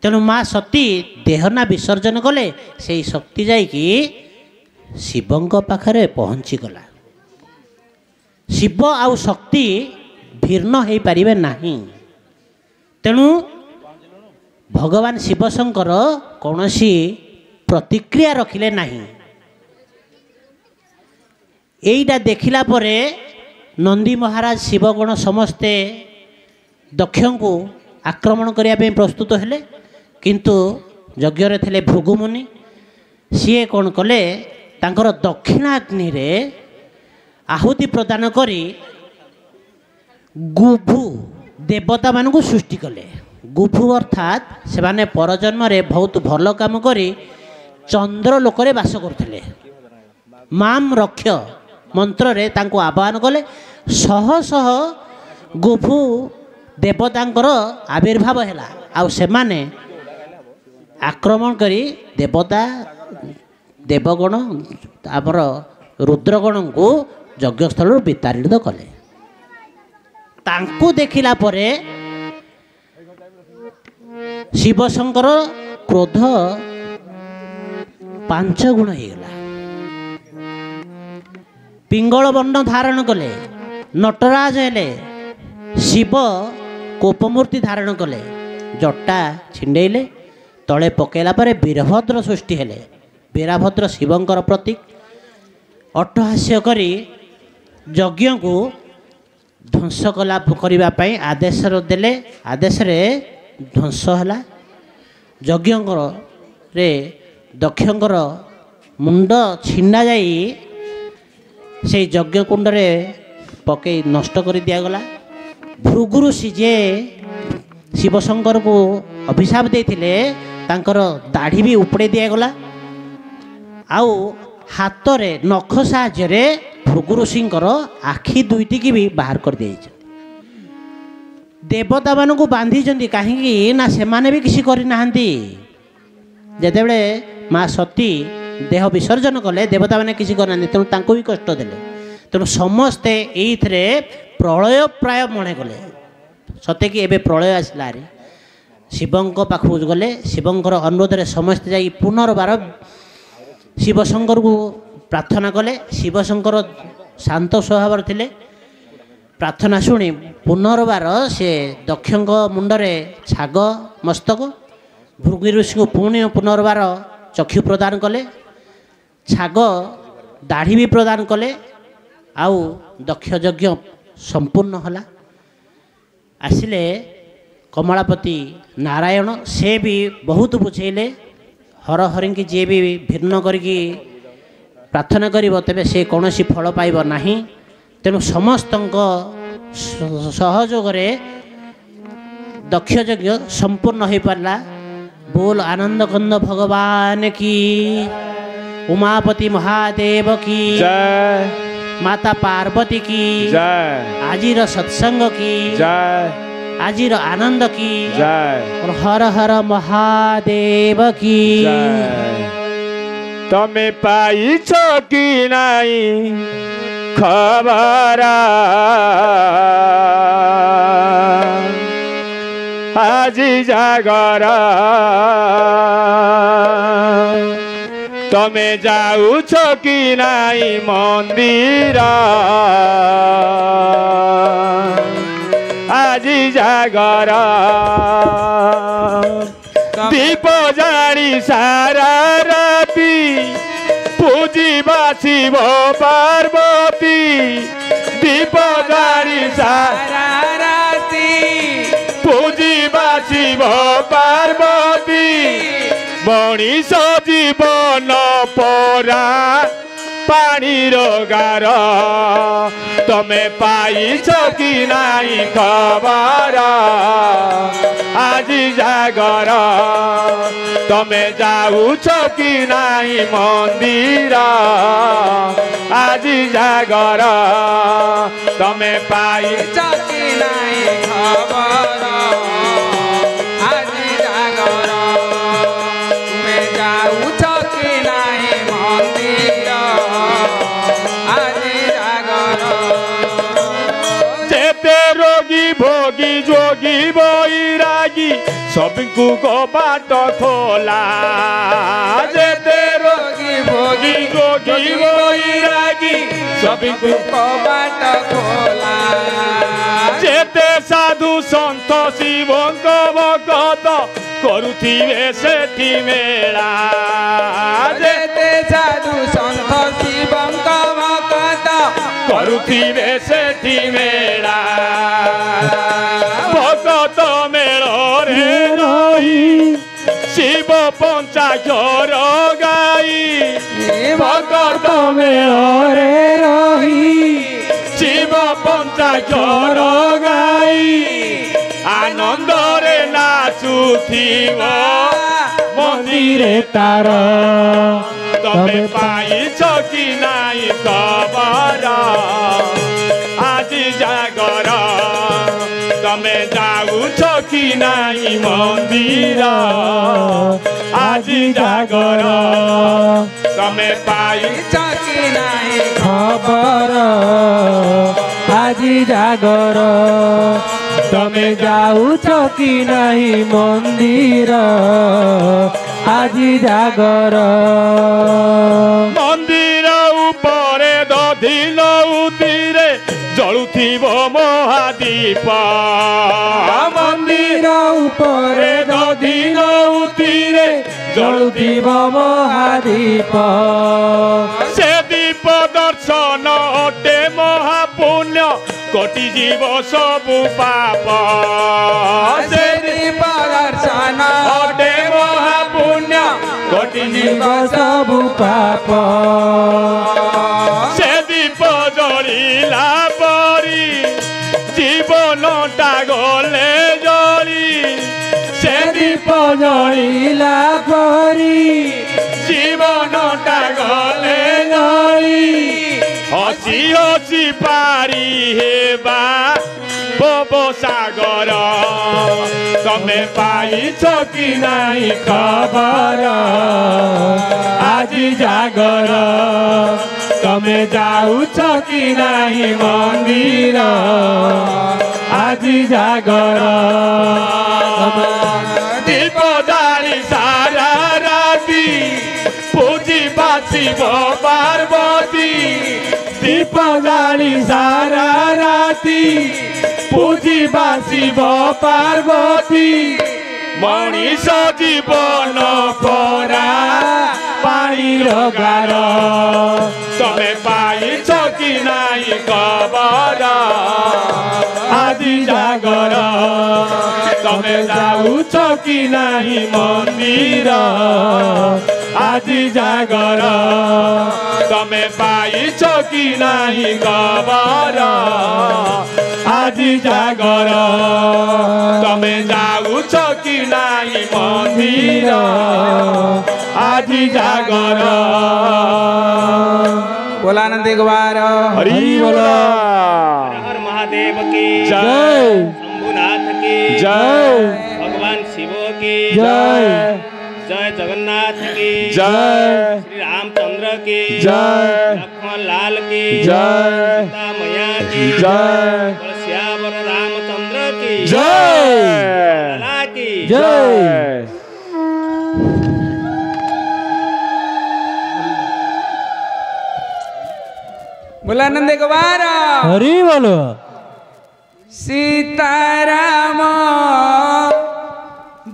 Speaker 1: तेणु माँ सती देहना विसर्जन कले से शक्ति जाइकी शिवंक पाखरे पहुँची गला शिव आउ शक्ति भिन्न हो पारे नहीं तेणु भगवान शिव शंकर कौन सी प्रतिक्रिया रखिले नहीं एईटा देखिला परे नंदी महाराज शिवगण समस्ते दक्ष को आक्रमण करने प्रस्तुत हेले किंतु यज्ञ थे भृगुमुनि सी कौन कले तांकर दक्षिणाग्नि रे आहुति प्रदान करी गुभु देवता मान को सृष्टि कले गुभु अर्थात से माने परजन्म रे बहुत भल काम करी चंद्र लोकरे बास करथिले माम रक्ष मंत्र रे तांको आह्वान कले शह शह गुभु देवतांकर आविर्भाव हैला आउ से माने आक्रमण करी देवता देवगण आमर रुद्रगण को यज्ञस्थल विताड़ित कले तांको देखिला परे शिव शंकर क्रोध 5 गुण हो गला पिंगल वर्ण धारण कले नटराज हेले शिव कोपमूर्ति धारण कले जटा छिंडेले तले पकेला परे वीरभद्र सृष्टि हेले वीरभद्र शिवंकर प्रतीक अट्टहास्य करी यज्ञ को ध्वंस कला करने आदेश देले आदेश रे ध्वंस है यज्ञ रे दक्षर मुंड छिन्ना जाई से यज्ञ कुंड रे पके नष्ट कर दिगला भृगु ऋषि जे शिवशंकर को अभिशाप देते ତାଙ୍କର ଦାଢ଼ି ବି ଉପଡ଼େଇ ଦିଆଗଲା। ଆଉ ହାତରେ ନଖ ସାହାଯ୍ୟରେ ଭୃଗୁ ଋଷିଙ୍କର ଆଖି ଦୁଇଟିକି ବି ବାହାର କରିଦିଆଯାଇଛି। ଦେବତାମାନଙ୍କୁ ବାନ୍ଧିଛନ୍ତି କାହିଁକି ନା ସେମାନେ ବି କିଛି କରିନାହାନ୍ତି। ଯେତେବେଳେ ମା ସତୀ ଦେହ ବିସର୍ଜନ କଲେ ଦେବତାମାନେ କିଛି କରିନାହାନ୍ତି, ତେଣୁ ତାଙ୍କୁ ବି କଷ୍ଟ ଦେଲେ। ତେଣୁ ସମସ୍ତେ ଏଇଥିରେ ପ୍ରଳୟ ପ୍ରାୟ ମନେ କଲେ। ସତେକି ଏବେ ପ୍ରଳୟ ଆସିଲା ରେ ଶିବଙ୍କ ପାଖକୁ ଗଲେ। ଶିବଙ୍କର ଅନୁରୋଧରେ ସମସ୍ତେ ଯାଇ ପୁନର୍ବାର ଶିବଶଙ୍କରକୁ ପ୍ରାର୍ଥନା କଲେ। ଶିବଶଙ୍କର ଶାନ୍ତ ସ୍ୱଭାବର ଥିଲେ। ପ୍ରାର୍ଥନା ଶୁଣି ପୁନର୍ବାର ସେ ଦକ୍ଷଙ୍କ ମୁଣ୍ଡରେ ଛାଗ ମସ୍ତକ, ଭୃଗୁ ଋଷିଙ୍କୁ ପୁଣି ପୁନର୍ବାର ଚକ୍ଷୁ ପ୍ରଦାନ କଲେ, ଛାଗ ଦାଢ଼ି ବି ପ୍ରଦାନ କଲେ। ଆଉ ଦକ୍ଷ ଯଜ୍ଞ ସମ୍ପୂର୍ଣ୍ଣ ହେଲା। ଆସିଲେ କମଳାପତି ନାରାୟଣ, ସେ ବି ବହୁତ ବୁଝେଇଲେ। ହରହରିଙ୍କି ଯିଏ ବି ଭିନ୍ନ କରିକି ପ୍ରାର୍ଥନା କରିବ ତେବେ ସେ କୌଣସି ଫଳ ପାଇବ ନାହିଁ। ତେଣୁ ସମସ୍ତଙ୍କ ସହଯୋଗରେ ଦକ୍ଷ ଯଜ୍ଞ ସମ୍ପୂର୍ଣ୍ଣ ହୋଇପାରିଲା। बोल आनंद कंद भगवान की, उमापति महादेव की
Speaker 3: जय,
Speaker 1: माता पार्वती की
Speaker 3: जय,
Speaker 1: आजिर सत्संग की
Speaker 3: जय,
Speaker 1: आजिर आनंद की
Speaker 3: जय,
Speaker 1: और हर हर महादेव की
Speaker 3: जय। तमे पाइछ कि नाई खबर আজি জাগর তমে যাউছ কি নাই মন্দির আজি জাগর দীপ জানি সারা রাতি পুজিবা শিব পার্বতী দীপ জানি সারা রাতি পুজিবা শিব পার্বতী মଣିষ জীবন পরা পানির গার তমে পাইছ কি নাই খবর আজি জাগর তমে যাউছ কি নাই মন্দির আজি জাগর তমে পাইছ কি নাই খবর আজি জাগর তুমি যাউছ কি নাই মন্দির আজি জাগর যেতে রোগী ভোগী যোগী বৈরাগী सबको कबाट खोला जेते रोगी भोगी गोगी बैरागी सबको कबाट खोला जेते साधु सन्त शिवଙ୍କ भगत କରୁଥିବେ ସେଠି ମେଳା ଯେତେ ସାଧୁ ସନ୍ଥ ଶିବଙ୍କ ଭଗତ କରୁଥିବେ ସେଠି ମେଳା ଭଗତ ମେଳରେ ରହି ଶିବ ପଞ୍ଚାକ୍ଷର ଗାଇ ଭଗତ ମେଳରେ ରହି ଶିବ ପଞ୍ଚାକ୍ଷର ଗାଇ ଆନନ୍ଦରେ ନାଚୁଥିବ ମନ୍ଦିରେ ତାର ତମେ ପାଇଛ କି ନାଇଁ ଖବର ଆଜି ଜାଗର ତମେ ଯାଉଛ କି ନାଇଁ ମନ୍ଦିର ଆଜି ଜାଗର ତମେ ପାଇଛ କି ନାଇଁ ଖବର ଆଜି ଜାଗର ତମେ ଯାଉଛ କି ନାହିଁ ମନ୍ଦିର ଆଜି ଜାଗର ମନ୍ଦିର ଉପରେ ଦଧିନଉତିରେ ଜଳୁଥିବ ମହାଦୀପ ମନ୍ଦିର ଉପରେ ଦଧିନଉତିରେ ଜଳୁଥିବ ମହାଦୀପ ସେ ଦୀପ ଦର୍ଶନ ଅଟେ ମହାପୁଣ୍ୟ कोटि जीव सबु पाप से दीप दर्शन अटे महापुण्य कोटि जीव सबु पाप से दीप जलिला परी जीवन टा गले जली से दीप जल जलिला परी जीवनटा गले गली हसी हसी पारी हेबा बोबो सागर तमे पाइछ कि नाही खबर আজি जागर तमे जाउछ कि नाही मन्दिर আজি जागर दीप जाली सारा राती पूजी बासिब पार्वती दीप जाली सारा राती पूजी बासिब पार्वती मनीष जीवन परा पानी गार तमे पाइछ कि नाही खबर আজি जागर तमे जाउछ कि नाही मन्दिर আজি जागर तमे पाइछ कि नाही खबर আজি जागर तमे जाउछ कि नाही मन्दिर আজি जागर
Speaker 2: बोलानंद एक बार
Speaker 3: हरि बोला
Speaker 4: हर महादेव की
Speaker 3: जय
Speaker 4: शंभुनाथ की
Speaker 3: जय
Speaker 4: भगवान शिव की
Speaker 3: जय
Speaker 4: जय जगन्नाथ की
Speaker 3: जय
Speaker 4: श्री रामचंद्र की
Speaker 3: जय
Speaker 4: लक्ष्मण लाल की
Speaker 3: जय
Speaker 4: सीता मैया की
Speaker 3: जय
Speaker 4: श्यावर रामचंद्र की
Speaker 3: जय
Speaker 4: लाला की
Speaker 3: जय
Speaker 2: बोलानंद एक बार
Speaker 3: हरि बोलो
Speaker 2: सीताराम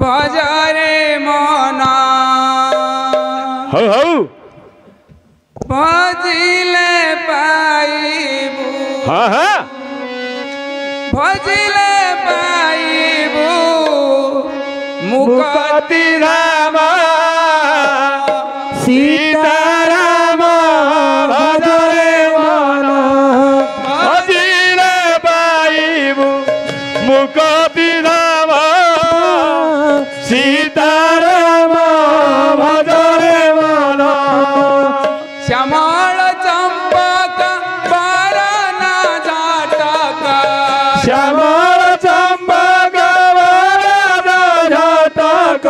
Speaker 2: भजरे मन
Speaker 3: हौ हौ
Speaker 2: भजिले पाइबु
Speaker 3: हाँ हाँ
Speaker 2: भजिले पाइबु
Speaker 3: मुक्ति राम सीताराम भजरे मन भजिले पाइबु मुक्ति राम सीताराम भजरे मन
Speaker 2: श्यामल चंपक बरन जाटक
Speaker 3: श्यामल चंपक वरद झटक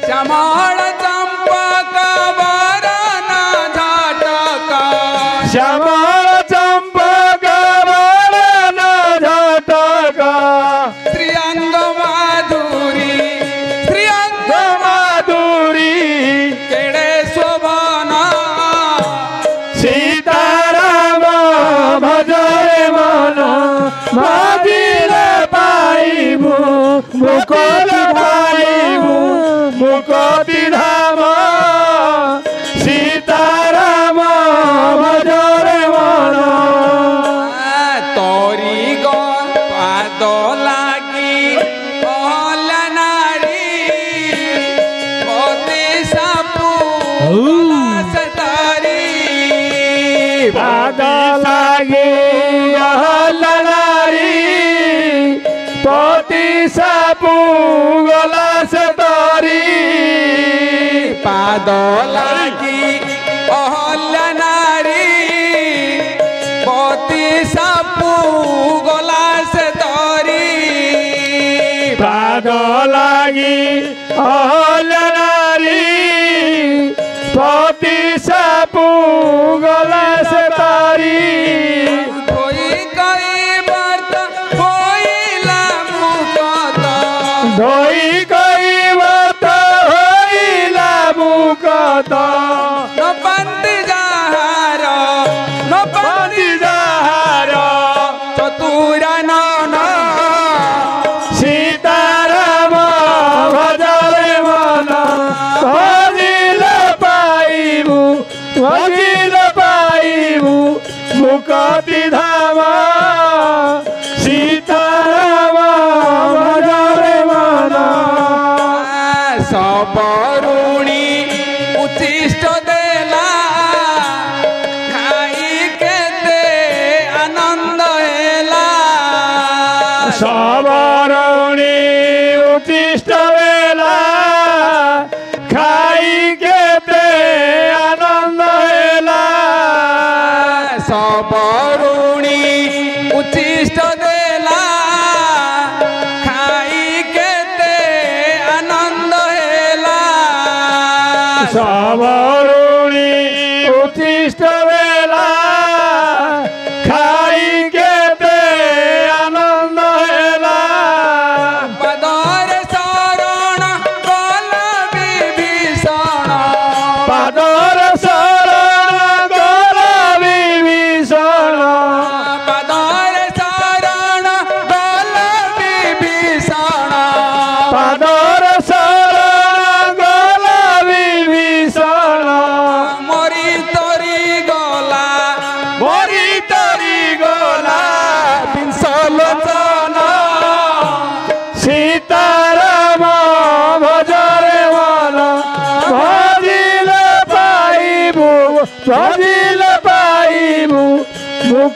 Speaker 2: श्यामल चंपक बरन जाटक
Speaker 3: श्यामल चंपक वरद झटक
Speaker 2: श्रीअंग माधुरी श्रीअंग
Speaker 3: माधुरी
Speaker 2: केड़े शोभन
Speaker 3: सीताराम भजरे मन भजिले पाइबु मुक्ति पाइबु मुक्ति धाम सीताराम भजरे मन
Speaker 2: तोरी गो पाद लागी कहल नारी पति सापु से तारी
Speaker 3: पाद लागे ललारी पति सापु गला से तारी
Speaker 2: पाद लागी कहल नारी पति सापु गला से तारी
Speaker 3: पाद लागी ललारी पति सापु गला से तारी
Speaker 2: कोई कई बात होइला मुकत
Speaker 3: धोई कई बात होइला मुकत
Speaker 2: न पंथी जहार न पंथी
Speaker 3: जहार
Speaker 2: चतुर नन
Speaker 3: सीताराम भजरे मन भजिले पाइबु मुक्ति धाम सीताराम भजरे मन
Speaker 2: सबरुणी उचिष्ट देला खाई केते आनंद हेला
Speaker 3: सबरणी उचिष्ट बेला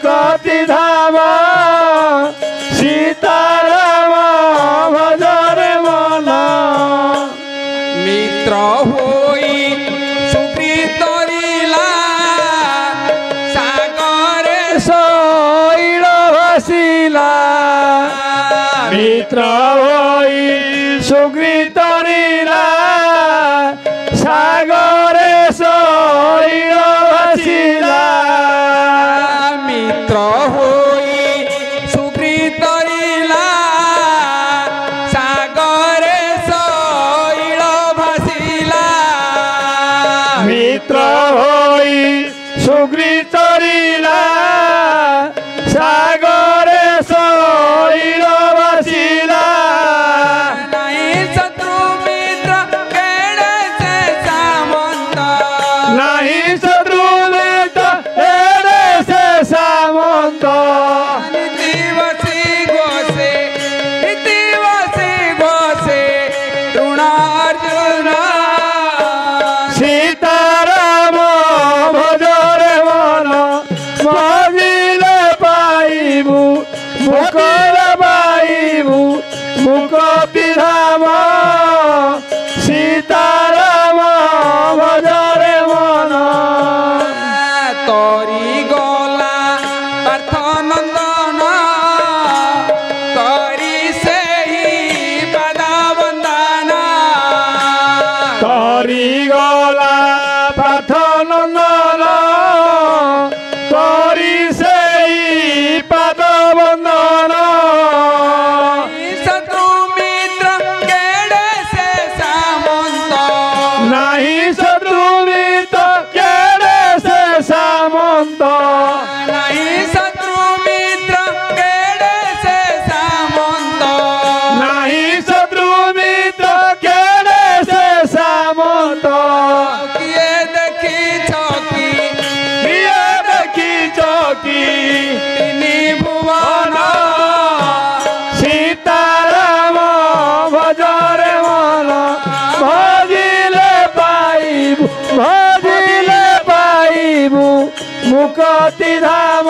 Speaker 3: मुक्ति धाम सीताराम भजरे मन
Speaker 2: मित्र होई सुकृत लीला सागरे
Speaker 3: शैल भासिला मित्र होई सुकृत लीला सागरे शैल भासिला
Speaker 2: मित्र होई सुकृत लीला सागरे शैल भासिला
Speaker 3: मित्र होई सुकृत लीला सागरे शैल भासिला
Speaker 2: नहीं शत्रु मित्र केड़े से सामंत
Speaker 3: नहीं शत्रु मित्र एड़े से सामंत
Speaker 2: दिवसी गोसे तृणार्जुन
Speaker 3: सीताराम भजरे मन भजिले पाइबु मुकुर पाइबु मुक्ति धाम सीताराम भजरे मन
Speaker 2: तोरी गोला पार्थ नंदन करी से ही पदा बंदना
Speaker 3: तरी गला पाथ नंदन करी सेई पाद बंदन
Speaker 2: शत्रु मित्र केड़े से सामंत
Speaker 3: नहीं शत्रु मित्र केड़े से सामंत
Speaker 2: नहीं शत्रु मित्र केड़े से सामंत
Speaker 3: नहीं शत्रु मित्र केड़े से सामंत
Speaker 2: किए देखी छकी
Speaker 3: प्रिय देखी चौकी
Speaker 2: तिनी भुवन
Speaker 3: सीताराम भजरे मन भजिले पाइबु मुक्ति धाम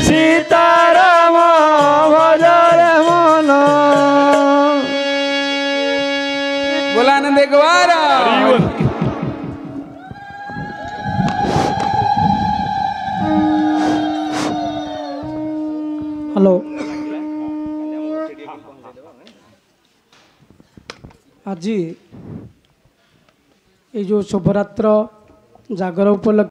Speaker 3: सीताराम भजरे मन
Speaker 2: बोलानंद एक बार
Speaker 5: हेलो आज ये जो शुभरात्र जागर उपलक्ष